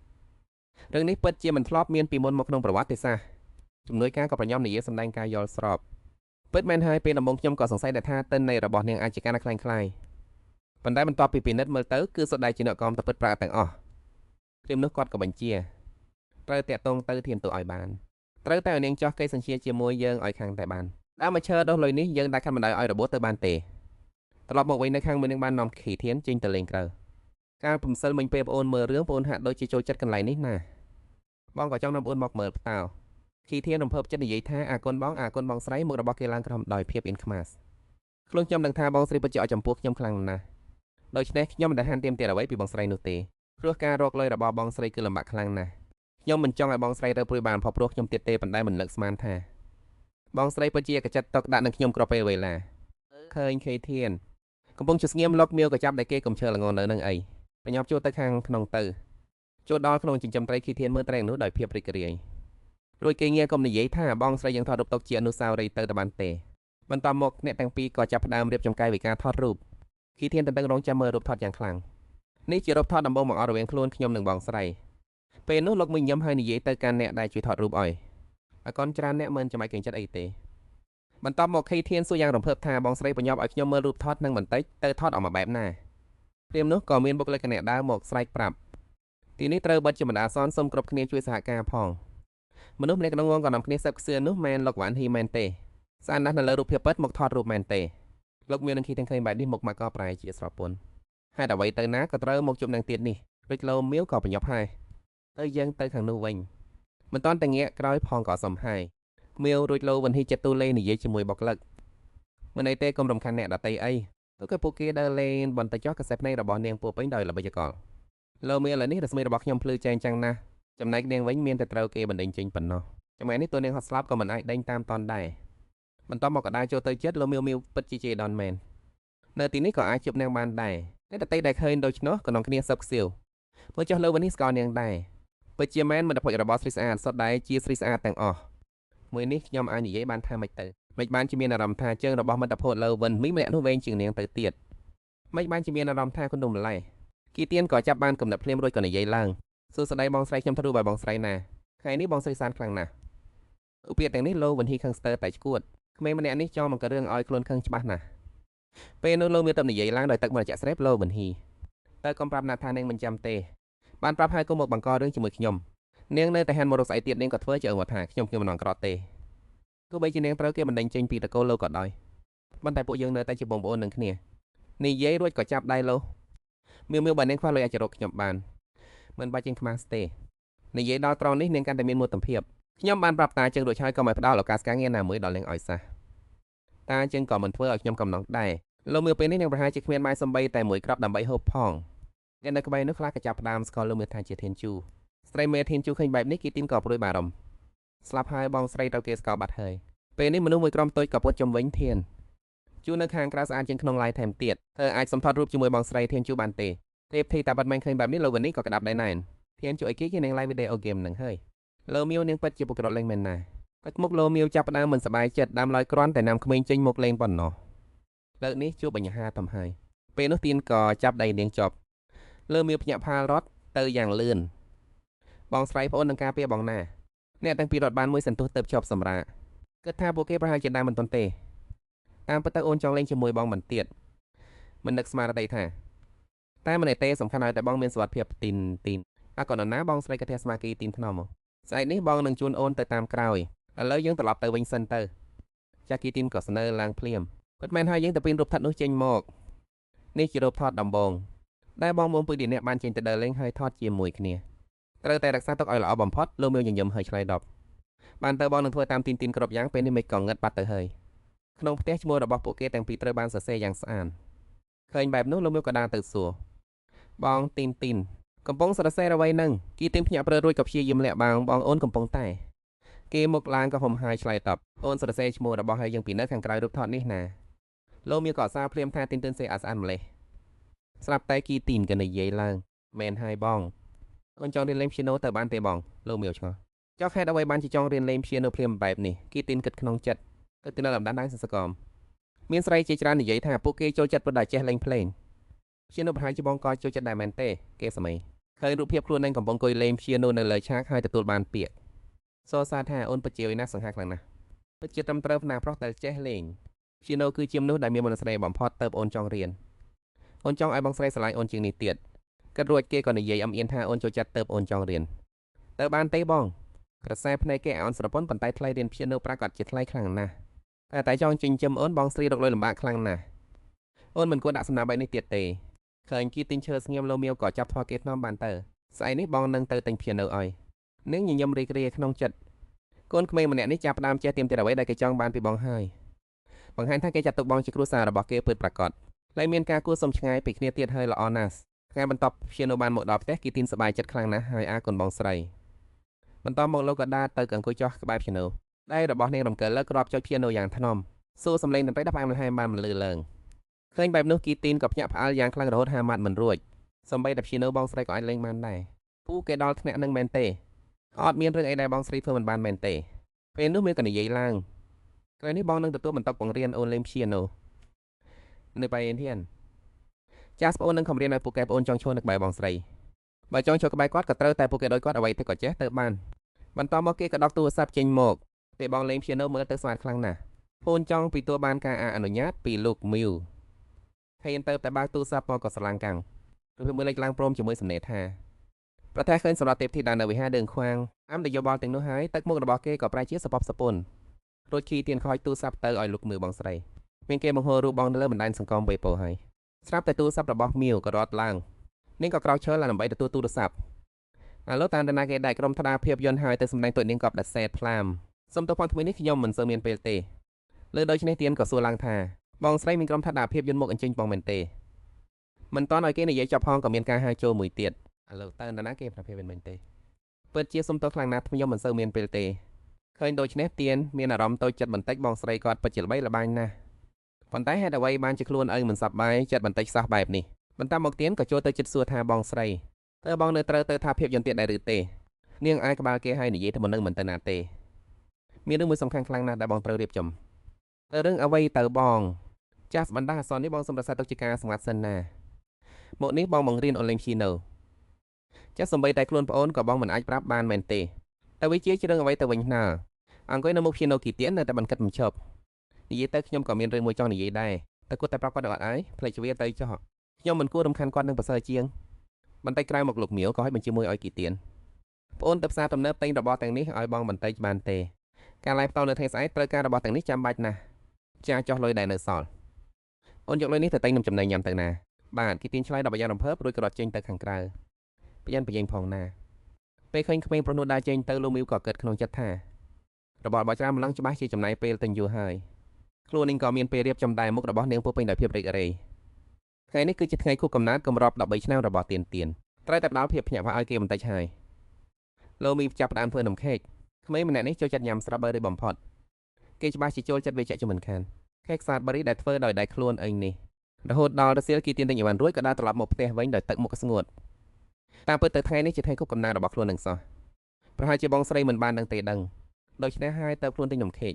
រឿងនេះពិតជាមិនធ្លាប់មានពីមុនមកក្នុងប្រវត្តិសាស្ត្រជំនួយការក៏ប្រញាប់និយាយសម្ដែងការយល់ស្របពិតមែនហើយពេលដំបូងខ្ញុំក៏សង្ស័យថាទិននៃរបស់នាងអាចជាការខ្លាំងខ្លាយប៉ុន្តែបន្ទាប់ពីពិនិត្យមើលទៅគឺសុទ្ធតែជាអ្នកកំតពិតប្រាកដទាំងអស់ព្រាមនោះគាត់ក៏បញ្ជាត្រូវតាក់ទងទៅធានតោឲ្យបានត្រូវតែឲ្យនាងចោះកិច្ចសញ្ជាជាមួយយើងឲ្យខាងតែបានដើមមកឈើដោះលុយនេះយើងដែលខាត់មិនដោយឲ្យរបួសទៅបានទេត្រឡប់មកវិញនៅខាងមួយនឹងបាននាំខីធានចេញទៅលេងក្រៅការពំសិលមិញពេលប្អូនមើលរឿងប្អូនហាក់ដូចជាចូលចិត្តកន្លែងនេះណាបងក៏ចង់នាំប្អូនមកមើលផ្តោខីធានរំភើបចិត្តនិយាយថាអាគុណបងស្រីមុខរបស់គេឡើងក្រំដោយភាពអ៊ីនខ្មាសខ្លួនខ្ញុំដឹងថាបងស្រីពិតជាឲ្យចំពោះខ្ញុំខ្លាំងណាស់ដូច្នេះខ្ញុំមិនដែលហានទៀមទាអ្វីពីបងស្រីនោះទេព្រោះការរកលុយរបស់បងស្រីគឺលំបាកខ្លាំងណាស់ខ្ញុំមិនចង់ឲ្យបងស្រីទៅព្រួយបានផុសព្រោះខ្ញុំទៀតទេប៉ុន្តែមិននឹកស្មានថាបងស្រីពិតជាកចិត្តតកដាក់នឹងខ្ញុំគ្រប់ពេលវេលាឃើញខេធានកំពុងជស្ងៀមលោកមៀវក៏ចាប់តែគេកំឈើល្ងនៅនឹងអីបញ្ញាប់ចូលទៅខាងក្នុងទៅចូលដល់ក្នុងចិញ្ចឹមត្រីខេធានមើលត្រីនោះដោយភាពរីករាយរួចគេងាកុំនិយាយថាបងស្រីយើងថតរូបទុកជាអនុស្សាវរីយ៍ទៅបានទេបន្ទាប់មកអ្នកទាំងពីរក៏ចាប់ផ្ដើមរៀបចំកាយវិការថតរូបខេធានតឹងរងចាំមើលរូបថតយ៉ាងខ្លាំងនេះជារូបថតដំបូងមកអត់រវាងខ្លួនខ្ញុំនិងបងស្រីពេលនោះលោកមួយញឹមហើយនិយាយទៅកាន់អ្នកដែលជួយថតរូបឲ្យកូនច្រើនអ្នកមិនចាំបាច់កេងចិត្តអីទេបន្ទាប់មកខេធានសួរយ៉ាងរំភើបថាបងស្រីបញ្ញប់ឲ្យខ្ញុំមើលរូបថតនឹងបន្តិចទៅថតអอกមកបែបណាព្រាមនោះក៏មានបុគ្គលិកអ្នកដើរមកស្រែកប្រាប់ទីនេះត្រូវបិទជាបណ្ដាសនសូមគ្រប់គ្នាជួយសហការផងមនុស្សម្នាក់ក្នុងងងក៏នាំគ្នាសឹកខ្សឿនោះមែនលោកវ៉ាន់ហ៊ីមែនទេស្អាតណាស់នៅលើរូបភាពពិតមកថតរូបមែនទេលោកមាននឹងគីទាំងឃើញបែបនេះមុខមកក៏ប្រែជាស្រពន់ហេតុអ្វីទៅណាក៏ត្រូវមកជុំនឹងទៀតនេះរួចលោមៀវក៏បញ្ញប់ហើយទៅយើងទៅខាងនោះវិញមិនតាន់តែងាកក្រោយផងក៏សំហាយមៀវរួចលោវិនហ៊ីចិត្តទូលេនិយាយជាមួយបុគ្គលិកមិនអីទេកុំរំខានអ្នកដតីអីទៅក៏ពួកគេដើរលេងបន្តិចចុះកសិភ្នែករបស់នាងពោពេញដោយល្បិចកលលោមៀវឥឡូវនេះរស្មីរបស់ខ្ញុំភ្លឺចែងចាំងណាស់ចំណែកនាងវិញមានតែត្រូវគេបណ្ដេញចេញប៉ុណ្ណោះចំណែកនេះតួនាងហត់ស្លាប់ក៏មិនអាចដេញតាមតន់ដែរបន្ទាប់មកក៏ដើរចូលទៅចិត្តលោមៀវពិតជាជេដនមែននៅទីនេះក៏អាចជួបនាងបានដែរតែដតីដែលឃើញដូច្នោះក៏នាំគ្នាសឹកខ្សៀវមើលចុះលើវិញនេះស្គាល់នាងដែរពិតជាមែនមិត្តភ័ក្តិរបស់ស្រីស្អាតសុទ្ធដែរជាស្រីស្អាតទាំងអស់មួយនេះខ្ញុំអាចនិយាយបានថាម៉េចទៅមិនបានជាមានអារម្មណ៍ថាជើងរបស់មិត្តភ័ក្តិលើវិនមីម្នាក់នោះវែងជាងនាងទៅទៀតមិនបានជាមានអារម្មណ៍ថាគុណនំម្លេះគីទៀនក៏ចាប់បានកំណត់ភ្លាមរួចក៏និយាយឡើងសួស្ដីបងស្រីខ្ញុំធ្វើឲ្យបងស្រីណាថ្ងៃនេះបងស្រីសានខ្លាំងណាស់ ឧបទាំងនេះលោវិនហ៊ីខឹងស្ទើតែឈួតក្មេងម្នាក់នេះចង់បង្កើតរឿងឲ្យខ្លួនខឹងច្បាស់ណាស់ពេលនោះលោមានតែនិយាយឡើងដោយទឹកមករយៈស្រេបលោវិនហ៊ីតើកុំប្រាប់ណាថានាងមិនចាំទេបានប្រាប់ឲ្យគុំមកបង្ករឿងជាមួយខ្ញុំនាងនៅតែហានមករកស្អីទៀតនាងក៏ធ្វើជាអើមកថាខ្ញុំមិនអង្ក្រក់ទេទោះបីជានាងត្រូវគេបណ្ដេញចេញពីតកូលលោកក៏ដោយប៉ុន្តែពួកយើងនៅតែជាបងប្អូននឹងគ្នានិយាយរួចក៏ចាប់ដៃលោមៀវបើនាងខ្វះលុយអាចរកខ្ញុំបានមិនបាច់ចេញខ្មាស់ទេនិយាយដល់ត្រង់នេះនាងកាន់តែមានមោទនភាពខ្ញុំបានប្រាប់តាជើងរួចហើយក៏មិនផ្ដល់ឱកាសការងារណាមួយដល់នាងឲ្យសោះតាជើងក៏មិនធ្វើឲ្យខ្ញុំកំណត់ដែរលោកមៀវពេលនេះនាងប្រហែលជាគ្មានបាយសំបីតែមួយក្របដើម្បីហូបផងអ្នកនៅក្បែរនោះខ្លះក៏ចាប់ផ្ដើមស្គាល់លោកមៀវថាជាធានជូស្រីមេធានជូឃើញបែបនេះគីទីនក៏ព្រួយបារម្ភស្លាប់ហើយបងស្រីត្រូវគេស្គាល់បាត់ហើយពេលនេះមនុស្សមួយក្រុមតូចក៏ពុតជំវិញធានជូនៅខាងក្រៅស្អាតជាងក្នុងឡាយថែមទៀតធ្វើអាចសម្ថតរូបជាមួយបងស្រីធានជូបានទេទេពធីតាបាត់មិនឃើញបែបនេះលោកវិននេះក៏ក្តាប់ដែរណែនធានជូអីគេនាងឡាយវីដេអូហ្គេមនឹងហើយលោមៀវនាងពិតជាពុករត់លេងមែនណាទឹកមុខលោមៀវចាប់ផ្ដើមមិនសប្បាយចិត្តដើមឡើយគ្រាន់តែនាំក្មេងចេញមកលេងប៉ុណ្ណោះលើកនេះជួបបញ្ហាតំហើយពេលនោះទៀនក៏ចាប់ដៃនាងចប់លើមៀវភ្ញាក់ផាលរត់ទៅយ៉ាងលឿនបងស្រីប្អូននឹងការពារបងណាអ្នកទាំងពីររត់បានមួយសន្ទុះទៅជាប់សម្រាគិតថាពួកគេប្រហែលជាដើមមិនទាន់ទេតាមពិតទៅអូនចង់លេងជាមួយបងមិនទៀតមិននឹកស្មារតីថាតែមិនទេសំខាន់ឲ្យតែបងមានសុខភាពទីនក៏នរណាបងស្រីក៏ធាស្មាគីទីនថ្នមស្អែកនេះបងនឹងជួនអូនទៅតាមក្រោយឥឡូវយើងត្រឡប់ទៅវិញសិនទៅចាគីទីនក៏ស្នើឡើងភ្លាមពិតមែនហើយយើងទៅពីរូបថតនោះចេញមកនេះជារូបថតដំបងដែលបងមុំពីអ្នកបានចេញទៅដើរលេងហើយថតជាមួយគ្នាត្រូវតែរក្សាទុកឲ្យល្អបំផុតលោកមៀវញញឹមហើយឆ្លើយដប់បានទៅបងនឹងធ្វើតាមទីនគ្រប់យ៉ាងពេលនេះមិនក៏ងឹតបាត់ទៅហើយក្នុងផ្ទះឈ្មោះរបស់ពួកគេទាំងពីរត្រូវបានសរសេរយ៉ាងស្អាតឃើញបែបនោះលោកមៀវក៏ដើរទៅសួរបងទីនកំពុងសរសេរអ្វីនឹងគីទីនភ្ញាក់ព្រើរួចក៏ព្យាយាមលាក់បាំងបងអូនកំពុងតែគេមកឡើងក៏ហុំហាយឆ្លើយតបអូនសរសេរឈ្មោះរបស់ហើយយើងពីនៅខាងក្រៅរូបថតនេះណាលោកមៀវក៏សារភ្លាមថាទីនសេអាស្អាតម្លេះស្រាប់តែគីទីនក៏និយាយឡើងមែនហើយបងអូនចង់រៀនលេងព្យ៉ាណូទៅបានទេបងលោកមៀវឆ្ងល់ចុះហេតុអ្វីបានជាចង់រៀនលេងព្យ៉ាណូភ្លាមបែបនេះគីទីនគិតក្នុងចិត្តទៅនៅលំដាប់ដែរសកមមានស្រីជាច្រើននិយាយថាពួកគេចូលចិត្តប្រដាចេះលេងភ្លេងព្យ៉ាណូប្រហែលជាបងក៏ចូលចិត្តដែរមែនទេគេសម័យឃើញរូបភាពខ្លួនឯងកំពុងអង្គុយលេងព្យ៉ាណូនៅលើឆាកហើយទទួលបានពាក្យសរសើរថាអូនពិតជាណាស់សង្ហាខ្លាំងណាស់ពិតជាត្រឹមត្រូវណាស់ប្រុសដែលចេះលេងព្យាណូគឺជាមនុស្សដែលមានមនស្សស្រីបំផុតទៅអូនចង់រៀនអូនចង់ឲ្យបងស្រីស្រឡាញ់អូនជាងនេះទៀតគិតរួចគេក៏និយាយអំអៀនថាអូនចូលចិត្តទៅអូនចង់រៀនទៅបានទេបងក្រសែភ្នែកគេអូនស្រពន់ប៉ុន្តែថ្លៃរៀនព្យាណូប្រាកដជាថ្លៃខ្លាំងណាស់តែចង់ចិញ្ចឹមអូនបងស្រីរកលុយលំបាកខ្លាំងណាស់អូនមិនគួរដាក់សំណាបបែបនេះទៀតទេឃើញគីទិញឈើស្ងៀមលោមៀវក៏ចាប់ធွာគេថ្នមបានទៅស្អែកនេះបងនឹងទៅទិញព្យាណូឲ្យនាងញញឹមរីករាយក្នុងចិត្តកូនក្មេងម្នាក់នេះចាប់ផ្ដើមចេះទៀមទាត់អ្វីដែលគេចង់បានពីបងហើយបង្ហាញថាគេចាត់ទុកបងជាគ្រួសាររបស់គេពិតប្រាកដហើយមានការគួរសមឆ្ងាយពីគ្នាទៀតហើយល្អណាស់ថ្ងៃបន្ទាប់ព្យាណូបានមកដល់ផ្ទះគីទីនសប្បាយចិត្តខ្លាំងណាស់ហើយអាកូនបងស្រីបន្តមកលោកក៏ដើរទៅអង្គុយចោះក្បែរព្យាណូដៃរបស់នាងរំកិលលើក្របចុចព្យាណូយ៉ាងថ្នមសួរសំឡេងតន្ត្រីដល់ផ្អែមល្ហែមបានមិនលឺឡើងឃើញបែបនោះគីទីនក៏ភ្ញាក់ផ្អើលយ៉ាងខ្លាំងរហូតហាមាត់មិនរួចសម្បីតែព្យាណូបងស្រីក៏អាចលេងបានដែរពូគេដល់ថ្នាក់នឹងមែនទេអត់មានរឿងអីដែលបងស្រីធ្វើមិនបានមែនទេពេលនោះមានក៏និយាយឡើងក្រោយនេះបងនឹងទទួលបន្តបង្រៀនអូនលេងព្យាណូនៅបៃអេនធានចាស់ប្អូននឹងខំរៀនឲ្យពួកគេប្អូនចង់ឈរនៅក្បែរបងស្រីបើចង់ឈរក្បែរគាត់ក៏ត្រូវតែពួកគេដោយគាត់អ្វីទៅក៏ចេះទៅបានបន្តមកគេក៏ដកទូរស័ព្ទចេញមកពេលបងលេងព្យាណូមើលទៅស្អាតខ្លាំងណាស់ប្អូនចង់ពីទួបានការអនុញ្ញាតពីលោកមៀវហើយទៅតែបើកទូរស័ព្ទមកក៏ស្រឡាំងកាំងឬមើលលេខឡើងព្រមជាមួយសំណេរថាប្រទេសឃើញសម្រាប់ទេពធីតានៅវិហារដឺងខ្វាងអាំនយោបល់ទាំងនោះហើយទឹកមុខរបស់គេក៏ប្រែជាសពសពុនរួចគីទៀនខ້ອຍទូរស័ព្ទទៅឲ្យលោកមៀវបងស្រីមានគេបង្ហូររូបបងនៅលើបណ្ដាញសង្គមវេបូហើយស្រាប់តែទូរស័ព្ទរបស់មៀវក៏រត់ឡើងនាងក៏ក្រោកឈរឡើងដើម្បីទទួលទូរស័ព្ទអាឡូតាមតាណាគេដែរក្រុមថ្នាភាពយន្តហើយទៅសម្ដែងtộiនាងក៏ដាច់សេតផ្លាមសុំទៅផងថ្មីនេះខ្ញុំមិនសូវមានពេលទេលើដូច្នេះទៀនក៏សួរឡើងថាបងស្រីមានក្រុមថ្នាភាពយន្តមកអញ្ជើញបងមែនទេមិនតន់ឲ្យគេនិយាយចប់ផងក៏មានការហៅចូលមួយទៀតឥឡូវតើនរណាគេប្រភេទមែនទេពិតជាសុំទោសខ្លាំងណាស់ខ្ញុំមិនសូវមានពេលទេឃើញដូច្នេះទៀនមានអារម្មណ៍តូចចិត្តបន្តិចបងស្រីគាត់ពិតជាល្បីល្បាញណាស់ប៉ុន្តែហេតុអ្វីបានជាខ្លួនឪមិនសប្បាយចិត្តបន្តិចសោះបែបនេះបន្ទាប់មកទៀនក៏ចូលទៅជិតសួរថាបងស្រីតើបងនៅត្រូវទៅថាភាពយន្តទៀតដែរឬទេនាងអាចក្បាលគេហើយនិយាយទៅមុននឹងមិនទៅណាទេមានរឿងមួយសំខាន់ខ្លាំងណាស់ដែលបងត្រូវរៀបចំតើរឿងអ្វីទៅបងចាស់បណ្ដាអសននេះបងសូមរក្សាទុកជាការសម្ងាត់សិនណាមកនេះបងបង្រៀនអូនលេងព្យាណូចាស់សំបីតែខ្លួនប្អូនក៏បងមិនអាចប្រាប់បានមែនទេតែវាជារឿងអ្វីទៅវិញណា អង្គុយនៅមុខព្យាណូគីទៀននៅតែបន្កិតមិនឈប់និយាយទៅខ្ញុំក៏មានរឿងមួយចង់និយាយដែរតែគាត់តែប្រាប់គាត់អត់អីផ្លេចជ្រាទៅចោះខ្ញុំមិនគួររំខានគាត់នឹងប្រសើរជាងបន្តិចក្រោយមកលោកមៀវក៏ឲ្យបញ្ជាមួយឲ្យគីទៀនប្អូនទៅផ្សារទំនើបទិញរបស់ទាំងនេះឲ្យបងបន្តិចបានទេការឡាយផ្ទាល់នៅថ្ងៃស្អែកត្រូវការរបស់ទាំងនេះចាំបាច់ណាស់ចាចោះលុយដែលនៅសល់អូនយកលុយនេះទៅទិញនំចំណីញ៉ាំទៅណាបាទគីទៀនឆ្លើយដល់ប្រយ៉ាងរំភើបរួចក៏រត់ចេញទៅខាងក្រៅប្រយ័ត្នប្រយែងផងណាពេលឃើញក្មេងប្រុសនោះដើរចេញទៅលោកមៀវក៏គិតក្នុងចិត្តថារបស់ច្រើនម្លឹងច្បាស់ជាចំណាយពេលទិញយូរហើយខ្លួននាងក៏មានពេលរៀបចំដែរមុខរបស់នាងពោពេញដោយភាពរីករាយថ្ងៃនេះគឺជាថ្ងៃខួបកំណើតគម្រប់13ឆ្នាំរបស់ទៀនត្រូវតែផ្ដល់ភាពភ្ញាក់ផ្អើលឲ្យគេបន្តិចហើយលោកមីចាប់ផ្ដើមធ្វើនំខេកក្មេងម្នាក់នេះចូលចិត្តញ៉ាំ strawberry បំផុតគេច្បាស់ជាចូលចិត្តវាចាក់ជាមិនខានខេក strawberry ដែលធ្វើដោយដៃខ្លួនឯងនេះរហូតដល់រសៀលគីទៀនទិញអីវ៉ាន់រួចក៏ដើរត្រឡប់មកផ្ទះវិញដោយទឹកមុខស្ងួតតាមពិតទៅថ្ងៃនេះជាថ្ងៃខួបកំណើតរបស់ខ្លួននឹងសោះប្រហែលជាបងស្រីមិនបានដឹងទេដឹងដូច្នេះហើយទៅខ្លួនទិញនំខេក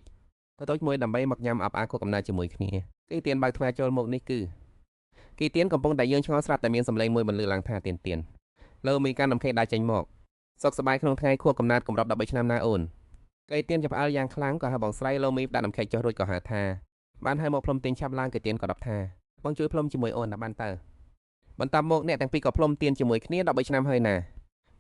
ទៅតូចមួយដើម្បីមកញ៉ាំអាប់អាខួបកំណើតជាមួយគ្នាគីទៀនបើកទ្វារចូលមកនេះគឺគីទៀនកំពុងតែយើងឆ្ងល់ស្រាប់តែមានសម្លេងមួយបន្លឺឡើងថាទៀនលើមីកាន់នំខេកដើរចេញមកសុខសប្បាយក្នុងថ្ងៃខួបកំណើតគម្រប់13ឆ្នាំណាអូនគីទៀនចាប់ផ្អើលយ៉ាងខ្លាំងក៏ហៅបងស្រីលោមីដាក់នំខេកចុះរួចក៏ហៅថាបានឲ្យមកផ្លុំទៀនឆាប់ឡើងគីទៀនក៏ដប់ថាបងជួយផ្លុំជាមួយអូនណាបានតើបន្ទាប់មកអ្នកទាំងពីរក៏ផ្លុំទៀនជាមួយគ្នា13ឆ្នាំហើយណា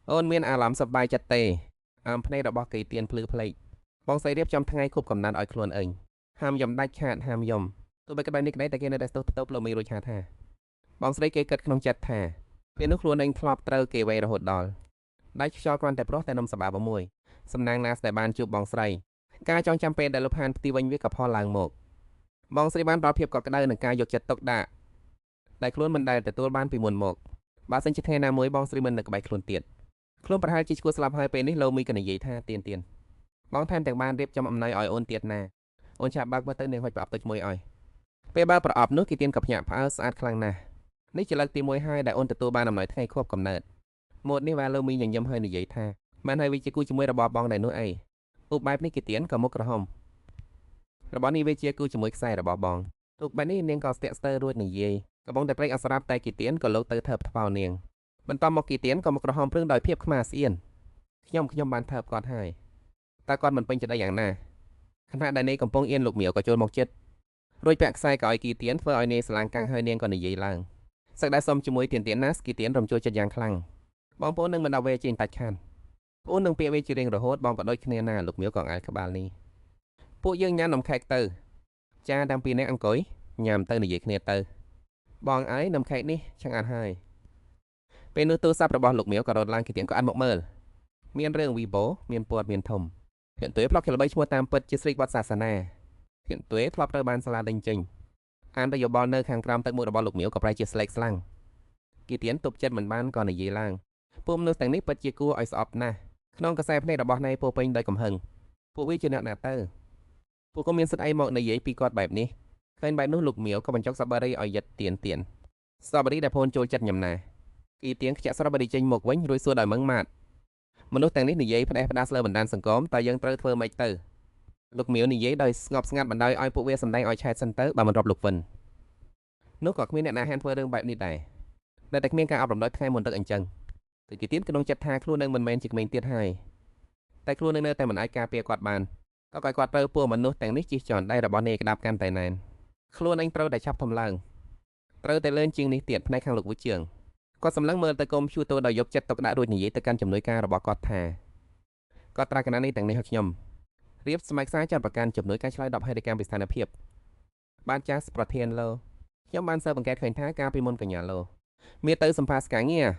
អូនមានអារម្មណ៍សប្បាយចិត្តទេអមភ្នែករបស់គីទៀនភ្លឺភ្លេចបងស្រីរៀបចំថ្ងៃខួបកំណើតឲ្យខ្លួនឯងហាមយំដាច់ខាតហាមយំទោះបីក្បែរនេះក្តីតែគេនៅតែស្ទើរទៅលោមីរួចថាបងស្រីគេគិតក្នុងចិត្តថាពេលនោះខ្លួនឯងធ្លាប់ត្រូវគេវេរហូតដល់ដាច់ខ្យល់គ្រាន់តែប្រុសតែនំសបាមួយសំណាងណាស់ដែលបានជួបបងស្រីការចងចាំពេលដែលលោកហានផ្ទីវិញវាក៏ផលឡើងមកបងស្រីបានផ្ដល់ភាពកក់ក្ដៅនឹងការយកចិត្តទុកដាក់ដែលខ្លួនមិនដែលទទួលបានពីមុនមកបើសិនជាថ្ងៃណាមួយបងស្រីមិននៅក្បែរខ្លួនទៀតខ្លួនប្រហែលជាឈួតស្លាប់ហើយពេលនេះលោមីក៏និយាយថាទៀនបងថែមទាំងបានរៀបចំអំណោយឲ្យអូនទៀតណាអូនឆាប់បើកមើលទៅនាងហុចប្រអប់ទឹកមួយឲ្យពេលបើប្រអប់នោះគីទៀនក៏ភ្ញាក់ផ្អើលស្អាតខ្លាំងណាស់នេះជាលើកទី1ហើយដែលអូនទទួលបានអំណោយថ្ងៃខួបកំណើតម៉ូតនេះវ៉ាលោមីញញឹមហើយនិយាយថាបានហើយវាជាគូជាមួយរបស់បងដែរនោះអីទូកបែបនេះគីទៀនក៏មុខក្រហមរបស់នេះវាជាគូជាមួយខ្សែរបស់បងទូកបែបនេះនាងក៏ស្ទាក់ស្ទើររួចនិយាយកំពុងតែព្រេកអស្រាប់តែគីទៀនក៏លោកទៅថើបថ្វោនាងបន្ទាប់មកគីទៀនក៏មុខក្រហមព្រឹងដោយភាពខ្មាស់ស្អៀនខ្ញុំបានថើបគាត់ហើយតែគាត់មិនពេញចិត្តយ៉ាងណាខណៈដែលនាងកំពុងអៀនលោកមៀវក៏ចូលមកចិត្តរួចពាក់ខ្សែក៏ឲ្យគីទៀនធ្វើឲ្យនាងស្រឡាំងកាំងហើយនាងក៏និយាយឡើងសឹកដែលសុំជាមួយទៀនណាគីទៀនរំជួលចិត្តយ៉ាងខ្លាំងបងប្អូននឹងមិនដល់វេជិញតាច់ខានប្អូននឹងពាក្យវេជារៀងរហូតបងក៏ដូចគ្នាណាលោកមៀវក៏អាលក្បាលនេះពួកយើងញ៉ាំនំខេកទៅចាតាំងពីអ្នកអង្គុយញ៉ាំទៅនិយាយគ្នាទៅបងអើយនំខេកនេះឆ្ងាញ់ហើយពេលនោះទូរស័ព្ទរបស់លោកមៀវក៏រត់ឡើងគីទៀនក៏អានមកមើលមានរឿងវីបូមានព័ត៌មានធំភាគទួយផ្លុកជាល្បីឈ្មោះតាមពិតជាស្រីវត្តសាសនាភាគទួយធ្លាប់ត្រូវបានសាលាដេញចេញអានទៅយោបល់នៅខាងក្រោមទឹកមុខរបស់លោកមៀវក៏ប្រែជាស្លេកស្លាំងគីទៀនទប់ចិត្តមិនបានក៏និយាយឡើងពួកមនុស្សទាំងនេះពិតជាគួរឲ្យស្អប់ណាស់ក្នុងកសែភ្នែករបស់ណៃពោពេញដោយកំហឹងពួកវាជាអ្នកណាទៅពួកក៏មានសិទ្ធិអីមកនិយាយពីគាត់បែបនេះឃើញបែបនោះលោកមៀវក៏បញ្ចុក strawberry ឲ្យយិតទៀន strawberry ដែលពូនចូលចិត្តញ៉ាំណាគីទៀនខ្ចាក់ strawberry ចេញមកវិញរួចសួរដោយម៉ឹងម៉ាត់មនុស្សទាំងនេះនិយាយផ្ដេសផ្ដាសលើបណ្ដាញសង្គមតែយើងត្រូវធ្វើម៉េចទៅលោកមៀវនិយាយដោយស្ងប់ស្ងាត់បណ្ដោយឲ្យពួកវាសម្ដែងឲ្យឆែតសិនទៅបើមិនរាប់លោកវិននោះក៏គ្មានអ្នកណាហ៊ានធ្វើរឿងបែបនេះដែរតែគ្មានការអប់រំដោយថ្ងៃមុនទឹកអញ្ចឹងគឺគីទៀនក្នុងចិត្តថាខ្លួននឹងមិនមែនជាក្មេងទៀតហើយតែខ្លួននឹងនៅតែមិនអាចការពារគាត់បានក៏ឲ្យគាត់ត្រូវពួកមនុស្សទាំងនេះជិះជាន់ដៃរបស់នាយក្តាប់កាន់តែណែនខ្លួនឯងត្រូវតែឆាប់ធំឡើងត្រូវតែលឿនជាងនេះទៀតផ្នែកខាងលោកវិជឿងគាត់សម្លឹងមើលទៅកុំព្យូទ័រដោយយកចិត្តទុកដាក់រួចនិយាយទៅកាន់ជំនួយការរបស់គាត់ថាគាត់ត្រាស់កណានេះទាំងនេះឲ្យខ្ញុំរៀបស្បែកខ្សែចាត់ប្រកាន់ជំនួយការឆ្លើយ10ហេតុកម្មពីស្ថានភាពបានចាស់ប្រធានលោខ្ញុំបានស៊ើបអង្កេតឃើញថាការពីមុនកញ្ញាលោមានទៅសម្ភាសការងារ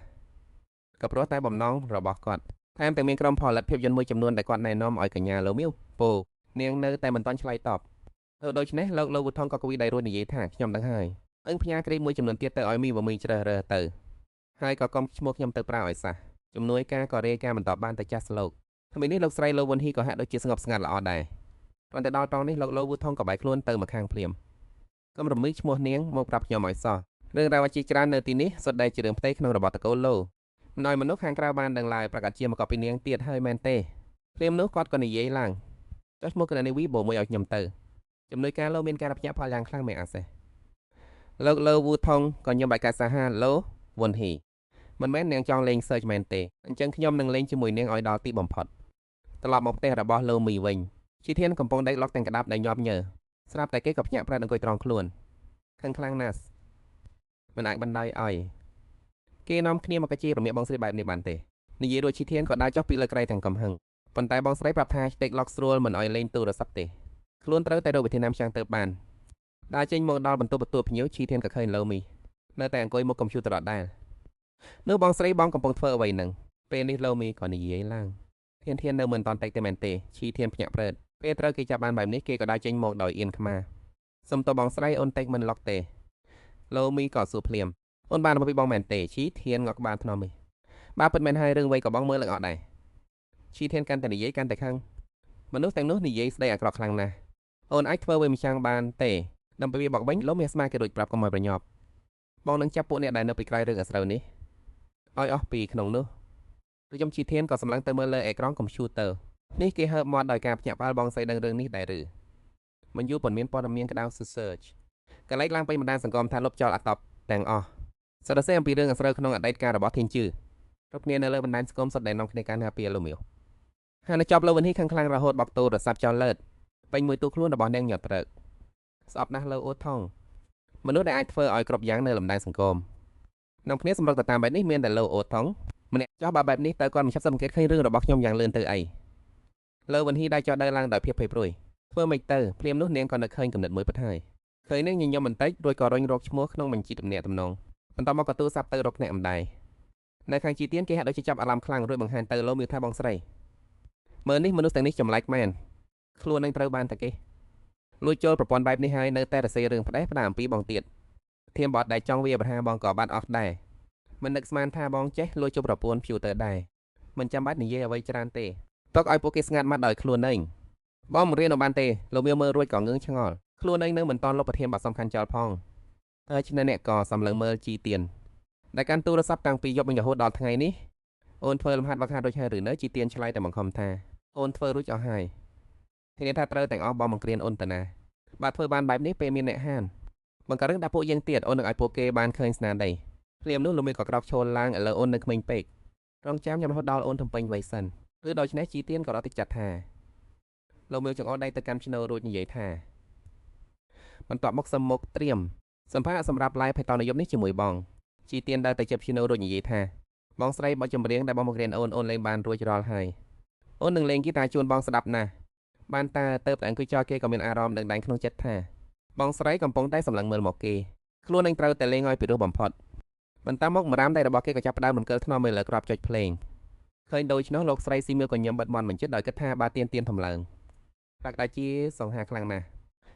ក៏ព្រោះតែបំណងរបស់គាត់ថែមទាំងមានក្រុមផលិតភាពយន្តមួយចំនួនដែលគាត់ណែនាំឲ្យកញ្ញាលោមៀវពោនាងនៅតែមិនទាន់ឆ្លើយតបដូច្នេះលោកលោកវូថងក៏គួយដៃរួចនិយាយថាខ្ញុំដឹងហើយអឹងផ្ញើគ្រីមមួយចំនួនទៀតទៅឲ្យមីវមីជ្រើសរើសទៅហើយក៏កុំឈ្មោះខ្ញុំទៅប្រើឲ្យសះជំនួយការក៏រាយការណ៍បន្តបានទៅចាស់ស្លោកថ្ងៃនេះលោកស្រីលោវុនហ៊ីក៏ហាក់ដូចជាស្ងប់ស្ងាត់ល្អដែរប៉ុន្តែដល់តង់នេះលោកលោវូថងក៏បែកខ្លួនទៅម្ខាងភ្លាមកុំរំលឹកឈ្មោះនាងមកប្រាប់ខ្ញុំឲ្យសោះរឿងរ៉ាវអាជីច្រើននៅទីនេះសុទ្ធតែជារឿងផ្ទៃក្នុងរបស់តកូលលោមិនឲ្យមនុស្សខាងក្រៅបានដឹងឡើយប្រកាសជាមកកពីនាងទៀតហើយមែនទេភ្លាមនោះគាត់ក៏និយាយឡើងចុះឈ្មោះកណ្ដាលនេះវីបូមួយឲ្យខ្ញុំទៅជំនួយការលោមានការភ្ញាក់ផលយ៉ាងខ្លាំងមែនអសេះលោកលោវូថងក៏ញឹមបែកកាសាហាលោវុនហ៊ីមិនមែននាងចង់លេង search មែនទេអញ្ចឹងខ្ញុំនឹងលេងជាមួយនាងឲ្យដល់ទីបំផុតត្រឡប់មកផ្ទះរបស់លោមីវិញ ជីធានកំពុងដេកឡុកទាំងក្តាប់ដែលញាប់ញើស្រាប់តែគេក៏ភ្ញាក់ផ្អើលអង្គុយត្រង់ខ្លួនខឹងខ្លាំងណាស់មិនអាចបណ្ដោយឲ្យគេនាំគ្នាមកកជារមៀកបងស្រីបែបនេះបានទេនិយាយរួចជីធានក៏ដើរចុះពីលើក្រៃទាំងកំហឹងប៉ុន្តែបងស្រីប្រាប់ថាដេកឡុកស្រួលមិនឲ្យលេងទូរស័ព្ទទេខ្លួនត្រូវតែរកវិធីណាំចាំងទៅបានដើរចេញមកដល់បន្ទប់ទទួលភ្ញៀវជីធានក៏ឃើញឡូមីនៅតែអង្គុយមុខកុំព្យូទ័រដដែលនោះបងស្រីបងកំពុងធ្វើអ្វីនឹងពេលនេះឡូមីក៏និយាយឡើងធាននៅមិនតាន់តិចទេមែនទេជីធានភ្ញាក់ព្រឺតពេលត្រូវគេចាប់បានបែបនេះគេក៏ដើរចេញមកដោយអៀនខ្មាសុំតបងស្រីអូនតិចមិនឡុកទេឡូមីក៏សួរភ្លាមអូនបានមកពីបងមែនទេជីធានងក់ក្បាលថ្នមនេះបើពិតមែនហើយរឿងអ្វីក៏បងមើលឡើងអត់ដែរជីធានកាន់តែនិយាយកាន់តែខឹងមនុស្សទាំងនោះនិយាយស្ដីអាក្រក់ខ្លាំងណាស់អូនអាចធ្វើវាម្ចាំងបានទេដើម្បីវាបកវិញឡូមីស្មាគេដូចប្រាប់កុំឲ្យប្រញាប់បងនឹងចាប់ពួកអ្នកដែលនៅពីក្រោយរឿងអាស្រូវនេះឲ្យអស់ពីក្នុងនោះឬខ្ញុំជីធានក៏សម្លឹងទៅមើលលើអេក្រង់កុំព្យូទ័រនេះគេហើបមាត់ដោយការភ្ញាក់ផ្អើលបងស្រីដឹងរឿងនេះដែរឬមិនយូរប៉ុន្មានព័ត៌មានក្តៅ search កលេចឡើងពេញបណ្ដាញសង្គមថាលុបចោលអាតប់ទាំងអស់សរសេរអំពីរឿងអាស្រូវក្នុងអតីតកាលរបស់ធានជឿគ្រប់គ្នានៅលើបណ្ដាញសង្គមសុទ្ធតែនាំគ្នាកាន់ថាពីឡូមីអូហើយនៅចប់ឡូវិនហ៊ីខឹងខ្លាំងរហូតបោកទូរស័ព្ទចោលលើតពេញមួយទូខ្លួនរបស់នាងញាត់ព្រឹកស្អប់ណាស់លើអូថងមនុស្សដែលអាចធ្វើឲ្យគ្រប់យ៉ាងនៅលំដាប់សង្គមនាំគ្នាសម្រុកទៅតាមបែបនេះមានតែលោអូថងម្នាក់ចោះបើបែបនេះតើគាត់មិនចាប់សង្កេតឃើញរឿងរបស់ខ្ញុំយ៉ាងលឿនទៅអីលើវិនហ៊ីได้ចោះដើរឡើងដោយភាពភ័យព្រួយធ្វើមិនទៅព្រាមនោះនាងក៏នឹកឃើញកំណត់មួយពិតហើយឃើញនាងញញឹមបន្តិចរួចក៏រុញរកឈ្មោះក្នុងបញ្ជីទំនាក់ទំនងបន្ទាប់មកក៏ទូរស័ព្ទទៅរកអ្នកម្ដាយនៅខាងជីទៀនគេហាក់ដូចជាចាប់អារម្មណ៍ខ្លាំងរួចបង្ហាញទៅលោមីថាបងស្រីមើលនេះមនុស្សទាំងនេះចម្លែកមែនខ្លួននឹងត្រូវបានតែគេលួចចូលប្រព័ន្ធបែបនេះហើយនៅតែរសេរឿងផ្ដេសផ្ដាសអំពីបងទៀតធៀមបតដែលចង់វាប្រហាបងក៏បាត់អស់ដែរមិននឹកស្មានថាបងចេះលួចចូលប្រព័ន្ធព្យូទ័រដែរមិនចាំបាច់និយាយអ្វីច្រើនទេទុកឲ្យពួកគេស្ងាត់មាត់ដោយខ្លួនឯងបងមិនរៀនអត់បានទេលោកវាមើលរួចក៏ងឿងឆ្ងល់ខ្លួនឯងនៅមិនតន់លុបប្រធានបាត់សំខាន់ចោលផងហើយឆ្នេះអ្នកក៏សំឡឹងមើលជីទៀនដែលកាន់ទូរស័ព្ទតាំងពីយប់វិញរហូតដល់ថ្ងៃនេះអូនធ្វើលំហាត់វឹកហាត់រួចហើយឬនៅជីទៀនឆ្លើយតែបង្ខំថាអូនធ្វើរួចអស់ហើយធានាថាត្រូវទាំងអស់បងបង្រៀនអូនទៅណាបាទធ្វើបានបែបនេះពេលមានអ្នកហានបង្កើតរឿងដាក់ពួកយើងទៀតអូននឹងឲ្យពួកគេបានឃើញស្នាដៃព្រាមនោះលោកមីក៏ក្រោកឈរឡើងឥឡូវអូននៅក្មេងពេករងចាំញ៉ាំរហូតដល់អូនទំពេញវ័យសិនឬដូច្នេះជីទៀនក៏រត់តិចចាត់ថាលោកមីចង្អុលដៃទៅកាន់ឆ្នូររួចនិយាយថាបន្ទាប់មកសឹមមុខត្រៀមសម្ភារៈសម្រាប់ live ហើយតនិយមនេះជាមួយបងជីទៀនដើរទៅជិបឆ្នូររួចនិយាយថាបងស្រីបោះចម្រៀងដែលបងមករៀនអូនលេងបានរួចរាល់ហើយអូននឹងលេងហ្គីតាជូនបងស្ដាប់ណាស់បានតាទៅតែអង្គុយចោលគេក៏មានអារម្មណ៍ដេញក្នុងចិត្តថាបងស្រីកំពុងតែសម្លឹងមើលមកគេខ្លួននឹងត្រូវតែលេងឲ្យពីរោះបំផុតបន្ទាប់មកម្រាមដៃរបស់គេក៏ចាប់ផ្ដើមរំកិលថ្នមមើលលើក្របចុចភ្លេងឃើញដូច្នោះលោកស្រីស៊ីមៀលក៏ញឹមបិទមាត់មិនចិត្តដោយគិតថាបើទៀនធំឡើងប្រាក់ដាជាសង្ហាខ្លាំងណាស់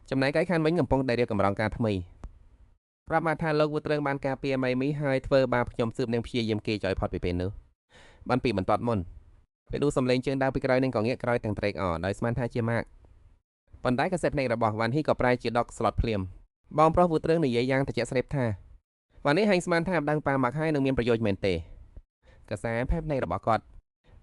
ចំណែកឯខានវិញកំពុងតែរៀបកម្រងការថ្មីប្រាប់មកថាលោកវូត្រឹងបានការពារម៉ៃមីហើយធ្វើបាបខ្ញុំស៊ើបនឹងព្យាយាមគេចឲ្យផុតពីពេលនោះបានពីបន្ទាត់មុនពេលនោះសំឡេងជើងដើរពីក្រោយនឹងក៏ងាកក្រោយទាំងត្រេកអរដោយស្មានថាជាម៉ាក់ប៉ុន្តែកាសែតភ្នែករបស់វ៉ាន់ហ៊ីក៏ប្រែជាដកស្លុតភ្លាមបងប្រុសវូត្រឹងនិយាយយ៉ាងត្រជាក់ស្រេបថាវ៉ាន់នេះហែងស្មានថាម្ដងប៉ាម៉ាក់ហើយនឹងមានប្រយោជន៍មែនទេកាសែតភ្នែករបស់គាត់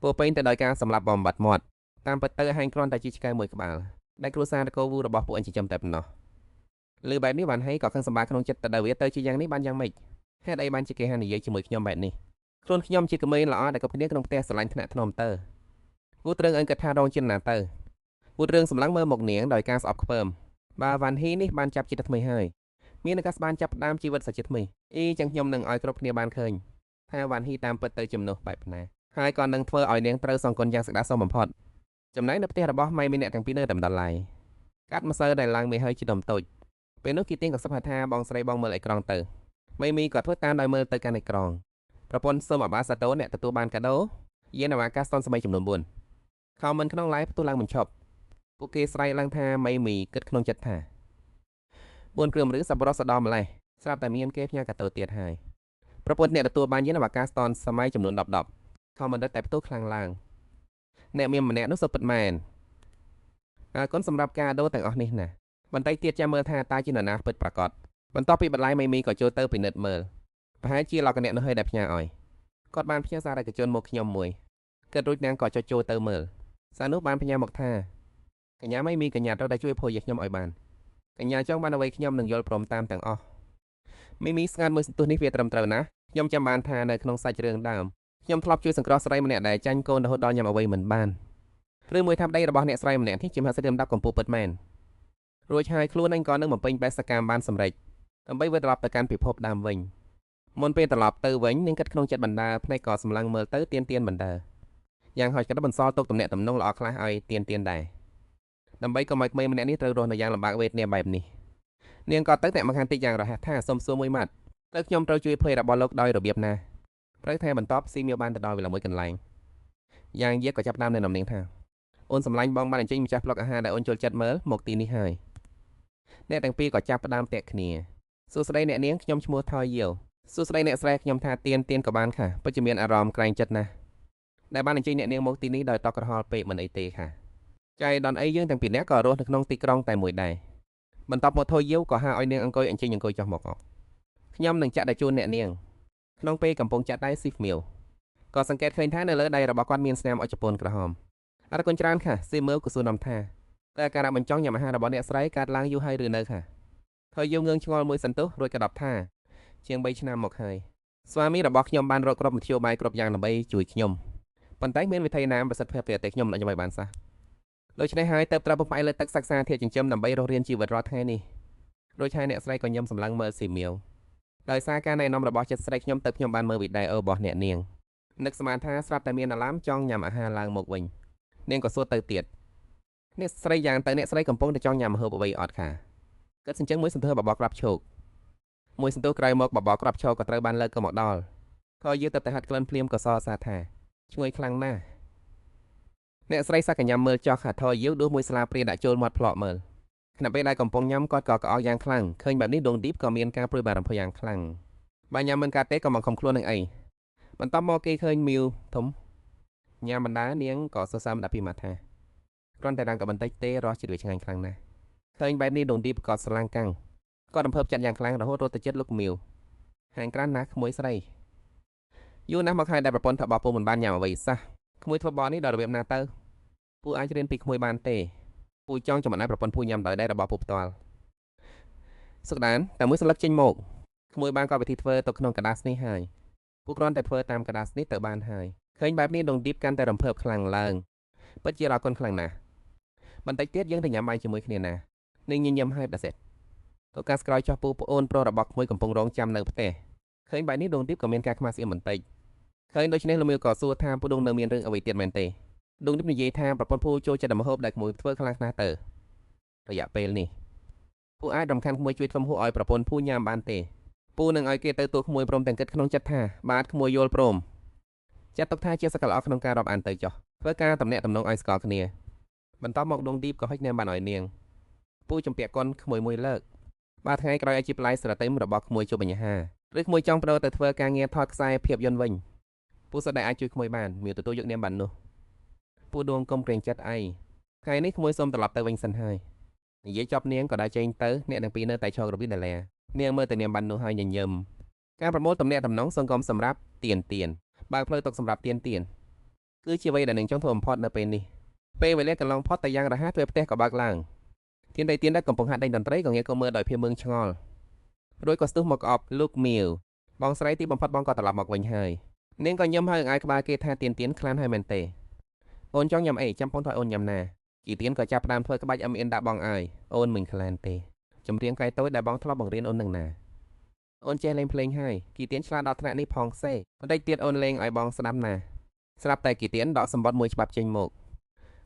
ពោពេញទៅដោយការសម្លាប់បំបត្តិមាត់តាមពិតទៅហែងគ្រាន់តែជាឆ្កែមួយក្បាលដែលគ្រួសារតកូវូរបស់ពួកអញចិញ្ចឹមតែប៉ុណ្ណោះលើបែបនេះវ៉ាន់ហេក៏ខឹងសម្បាក្នុងចិត្តទៅដល់វាទៅជាយ៉ាងនេះបានយ៉ាងម៉េចហេតុអីបានជាគេហានិយាយជាមួយខ្ញុំបែបនេះខ្លួនខ្ញុំជាក្មេងល្អដែលគ្រប់គ្នាក្នុងផ្ទះស្រឡាញ់ថ្នាក់ធ្នមទៅវូត្រឹងអើគិតថារងជាណាទៅវូត្រឹងសម្លឹងមើលមកនាងដោយការស្អប់ខ្ពើមបើវ៉ាន់ហ៊ីនេះបានចាប់ជាតិថ្មីហើយមានឱកាសបានចាប់ផ្ដើមជីវិតសាជាថ្មីចឹងខ្ញុំនឹងឲ្យគ្រប់គ្នាបានឃើញថាវ៉ាន់ហ៊ីតាមពិតទៅជំនួសបែបណាហើយក៏នឹងធ្វើឲ្យនាងត្រូវសងគុណយ៉ាងសក្តាសមបំផុតចំណែកនៅផ្ទះរបស់ម៉ៃមីអ្នកទាំងពីរនៅតែមិនដល់ឡាយកាត់ម្សៅដែលឡើងមេហើយជាដុំតូចពេលនោះគីទៀងក៏សឹកថាបងស្រីបងមើលអេក្រង់ទៅម៉ៃមីក៏ធ្វើតាមដោយមើលទៅកាន់អេក្រង់ប្រពន្ធសូមអាបាសាតូអ្នកទទួលបានកាដូយានអវកាសស្ទន់សម័យចំនួន4ខមមិនក្នុង live ផ្ទុះឡើងបញ្ឈប់ពួកគេស្រែកឡើងថាម៉ៃមីគិតក្នុងចិត្តថា4គ្រឿងឬសប្បុរសដល់ម្លេះស្រាប់តែមានគេផ្ញើកាដូទៀតហើយប្រពន្ធអ្នកទទួលបានយានអវកាសស្ទន់សម័យចំនួន10ខមមិនតែផ្ទុះខ្លាំងឡើងអ្នកមានម្នាក់នោះសុទ្ធពិតមែនអរគុណសម្រាប់ការដូទាំងអស់នេះណាបន្តិចទៀតចាំមើលថាតើជានរណាពិតប្រាកដបន្ទាប់ពីបន្លាយម៉ៃមីក៏ចូលទៅពិនិត្យមើលប្រហែលជាលោកអ្នកនោះឲ្យដែលផ្ញើឲ្យគាត់បានផ្ញើសារឯកជនមកខ្ញុំមួយគិតរួចនាងក៏ចុចចូលទៅមើលសារនោះបានផ្ញើមកថាកញ្ញាម៉ៃមីកញ្ញាត្រូវតែជួយភ័យខ្ញុំឲ្យបានកញ្ញាចង់បានអ្វីខ្ញុំនឹងយល់ព្រមតាមទាំងអស់មីមីស្ងាត់មើលសន្ទុះនេះវាត្រឹមត្រូវណាខ្ញុំចាំបានថានៅក្នុងសាច់រឿងដើមខ្ញុំធ្លាប់ជួយសង្គ្រោះស្រីម្នាក់ដែលចាញ់កូនរហូតដល់ញ៉ាំអ្វីមិនបាន ឬមួយថាប្តីរបស់អ្នកស្រីម្នាក់នេះជាមហាសេដ្ឋីលំដាប់កម្ពុជាពិតមែនរួចហើយខ្លួនឯងក៏នឹងបំពេញបេសកកម្មបានសម្រេចដើម្បីវិលត្រឡប់ទៅកាន់ពិភពដើមវិញមុនពេលត្រឡប់ទៅវិញនាងគិតក្នុងចិត្តបណ្ដាភ្នែកក៏សម្លឹងមើលទៅទៀនបណ្ដាយ៉ាងហោចក៏បន្សល់ទុកទំនាក់ទំនងល្អខ្លះឲ្យទៀនដែរដើម្បីកុំឲ្យក្មេងម្នាក់នេះត្រូវរស់នៅយ៉ាងលំបាកវេទនាបែបនេះនាងក៏ទៅតែមកខាងតិចយ៉ាងរហ័សថាសុំសួរមួយម៉ាត់តើខ្ញុំត្រូវជួយភ័យរបស់លោកដោយរបៀបណាព្រៃថែបន្ទាប់ស៊ីមៀវបានទៅដល់វេលាមួយកន្លែងយ៉ាងយាក៏ចាប់ដើមនៅនំនាងថាអូនសម្លាញ់បងបានអញ្ជើញម្ចាស់ប្លុកអាហារដែលអូនចូលចិត្តមើលមកទីនេះហើយអ្នកទាំងពីរក៏ចាប់ផ្ដើមតាក់គ្នាសួស្ដីអ្នកនាងខ្ញុំឈ្មោះថយយាវសួស្ដីអ្នកស្រីខ្ញុំថាទៀនក៏បានค่ะពិតជាមានអារម្មណ៍ក្រែងចិត្តណាស់ដែលបានអញ្ជើញអ្នកនាងមកទីនេះដោយតក់ក្រហល់ពេកមិនអីទេค่ะចៃដនអីយើងទាំងពីរនាក់ក៏រស់នៅក្នុងទីក្រុងតែមួយដែរបន្ទាប់មកថយយាវក៏ហៅឲ្យនាងអង្គុយអញ្ជើញអង្គុយចុះមកខ្ញុំនឹងចាក់ដៃជូនអ្នកនាងក្នុងពេលកំពុងចាក់ដៃស៊ីហ្វមៀវក៏សង្កេតឃើញថានៅលើដៃរបស់គាត់មានស្នាមអុចជប៉ុនក្រហមអរគុណច្រើនค่ะស៊ីមើលក៏សួរនាំថាតើការបញ្ចង់ញ៉ាំអាហាររបស់អ្នកស្រីកើតឡើងយូរហើយឬនៅค่ะថយយាវងឿងឆ្ងល់មួយសន្ទុះរួចក៏ដបថាជាង3ឆ្នាំមកហើយស្វាមីរបស់ខ្ញុំបានរកគ្រប់មធ្យោបាយគ្រប់យ៉ាងដើម្បីជួយខ្ញុំប៉ុន្តែមានវិធីណាប្រសិទ្ធភាពទេតែខ្ញុំមិនអាចបានសោះដូច្នេះហើយទៅត្រូវពឹងផ្អែកលើទឹកសិក្សាធាតុចិញ្ចឹមដើម្បីរស់រានជីវិតរាល់ថ្ងៃនេះរួចហើយអ្នកស្រីក៏ញឹមសម្លឹងមើលស៊ីមៀវដោយសារការណែនាំរបស់ចិត្តស្រីខ្ញុំទៅខ្ញុំបានមើលវីដេអូរបស់អ្នកនាងនឹកស្មានថាស្រាប់តែមានអាឡាមចង់ញ៉ាំអាហារឡើងមកវិញនាងក៏សួរទៅទៀតអ្នកស្រីយ៉ាងទៅអ្នកស្រីកំពុងតែចង់ញ៉ាំម្ហូបអ្វីអត់ค่ะគិតសញ្ជឹងមួយសន្ទុះបបរក្រាប់ឈោកមួយសន្ទុះក្រោយមកបបរក្រាប់ឈោកក៏ត្រូវបានលើកក៏មកដល់ថយយាវទៅតែហាត់ក្លិនភ្លាមក៏សរសើរថាឈ្ងុយខ្លាំងណាស់អ្នកស្រីសាកញ៉ាំមើលចោះថាថយយាវដួសមួយស្លាបព្រាដាក់ចូលមាត់ផ្លោកមើលខណៈពេលដែលកំពុងញ៉ាំគាត់ក៏ក្អកយ៉ាងខ្លាំងឃើញបែបនេះដងឌីបក៏មានការព្រួយបារម្ភយ៉ាងខ្លាំងបើញ៉ាំមិនកាត់ទេក៏មកខំខ្លួននឹងអីបន្ទាប់មកគេឃើញមីវធំញ៉ាំបណ្ដានាងក៏សរសើរដាក់ពីមាត់ថាគ្រាន់តែរាំងក៏បន្តិចទេរសជាតិវាឆ្ងាញ់ខ្លាំងណាស់ឃើញបែបនេះដងឌីបក៏ស្រឡាំងកាំងគាត់រំភើបចិត្តយ៉ាងខ្លាំងរហូតរត់ទៅចិត្តលោកមីវហាងក្រានណាស់ក្មួយស្រីយូរណាស់មកហើយដែលប្រពន្ធថាបពូមិនបានញ៉ាំអ្វីសោះក្មួយធ្វើបននេះដល់របៀបណាទៅពូអាចរៀនពីក្មួយបានទេពូចង់ចំណែកប្រពន្ធពូញ៉ាំដោយដៃរបស់ពូផ្ទាល់សុកដានតែមួយសន្លឹកចេញមកក្មួយបានក៏វិធីធ្វើទៅក្នុងกระดาษនេះហើយពូគ្រាន់តែធ្វើតាមកระดาษនេះទៅបានហើយឃើញបែបនេះដងឌីបកាន់តែរំភើបខ្លាំងឡើងពិតជាអរគុណខ្លាំងណាស់បន្តិចទៀតយើងទៅញ៉ាំបាយជាមួយគ្នាណានឹងញញឹមហើយដាសេតទៅការស្ក្រោយចោះពូប្អូនប្រុសរបស់ក្មួយកំពុងរងចាំនៅផ្ទះឃើញបែបនេះដងឌីបក៏មានការខ្មាស់ស្អៀមបន្តិចឃើញដូច្នេះលោកមីវក៏សួរថាពូដងនៅមានរឿងអ្វីទៀតមែនទេដងឌីបនិយាយថាប្រពន្ធពូចូលចិត្តម្ហូបដែលក្មួយធ្វើខ្លាំងណាស់ទៅរយៈពេលនេះពូអាចរំខានក្មួយជួយធ្វើម្ហូបឲ្យប្រពន្ធពូញ៉ាំបានទេពូនឹងឲ្យគេទៅទូក្មួយព្រមទាំងគិតក្នុងចិត្តថាបាទក្មួយយល់ព្រមចាត់ទុកថាជាសកលល្អក្នុងការរាប់អានទៅចុះធ្វើការតំណាក់តំណងឲ្យស្គាល់គ្នាបន្ទាប់មកដងឌីបក៏ហុចណែបានឲ្យនាងពូជំពាក់កុនក្មួយមួយលើកបាទថ្ងៃក្រោយអាជីពឡាយស្រតិមរបស់ក្មួយជួបបញ្ហាឬក្មួយចង់បដូរទៅធ្វើការងារថតខ្សែភាពយន្តវិញពូសុទ្ធតែអាចជួយក្មួយបានមានទទួលយកនាមបាននោះពូដួងកុំក្រែងចិត្តអីថ្ងៃនេះក្មួយសូមត្រឡប់ទៅវិញសិនហើយនិយាយចប់នាងក៏ដើរចេញទៅអ្នកទាំងពីរនៅតែឈររបៀបដែលនាងមើលទៅនាមបាននោះហើយញញឹមការប្រមូលតំណែងតំណងសង្គមសម្រាប់ទៀនបើកផ្លូវទុកសម្រាប់ទៀនគឺជាអ្វីដែលនឹងចង់ធ្វើបំផុតនៅពេលនេះពេលវេលាកន្លងផុតតែយ៉ាងរហ័សទ្វេផ្ទះក៏បើកឡើងទៀនដែលកំពុងហាត់ដេញតន្ត្រីក៏ងាកក៏មើលដោយភាពមើងឆ្ងល់រួចក៏ស្ទុះមកក្អប់លោកមីវបងស្រីទីបំផុតបងក៏ត្រឡប់មកវិញហើយនាងក៏ញឹមហើយឲ្យក្បាលគេថាទៀនខ្លាំងហើយមែនទេអូនចង់ញ៉ាំអីចាំបងថាអូនញ៉ាំណាគីទៀនក៏ចាប់ផ្ដើមធ្វើក្បាច់អឹមអៀនដាក់បងឲ្យអូនមិនខ្លានទេចម្រៀងកែតូចដែលបងធ្លាប់បង្រៀនអូននឹងណាអូនចេះលេងភ្លេងហើយគីទៀនឆ្លាតដល់ថ្នាក់នេះផងសេបន្តិចទៀតអូនលេងឲ្យបងស្ដាប់ណាស្រាប់តែគីទៀនដកសម្បត្តិមួយច្បាប់ចេញមក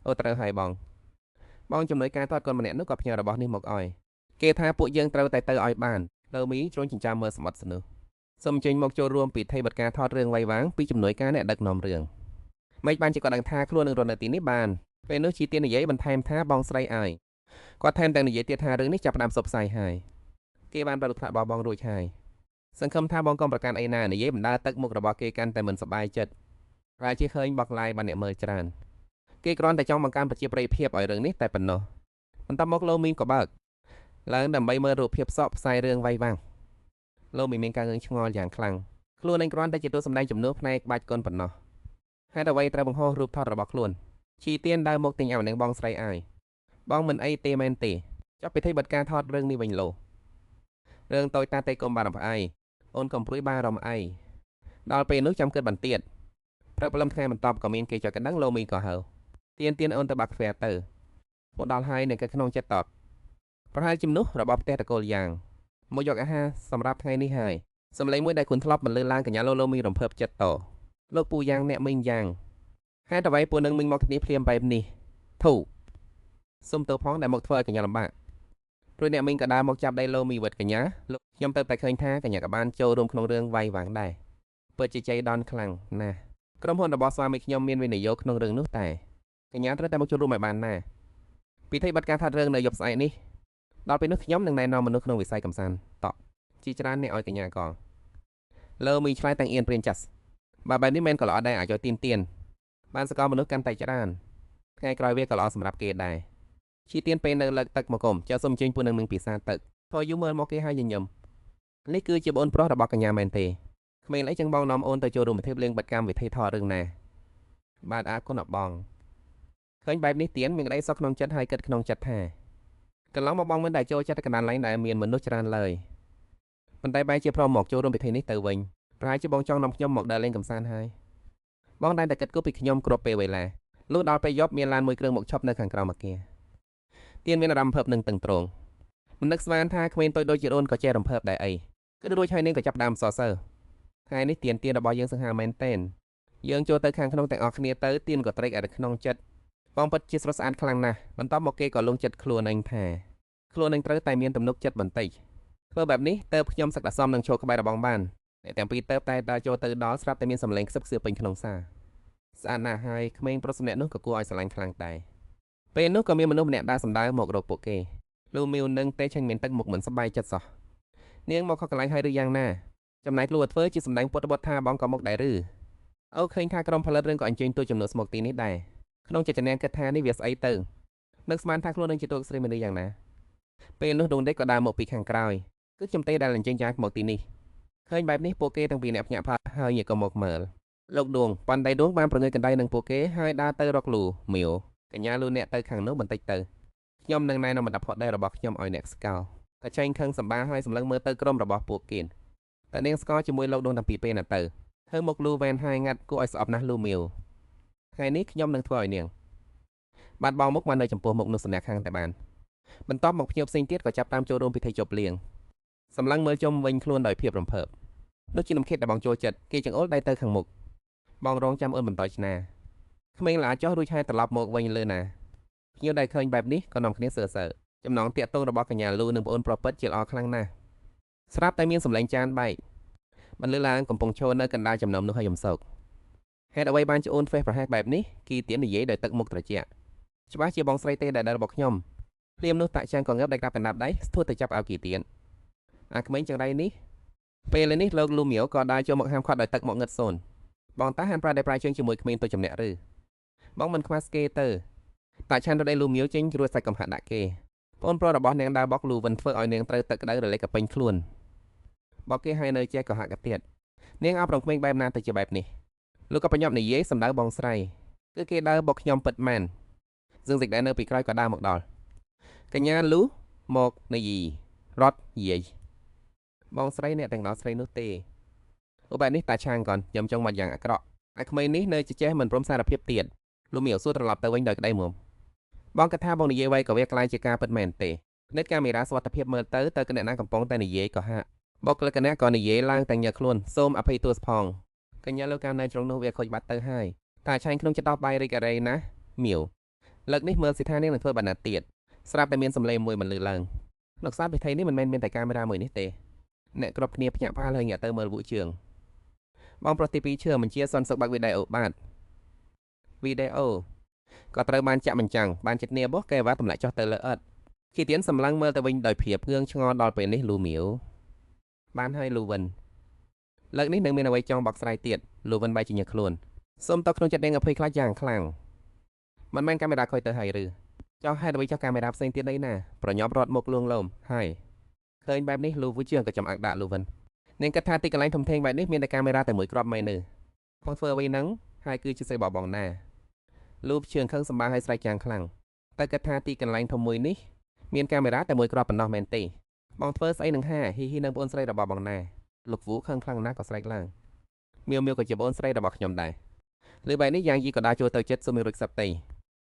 អូត្រូវហើយបងជំនួយការថតកូនម្នាក់នោះក៏ផ្ញើរបស់នេះមកឲ្យគេថាពួកយើងត្រូវតែទៅឲ្យបានលើមីជ្រុញចិញ្ចាមមើលសម្បត្តិស្នោះសូមចេញមកចូលរួមពិធីបတ်ការថតរឿងវាយវាងពីជំនួយការអ្នកដឹកនាំរឿងមិនបានជាគាត់ដឹងថាខ្លួននឹងរត់នៅទីនេះបានពេលនោះជីទៀននិយាយបន្ថែមថាបងស្រីឲ្យគាត់ថែមទាំងនិយាយទៀតថារឿងនេះចាប់ផ្ដើមផ្សព្វផ្សាយហើយគេបានប្រលឹកថ្នាក់របស់បងរួចហើយសង្ឃឹមថាបងកុំប្រកាន់អីណានិយាយបណ្ដាទឹកមុខរបស់គេកាន់តែមិនសប្បាយចិត្តប្រហែលជាឃើញបកឡាយបានអ្នកមើលច្រើនគេគ្រាន់តែចង់បង្កើនប្រជាប្រិយភាពឲ្យរឿងនេះតែប៉ុណ្ណោះបន្ទាប់មកលោមីមក៏បើកឡើងដើម្បីមើលរូបភាពសក់ផ្សាយរឿងវាយវាំងលោមីមានការងឿងឆ្ងល់យ៉ាងខ្លាំងខ្លួនឯងគ្រាន់តែជាតួសម្ដែងជំនួសផ្នែកក្បាច់កុនប៉ុណ្ណោះហេតុអ្វីត្រូវបង្ហោះរូបថតរបស់ខ្លួនជីទៀនដើរមកទិញឲ្យនឹងបងស្រីឲ្យបងមិនអីទេមែនទេចុះពិធីបတ်ការថតរឿងនេះវិញលោរឿងតូចតាទេកុំបានអំផ្អីអូនកុំព្រួយបារម្ភអីដល់ពេលនោះចាំគិតបន្ទាត់ព្រឹកព្រលឹមថ្ងៃបន្ទាប់ក៏មានគេចុចកណ្ដឹងលោមីក៏ហើ ទៀនអូនទៅបាក់កាហ្វេទៅមកដល់ហើយនៅក្នុងចិត្តតបប្រហែលជំនួសរបស់ផ្ទះតកូលយ៉ាងមកយកអាហារសម្រាប់ថ្ងៃនេះហើយសម្លេងមួយដែលគុនធ្លាប់បន្លឺឡើងកញ្ញាលោមីរំភើបចិត្តតលោកពូយ៉ាងអ្នកមីងយ៉ាងហេតុអ្វីពួកនឹងមីងមកគ្នាភ្លាមបែបនេះធូសុំទៅផងដែលមកធ្វើឲ្យកញ្ញាលំបាកព្រោះអ្នកមីងក៏ដើរមកចាប់ដៃលោមីវិតកញ្ញាលោកខ្ញុំទៅតែឃើញថាកញ្ញាក៏បានចូលរួមក្នុងរឿងវាយវាងដែរពិតជាជ័យដនខ្លាំងណាស់ក្រុមហ៊ុនរបស់ស្វាមីខ្ញុំមានវិនិយោគក្នុងរឿងនោះតែកញ្ញាត្រូវតែមកចូលរួមឲ្យបានណាពិធីបတ်ការថារឿងនៅយប់ស្អែកនេះដល់ពេលនោះខ្ញុំនឹងណែនាំមនុស្សក្នុងវិស័យកំសាន្តតបជាច្រើនអ្នកឲ្យកញ្ញាកលើមីឆ្លើយទាំងអៀនព្រៀនចាស់បើបែបនេះមិនក៏ល្អដែរអាចឲ្យទៀនបានសកលមនុស្សកាន់តែច្រើនថ្ងៃក្រោយវាក៏ល្អសម្រាប់គេដែរជីទៀនពេលនៅលើកទឹកមកគុំចៅសុំជើញពួកនឹងពិសាទឹកធ្វើយូរមើលមកគេហើយញញឹមនេះគឺជាបងប្រុសរបស់កញ្ញាមែនទេក្មេងអីចឹងបងនាំអូនទៅចូលរួមពិធីលេងបတ်កម្មវិធីថតរឿងណាបាទអាគុណអបងឃើញបែបនេះទៀនមានក្តីសុខក្នុងចិត្តហើយគិតក្នុងចិត្តថាកន្លងមកបងមិនដែលចូលចិត្តកណ្ដាលឡែងដែលមានមនុស្សច្រើនឡើយប៉ុន្តែបែរជាព្រមមកចូលរួមពិធីនេះទៅវិញប្រហែលជាបងចង់នាំខ្ញុំមកដើរលេងកម្សាន្តហើយបងតែគិតគូរពីខ្ញុំគ្រប់ពេលវេលាលុះដល់ពេលយប់មានឡានមួយគ្រឿងមកឈប់នៅខាងក្រោមអគារទៀនមានអារម្មណ៍ភើបនឹងតឹងត្រង់មិននឹកស្មានថាក្មេងតូចដូចជាអូនក៏ចេះរំភើបដែរអីគឺរួចហើយនាងក៏ចាប់ដើមសរសើរថ្ងៃនេះទៀនរបស់យើងសង្ហាមែនតែនយើងចូលទៅខាងក្នុងទាំងអស់គ្នាទៅទៀនក៏ត្រេកអរក្នុងចិត្តបងពិតជាស្រស់ស្អាតខ្លាំងណាស់បន្ទាប់មកគេក៏លងចិត្តខ្លួនឯងថាខ្លួននឹងត្រូវតែមានទំនុកចិត្តបន្តិចធ្វើបែបនេះទៅខ្ញុំសឹកដាក់សមនឹងចូលក្បែររបស់បានអ្នកទាំងពីរទៅតែដើរចូលទៅដល់ស្រាប់តែមានសម្លេងខ្សឹបខ្សៀវពេញក្នុងសាស្អាតណាស់ហើយក្មេងប្រុសម្នាក់នោះក៏គួរឲ្យស្រឡាញ់ខ្លាំងដែរពេលនោះក៏មានមនុស្សម្នាក់ដើរសម្ដៅមករកពួកគេលូមីវនឹងទេឆេញមានទឹកមុខមិនសប្បាយចិត្តសោះនាងមកខកកន្លែងហើយឬយ៉ាងណាចំណែកលូធ្វើជាសម្ដែងពុតបុតថាបងក៏មកដែរឬអូឃើញថាក្រុមផលិតរឿងក៏អញ្ជើញទូចំនួនស្មុកទីនេះដែរក្នុងចិត្តនាងគិតថានេះវាស្អីទៅនឹកស្មានថាខ្លួននឹងជាទូកស្រីមនុស្សយ៉ាងណាពេលនោះដងដេកក៏ដើរមកពីខាងក្រោយគឺខ្ញុំទេដែលអញ្ជើញចាស់មកទីនេះឃើញបែបនេះពួកគេទាំងពីរអ្នកភ្ញាក់ផ្អើលហើយងាកក៏មកមើលលោកដួងប៉ាន់ដៃដួងបានប្រងើយកណ្ដៃនឹងពួកគេហើយដើរទៅរកលូមីវកញ្ញាលូអ្នកទៅខាងនោះបន្តិចទៅខ្ញុំនឹងណែនាំបណ្ដាផុតដែររបស់ខ្ញុំឲ្យអ្នកស្កោតែចែងខឹងសម្បាហើយសម្លឹងមើលទៅក្រុមរបស់ពួកគេតែនាងស្កោជាមួយលោកដួងតាំងពីពេលណាទៅធ្វើមកលូវែនហើយងាត់គួរឲ្យស្អប់ណាស់លូមីវថ្ងៃនេះខ្ញុំនឹងធ្វើឲ្យនាងបានបងមុខមកនៅចំពោះមុខនោះសញ្ញាខាងតែបានបន្ទាប់មកភ្ញៀវផ្សេងទៀតក៏ចាប់តាមចូលរួមពិធីជប់លៀងសម្លឹងមើលជុំវិញខ្លួនដោយភាពរំភើបដូចជានំខេតដែលបងចូលចិត្តគេចង្អុលដៃទៅខាងមុខបងរងចាំអូនបន្តឆ្នាក្មេងឡាចោះរួចហើយត្រឡប់មកវិញលើណាភ្ញៀវដែលឃើញបែបនេះក៏នាំគ្នាសើសើរចំណងតាក់ទងរបស់កញ្ញាលូនិងប្អូនប្រុសពិតជាល្អខ្លាំងណាស់ស្រាប់តែមានសម្លេងចានបែកបន្លឺឡើងកំពុងឈរនៅកណ្ដាលចំណោមនោះហើយយំសោកហេតុអ្វីបានជាអូនហ្វេសប្រហែសបែបនេះគីទៀននិយាយដោយទឹកមុខត្រជាក់ច្បាស់ជាបងស្រីទេដែលរបស់ខ្ញុំភ្លាមនោះតាក់ចាំងក៏ងើបដៃក្រាបកណ្ដាប់ដៃស្ទួតទៅចាប់ឲ្យគីទៀនអាក្មេងចង្រៃនេះពេលនេះលោកលូមីវក៏ដើរចូលមកហាមឃាត់ដោយទឹកមកងឹតសូនបងតាហានប្រាដៃប្រាជើងជាមួយក្មេងទៅចំណែកឬបងមិនខ្វះស្គេទៅតាឆានរត់ដៃលូមីវចេញរួចសាច់កំហាក់ដាក់គេបងប្រុសរបស់នាងដើរបោកលូវិនធ្វើឲ្យនាងត្រូវទឹកក្តៅរលែកកពេញខ្លួនបោកគេឲ្យនៅចេះក៏ហាក់កាទៀតនាងអប់រំក្មេងបែបណាទៅជាបែបនេះលោកក៏បញ្ញាប់និយាយសម្ដៅបងស្រីគឺគេដើរបោកខ្ញុំពិតមែនសឹងសិចដែលនៅពីក្រោយក៏ដើរមកដល់កញ្ញាលូមកនិយាយរត់យាយបងស្រីអ្នកទាំងដល់ស្រីនោះទេអូបែបនេះតាឆាងកនញឹមចុងមកយ៉ាងអាក្រក់ឯក្មេងនេះនៅចេះមិនព្រមសារភាពទៀតលូមីវសួរត្រឡប់ទៅវិញដោយក្តីមុំបងគិតថាបងនិយាយໄວក៏វាខ្លាយជាការពិតមែនទេភ្នែកកាមេរ៉ាសុវត្ថិភាពមើលទៅគណៈណាកំពុងតែនិយាយក៏ហាក់បោកលក្ខណៈក៏និយាយឡើងទាំងញើសខ្លួនសូមអភ័យទោសផងកញ្ញាលោកកាមនៅត្រង់នោះវាខូចបាត់ទៅហើយតាឆាញ់ក្នុងចិត្តដោះបាយរីករាយណាមីវលើកនេះមើលសិដ្ឋានាងនឹងធ្វើបណ្ណាទៀតស្រាប់តែមានសម្លេងមួយបន្លឺឡើងលោកសាស្ត្រពិធីនេះមិនមែនមានតែកាមេរ៉ាមួយនេះទេអ្នកគ្រប់គ្នាភ្ញាក់ផ្អើលហើយងាកទៅមើលវូជើងបងប្រុសទី2ឈើមិនជាសន្សុកបាក់វីដេអូបាទវីដេអូក៏ត្រូវបានចាក់បញ្ចាំងបានចិត្តនាបោះកែវ៉ាទម្លាក់ចុះទៅលើអិតគីទៀនសម្លឹងមើលទៅវិញដោយភាពងឿងឆ្ងល់ដល់ពេលនេះលូមីវបានហើយលូវិនលើកនេះនឹងមានអ្វីចង់បកស្រាយទៀតលូវិនបែរជាញើសខ្លួនសូមតក្នុងចិត្តនាងអភ័យខ្លាចយ៉ាងខ្លាំងមិនមែនកាមេរ៉ាខូចទៅហើយឬចោះហេតុអ្វីចោះកាមេរ៉ាផ្សេងទៀតអីណាប្រញាប់រត់មកលួងលោមហើយឃើញបែបនេះលូវូជើងក៏ចំអើកដាក់លូវិននាងគិតថាទីកន្លែងធំធេងបែបនេះមានតែកាមេរ៉ាតែមួយគ្រាប់មែនទេផងធ្វើអ្វីហ្នឹងហើយគឺជាស្អីបងណាលូវជើងខឹងសម្បាឲ្យស្រែកយ៉ាងខ្លាំងតែគិតថាទីកន្លែងធំមួយនេះមានកាមេរ៉ាតែមួយគ្រាប់ប៉ុណ្ណោះមែនទេបងធ្វើស្អីនឹងហាហ៊ីហ៊ីនឹងបងស្រីរបស់បងណាលោកវូខឹងខ្លាំងណាស់ក៏ស្រែកឡើងមៀវក៏ជាបងស្រីរបស់ខ្ញុំដែរលើបែបនេះយ៉ាងយីក៏ដើរចូលទៅចិត្តសុំរួចសັບតៃ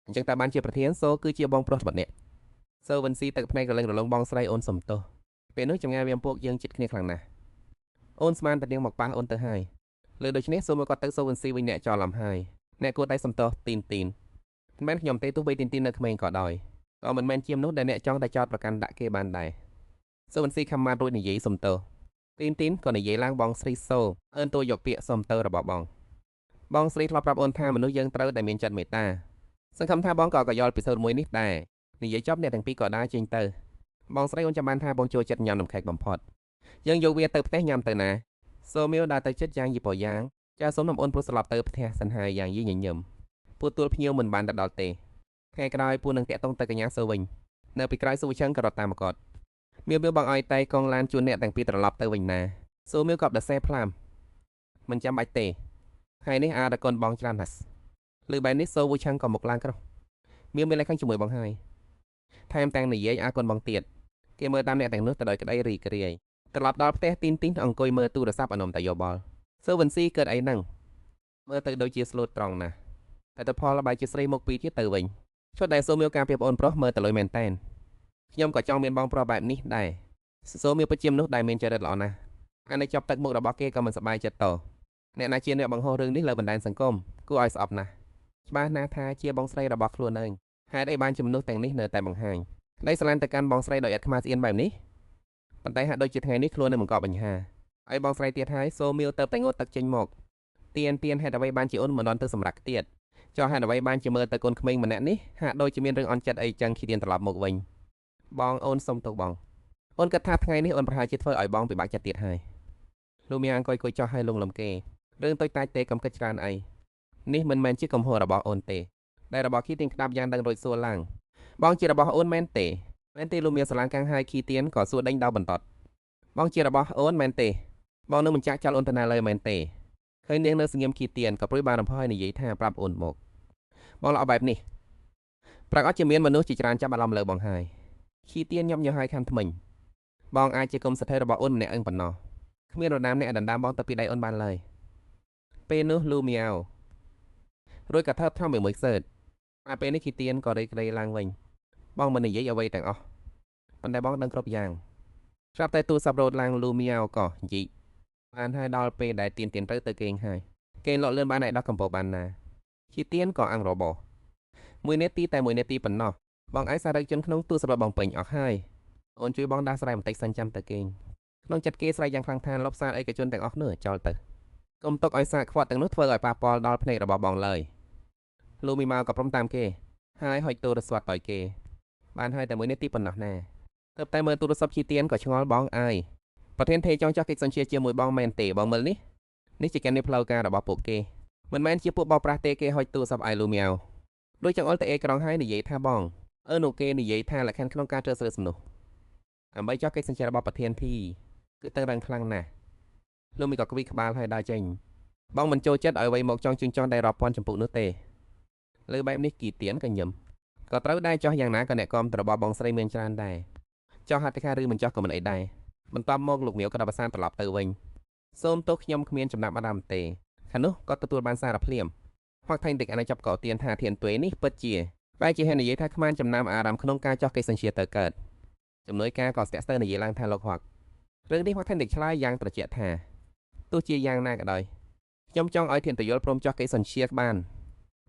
អញ្ចឹងតើបានជាប្រធានសូគឺជាបងប្រុសម្នាក់សូវិនស៊ីទឹកភ្នែករលឹងរលងបងស្រីអូនសំទោសពេលនោះចម្ងាយវាពួកយើងជិតគ្នាខ្លាំងណាស់អូនស្មានតែនាងមកប៉ះអូនទៅហើយលើដូច្នេះសូមកគាត់ទៅសូវិនស៊ីវិញអ្នកចោលអំហើយអ្នកគួរតែសំទោសទីនមិនមែនខ្ញុំទេទោះបីទីននៅក្មេងក៏ដោយក៏មិនមែនជាមនុស្សដែលអ្នកចង់តែចោតប្រកាន់ដាក់គេបានដែរសូវិនស៊ីខំម៉ាត់រួចនិយាយសំទោសទីនក៏និយាយឡើងបងស្រីសូអើនតួយកពាក្យសំទោសរបស់បងស្រីធ្លាប់ប្រាប់អូនថាមនុស្សយើងត្រូវតែមានចិត្តមេត្តាសង្ឃឹមថាបងក៏យល់ពីសូត្រមួយនេះដែរនិយាយចប់អ្នកទាំងពីរក៏ដើរចេញទៅបងស្រីអូនចាំបានថាបងចូលចិត្តញ៉ាំនំខេកបំផុតយើងយកវាទៅផ្ទះញ៉ាំទៅណាសូមៀវដើរទៅចិត្តយ៉ាងយីប៉យ៉ាងចាសូមនាំអូនព្រោះស្លាប់ទៅផ្ទះសិនហើយយ៉ាងយីញញឹមពូទួលភ្ញៀវមិនបានទៅដល់ទេថ្ងៃក្រោយពូនឹងតាក់ទងទៅកញ្ញាសូវិញនៅពីក្រោយស៊ូវិឈឹងក៏រត់តាមមកគាត់មៀវបងឲ្យតែកងឡានជួនអ្នកទាំងពីរត្រឡប់ទៅវិញណាសូមៀវក៏ដសេផ្លាមមិនចាំបាច់ទេថ្ងៃនេះអារកូនបងច្រើនណាស់លើបែបនេះសូវិឈឹងក៏មកឡើងក្រោះមៀវមានលេខខាងជាមួយបងហើយថែមទាំងនិយាយអាកូនបងទៀតគេមើលតាមអ្នកទាំងនោះទៅដោយក្តីរីករាយត្រឡប់ដល់ផ្ទះទីនអង្គុយមើលទូរស័ព្ទអនំតាយោបល់សូវិនស៊ីកើតអីហ្នឹងមើលទៅដូចជាស្លូតត្រង់ណាស់តែទៅផលបែរជាស្រីមកពីទៀតទៅវិញឈុតដែលសូមៀវការពីបងប្រុសមើលទៅលុយមែនតែនខ្ញុំក៏ចង់មានបងប្រុសបែបនេះដែរសូមៀវពិតជាមនុស្សដែលមានចរិតល្អណាស់អានេះចាប់ទឹកមុខរបស់គេក៏មិនសប្បាយចិត្តតអ្នកណាជាអ្នកបង្ហោះរឿងនេះលើបណ្ដាញសង្គមគួរឲ្យស្អប់ណាស់ច្បាស់ណាស់ថាជាបងស្រីរបស់ខ្លួនឯងហេតុអីបានជាមនុស្សទាំងនេះនៅតែបង្ហាញក្តីស្រឡាញ់ទៅកាន់បងស្រីដោយឥតខ្មាសស្អៀនបែបនេះប៉ុន្តែហាក់ដូចជាថ្ងៃនេះខ្លួននៅបង្កប់បញ្ហាហើយបងស្រីទៀតហើយសូមៀវទៅតែងត់ទឹកចេញមកទៀនហេតុអ្វីបានជាអូនមិនដល់ទៅសម្រាប់ទៀតចុះហេតុអ្វីបានជាមើលទៅកូនក្មេងម្នាក់នេះហាក់ដូចជាមានរឿងអន់ចិត្តអីចឹងគីទៀនត្រឡប់មកវិញបងអូនសុំទោសបងអូនគិតថាថ្ងៃនេះអូនប្រហែលជាធ្វើឲ្យបងពិបាកចិត្តទៀតហើយលោកមីអង្គុយចោះឲ្យលងលំគេរឿងតូចតាចទេកុំគិតច្រើនអីនេះមិនមែនជាកំហុសរបស់អូនទេដែលរបស់គីទៀនក្តាប់យ៉ាងដឹងរួចសួរឡើងបងជារបស់អូនមែនទេលោកមីស្រឡាញ់កាំងហើយគីទៀនក៏សួរដេញដោបន្តត់បងជារបស់អូនមែនទេបងនឹងមិនចាក់ចោលអូនទៅណាឡើយមែនទេឃើញនាងនៅស្ងៀមគីទៀនក៏ព្រួយបានរំភើយនិយាយថាប្រាប់អូនមកបងល្អបែបនេះប្រាក់អត់ជាមានមនុស្សជាច្រើនចាប់អារម្មណ៍លើបងហើយគីទៀនញាប់ញើសហើយខាំថ្មិញបងអាចជាគុំសទ្ធិរបស់អូនម្នាក់ប៉ុណ្ណោះគ្មាននរណាម្នាក់ដណ្ដើមបងទៅពីដៃអូនបានឡើយពេលនោះលូមីយ៉ាវរួចក៏ថើបថំមួយសើតតែពេលនេះគីទៀនក៏រីករាយឡើងវិញបងមិននិយាយអ្វីទាំងអស់ប៉ុន្តែបងដឹងគ្រប់យ៉ាងស្រាប់តែទូរស័ព្ទរត់ឡើងលូមីយ៉ាវក៏យីបានហើយដល់ពេលដែលទៀនទៅគេងហើយគេងលក់លឿនបានឲ្យដល់កំពតបានណាគីទៀនក៏អាំងរបោ1នាទីតែ1នាទីប៉ុណ្ណោះបងឯងសារឹកជនក្នុងទូរស័ព្ទបងពេញអស់ហើយអូនជួយបងដាស់ស្រ័យបន្តិចសិនចាំទៅគេងក្នុងចិត្តគេស្រ័យយ៉ាងខ្លាំងថាលបសារឯកជនទាំងអស់នោះចោលទៅកុំទុកឲ្យសាកខ្វាត់ទាំងនោះធ្វើឲ្យប៉ះពាល់ដល់ភ្នែករបស់បងឡើយលូមីម៉ៅក៏ព្រមតាមគេហើយហុចទូរស័ព្ទឲ្យគេបានហើយតែ1នាទីប៉ុណ្ណោះណាទើបតែមើលទូរស័ព្ទគីទៀនក៏ឆ្ងល់បងអើយប្រធានទេចង់ចោះកិច្ចសន្យាជាមួយបងមែនទេបងមើលនេះជាកិច្ចផ្លូវការរបស់ពួកគេមិនមែនជាពួកបោកប្រាស់ទេគេហុចទូរស័ព្ទឲ្យលូមីម៉ៅដូចចង្អុលទៅអេក្រង់ហើយនិយាយថាបងនោះគេនិយាយថាលក្ខខណ្ឌក្នុងការជ្រើសរើសសំណុះដើម្បីចោះកិច្ចសន្យារបស់ប្រធានធីគឺតឹងរ៉ឹងខ្លាំងណាស់លោកមីក៏ក្វីក្បាលហើយដើរចេញបងមិនចូលចិត្តឲ្យអ្វីមកចង់ជឿនចង់តែរាប់ពាន់ចម្ពុះនោះទេលើបែបនេះគីទៀនក៏ញឹមក៏ត្រូវដែរចោះយ៉ាងណាក៏អ្នកគាំទ្ររបស់បងស្រីមានច្រើនដែរចោះហត្ថលេខាឬមិនចោះក៏មិនអីដែរបន្ទាប់មកលោកមៀវក៏ដល់ប្រសាត្រឡប់ទៅវិញសូមទោសខ្ញុំគ្មានចំណាប់អារម្មណ៍ទេខាងនោះក៏ទទួលបានសារភ្លាមហកថៃតិចអានចាប់កោទៀនថាធានទុយនេះពិតជាបែរជាហ៊ាននិយាយថាគ្មានចំណាប់អារម្មណ៍ក្នុងការចោះកិច្ចសន្យាទៅកើតជំនួយការក៏ស្ទាក់ស្ទើរនិយាយឡើងថាលោកហករឿងនេះហកថៃតិចឆ្លើយយ៉ាងត្រជាក់ថាទោះជាយ៉ាងណាក៏ដោយខ្ញុំចង់ឲ្យធានតយល់ព្រមចោះកិច្ចសន្យាបាន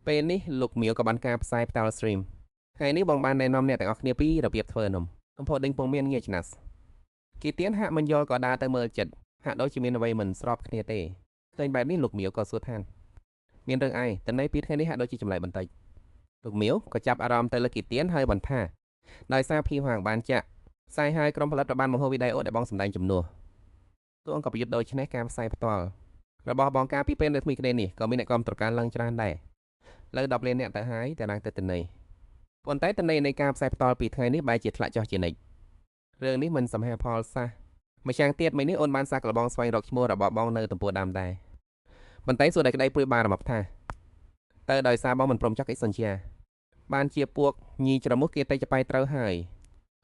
ពេលនេះលោកមៀវក៏បានការផ្សាយផ្ទាល់ stream ថ្ងៃនេះបងបានណែនាំអ្នកទាំងអស់គ្នាពីរបៀបធ្វើនំកំផុសដេញពងមានងាយឆ្នាស់គីទៀនហាក់មិនយល់ក៏ដើរទៅមើលចិត្តហាក់ដូចជាមានអ្វីមិនស្របគ្នាទេឃើញបែបនេះលោកមៀវក៏សួរថាមានរឿងអីតន័យពីថ្ងៃនេះហាក់ដូចជាចម្លែកបន្តិចលោកមៀវក៏ចាប់អារម្មណ៍ទៅលើគីទៀនហើយបន្ថាដោយសារភីហាងបានចាក់ផ្សាយឲ្យក្រុមផលិតបានបង្ហូរវីដេអូដែលបងសម្ដែងជំនួសតួអង្គក៏ប្រយុទ្ធដូច្នេះការផ្សាយផ្ទាល់របស់បងការពីពេលនៅថ្មីគ្នានេះក៏មានអ្នកគាំទ្រការឡើងច្រើនដែរលើ10លានអ្នកទៅហើយតែឡើងទៅន័យប៉ុន្តែន័យនៃការផ្សាយផ្ទាល់ពីថ្ងៃនេះបែរជាធ្លាក់ចុះជានិច្ចរឿងនេះមិនសមហេតុផលសោះម្យ៉ាងទៀតមិញនេះអូនបានសាកល្បងស្វែងរកឈ្មោះរបស់បងនៅទំព័រដើមដែរប៉ុន្តែសួរតែក្តីព្រួយបារម្ភថាតើដោយសារបងមិនព្រមចោះកិច្ចសន្យាបានជាពួកញីច្រមុះគេតែចបាយត្រូវហើយ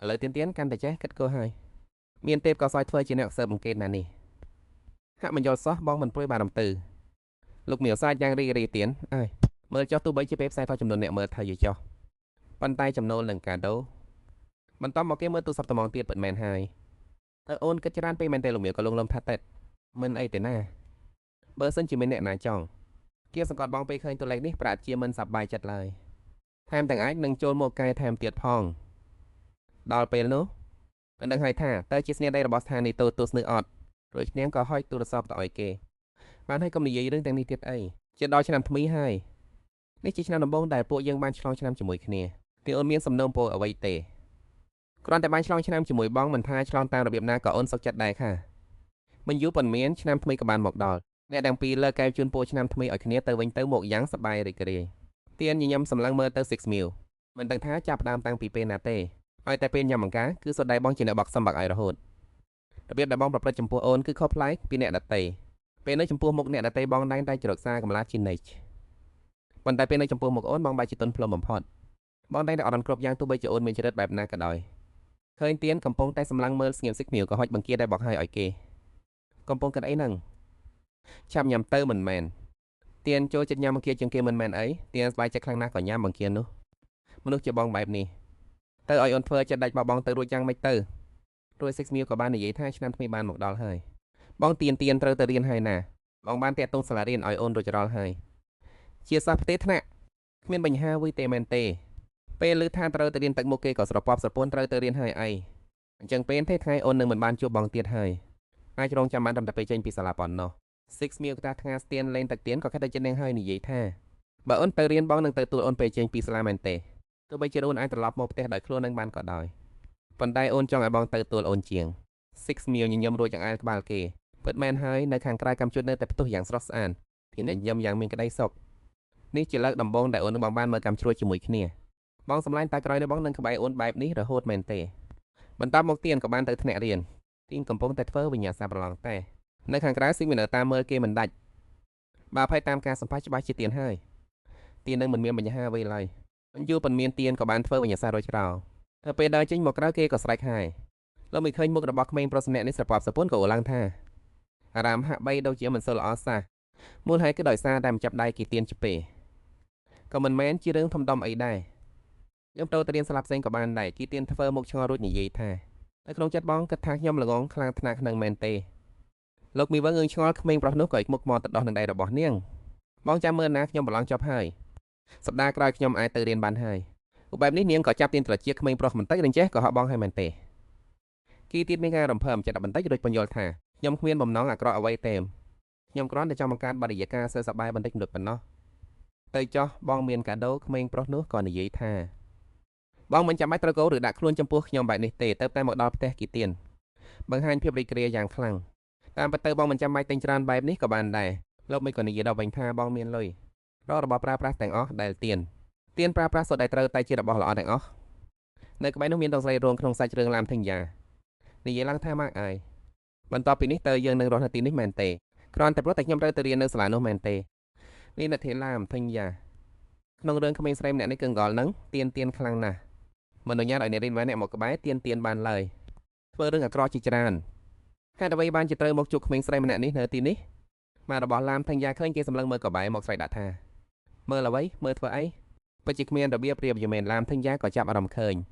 ឥឡូវទៀនកាន់តែចេះគិតគូរហើយមានទេពក៏សោយធ្វើជាអ្នកស៊ើបអង្កេតណានេះហាក់មិនយល់សោះបងមិនព្រួយបារម្ភទៅលោកមៀវសាច់យ៉ាងរីករាយទៀនអើយ មើលចុះទោះបីជាពេលផ្សាយថតចំនួនអ្នកមើលថៃយីចុះប៉ុន្តែចំណូលនឹងកាដូបន្តមកគេមើលទូរស័ព្ទត្មងទៀតពិតមែនហើយតើអូនគិតច្រើនពេកមែនទេលោកមៀវក៏លងលំថាតែមិនអីទេណាបើសិនជាមានអ្នកណាចង់គេសង្កត់បងពេលឃើញតួលេខនេះប្រាក់ជាមិនសប្បាយចិត្តឡើយថែមទាំងអាចនឹងចូលមកកែថែមទៀតផងដល់ពេលនោះមិនដឹងហើយថាតើជាស្នេហ៍ដៃរបស់ស្ថានីយ៍ទស្សនឿអត់រួចនាងក៏ហុចទូរស័ព្ទទៅឲ្យគេបានហើយកុំនិយាយរឿងទាំងនេះទៀតអីជាដល់ឆ្នាំថ្មីហើយនេះជាឆ្នាំដំបូងដែលពួកយើងបានឆ្លងឆ្នាំជាមួយគ្នាទីអូនមានសំណូមពរអ្វីទេគ្រាន់តែបានឆ្លងឆ្នាំជាមួយបងមិនថាឆ្លងតាមរបៀបណាក៏អូនសុខចិត្តដែរខាមិនយូរប៉ុន្មានឆ្នាំថ្មីក៏បានមកដល់អ្នកទាំងពីរលើកកែវជូនពរឆ្នាំថ្មីឲ្យគ្នាទៅវិញទៅមកយ៉ាងសប្បាយរីករាយទៀនញញឹមសម្លឹងមើលទៅ Six Meal មិនដឹងថាចាប់ផ្ដើមតាំងពីពេលណាទេឲ្យតែពេលញ៉ាំបង្ការគឺសុទ្ធតែបងជាអ្នកបកសំបាក់ឲ្យរហូតរបៀបដែលបងប្រព្រឹត្តចំពោះអូនគឺខុសប្លែកពីអ្នកដទៃពេលនៅចំពោះមុខអ្នកដទៃបងតែងតែចរកសារកំឡាជានិច្ចប៉ុន្តែពេលនៅចំពោះមុខអូនបងបែរជាទន់ភ្លន់បំផុតបងតែងតែអត់រន់គ្រប់យ៉ាងទោះបីជាអូនមានចរិតបែបណាក៏ដោយឃើញទៀនកំពុងតែសម្លឹងមើលស្ងៀម Six Meal ក៏ហុចបង្គាដែលបកឲ្យគេកំពុងគិតអីហ្នឹងឆាប់ញ៉ាំទៅមិនមែនទៀនចូលចិត្តញ៉ាំបង្គាជាងគេមិនមែនអីទៀនស្បាយចិត្តខ្លាំងណាស់ក៏ញ៉ាំបង្គានោះមនុស្សជាបងបែបនេះទៅឲ្យអូនធ្វើចិត្តដាច់បបងទៅរួចយ៉ាងម៉េចទៅរួច Six Meal ក៏បាននិយាយថាឆ្នាំថ្មីបានមកដល់ហើយបងទៀនត្រូវទៅរៀនហើយណាបងបានតាក់ទងសាលារៀនឲ្យអូនរួចរាល់ហើយជាសិស្សផ្ទៃថ្នាក់គ្មានបញ្ហាអ្វីទេមែនទេពេលឮថាត្រូវទៅរៀនទឹកមុខគេក៏ស្រពាប់ស្រពន់ត្រូវទៅរៀនហើយអីអញ្ចឹងពេលទេថ្ងៃអូននឹងមិនបានជួបបងទៀតហើយអាចរងចាំបានត្រឹមតែពេលចេញពីសាលាប៉ុណ្ណោះ Six Meal ក៏ថាថ្ងៃស្ទៀនលេងទឹកទៀនក៏ខិតតែចិត្តនាងហើយនិយាយថាបើអូនទៅរៀនបងនឹងទៅទូលអូនពេលចេញពីសាលាមែនទេទោះបីជាអូនអាចត្រឡប់មកផ្ទះដោយខ្លួននឹងបានក៏ដោយប៉ុន្តែអូនចង់ឲ្យបងទៅទូលអូនជាង Six Meal ញញឹមរួចចង្អែលក្បាលគេពិតមែនហើយនៅខាងក្រៅកម្មជុតនៅតែផ្ទុះយ៉ាងស្រស់ស្អាតពីអ្នកញញឹមយ៉ាងមានក្តីសុខនេះជាលើកដំបូងដែលអូននឹងបងបានមើលកម្មជ្រួចជាមួយគ្នាបងសម្លាញ់តែក្រោយនេះបងនឹងក្បែរអូនបែបនេះរហូតមែនទេបន្តមកទៀនក៏បានទៅថ្នាក់រៀនទៀនកំពុងតែធ្វើវិញ្ញាសាប្រឡងតែនៅខាងក្រៅស៊ីមាននៅតាមមើលគេមិនដាច់បើភ័យតាមការសម្ភាសច្បាស់ជាទៀនហើយទៀននឹងមិនមានបញ្ហាអ្វីឡើយមិនយូរប៉ុន្មានទៀនក៏បានធ្វើវិញ្ញាសារួចចោលតែពេលដើរចេញមកក្រៅគេក៏ស្រែកហាយលោកមិនឃើញមុខរបស់ក្មេងប្រុសម្នាក់នេះស្រពាប់ស្រពន់ក៏អួលឡើងថាអារ៉ាមហាក់បីដូចជាមិនសូវល្អសោះមូលហេតុគឺដោយសារតែមិនចាប់ដៃគេទៀនជពេក៏មិនមែនជារឿងធំដុំអីដែរខ្ញុំទៅរៀនស្លាប់ផ្សេងក៏បានដែរគេទៀនធ្វើមុខឆ្ងល់រួចនិយាយថានៅក្នុងចិត្តបងគិតថាខ្ញុំល្ងងខ្លាំងថ្នាក់នឹងមែនទេលោកមីវងងឆ្ងល់ក្មេងប្រុសនោះក៏ឯកមុខមកទៅដោះនឹងដៃរបស់នាងបងចាំមើលណាខ្ញុំប្រឡងចប់ហើយសប្តាហ៍ក្រោយខ្ញុំអាចទៅរៀនបានហើយឧបបែបនេះនាងក៏ចាប់ទៀនត្រជាក្មេងប្រុសបន្តិចរំចេះក៏ហៅបងហើយមែនទេគីទៀតមានការរំភើបចិត្តបន្តិចរួចបញ្យល់ថាខ្ញុំគ្មានបំណងអាក្រក់អ្វីទេខ្ញុំគ្រាន់តែចង់បង្កើតបរិយាកាសសើសប្បាយបន្តិចប៉ុណ្ណោះទៅចោះបងមានកាដូក្មេងប្រុសនោះក៏និយាយថាបងមិនចាំបាច់ត្រូវកោឬដាក់ខ្លួនចំពោះខ្ញុំបែបនេះទេទៅតែមកដល់ផ្ទះគីទៀនបង្ហាញភាពរីករាយយ៉ាងខ្លាំងតាមពិតទៅបងមិនចាំបាច់ទិញច្រើនបែបនេះក៏បានដែរលោកមិនក៏និយាយដល់វិញថាបងមានលុយរករបស់ប្រើប្រាស់ទាំងអស់ដែលទៀនប្រើប្រាស់សុទ្ធតែត្រូវតែជារបស់ល្អទាំងអស់នៅក្បែរនោះមានដងស្រីរងក្នុងសាច់រឿងឡាមធិញយ៉ានិយាយឡើងថាម៉ាក់អើយបន្ទាប់ពីនេះតើយើងនឹងរស់នៅទីនេះមែនទេគ្រាន់តែព្រោះតែខ្ញុំត្រូវទៅរៀននៅសាលានោះមែនទេនេះនៅធាឡាមធិញយ៉ាក្នុងរឿងក្មេងស្រីម្នាក់នេះកឹងកល់នឹងទៀនខ្លាំងណាស់មិនអនុញ្ញាតឲ្យអ្នករៀនវ៉ាអ្នកមកក្បែរទៀនបានឡើយធ្វើរឿងអាក្រក់ជាច្រើនហេតុអ្វីបានជាត្រូវមកជួបក្មេងស្រីម្នាក់នេះនៅទីនេះម៉ារបស់ឡាមថេងយ៉ាឃើញគេសម្លឹងមើលក្បែរមកស្រែកដាក់ថាមើលអ្វីមើលធ្វើអីពិតជាគ្មានរបៀបរៀបយមែនឡាមថេងយ៉ាក៏ចាប់អារម្មណ៍ឃើញ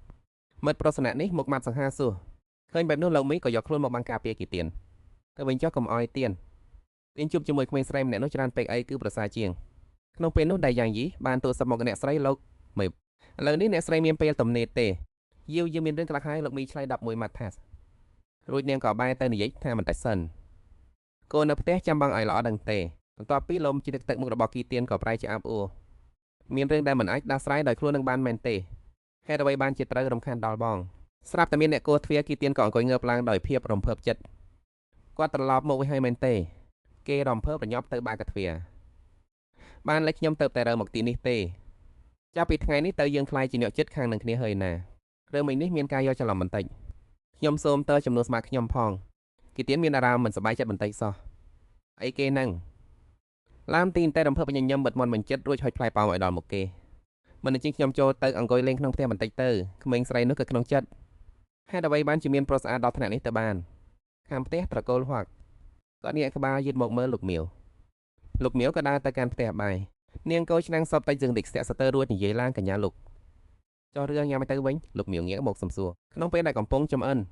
មិត្តប្រុសស្នាក់នេះមុខម៉ាត់សង្ហាសួរឃើញបែបនោះលោកមីក៏យកខ្លួនមកបាំងការពារគីទៀនទៅវិញចុះកុំអោយទៀនជួបជាមួយក្មេងស្រីម្នាក់នោះច្រើនពេកអីគឺប្រសើរជាងក្នុងពេលនោះដៃយ៉ាងយីបានទូរស័ព្ទមកអ្នកស្រីលោកមីឥឡូវនេះអ្នកស្រីមានពេលទំនេរទេយើងមានរឿងខ្លះហើយលោកមីឆ្លៃ11ម៉ាត់ថារួចនាងក៏បែរទៅនិយាយថាបន្តិចសិនកូននៅផ្ទះចាំបងឲ្យល្អដឹងទេបន្ទាប់ពីលំជិះទឹកមុខរបស់គីទៀនក៏ប្រែជាអាប់អួរមានរឿងដែលមិនអាចដោះស្រាយដោយខ្លួននឹងបានមែនទេហេតុអ្វីបានជាត្រូវរំខានដល់បងស្រាប់តែមានអ្នកគោទ្វារគីទៀនក៏អង្គុយងើបឡើងដោយភាពរំភើបចិត្តគាត់ត្រឡប់មកវិញហើយមែនទេគេរំភើបប្រញាប់ទៅបាកាទ្វារបានលេចខ្ញុំទៅតែរើមកទីនេះទេចាប់ពីថ្ងៃនេះទៅយើងខ្លាយជាអ្នកចិត្តខាងនឹងគ្នាហើយណារឿងមិញនេះមានការយកច្រឡំបន្តិចខ្ញុំសូមតើចំនួនស្មារខ្ញុំផងគីទៀនមានអារម្មណ៍មិនសប្បាយចិត្តបន្តិចសោះអីគេហ្នឹងឡាមទីនតែរំភើបញញឹមបិទមាត់មិនចិត្តរួចហុចផ្លែប៉ោមឲ្យដល់មុខគេមិនអញ្ចឹងខ្ញុំចូលទៅអង្គុយលេងក្នុងផ្ទះបន្តិចទៅក្មេងស្រីនោះក៏ក្នុងចិត្តហេតុអ្វីបានជាមានប្រុសស្អាតដល់ថ្នាក់នេះទៅបានខាងផ្ទះត្រកូលហួកគាត់ងាកក្បាលយឺតមកមើលលោកមៀវក៏ដើរទៅកាន់ផ្ទះបាយ នាងកូនឆ្នាំងសពតែជើងតិចស្ទាក់សតើរួចនិយាយឡើងកញ្ញាលោកចោះរឿងញ៉ាំទៅវិញលោកមៀវងាកមកសំសួរក្នុងពេលដែលកំពុងចំអិន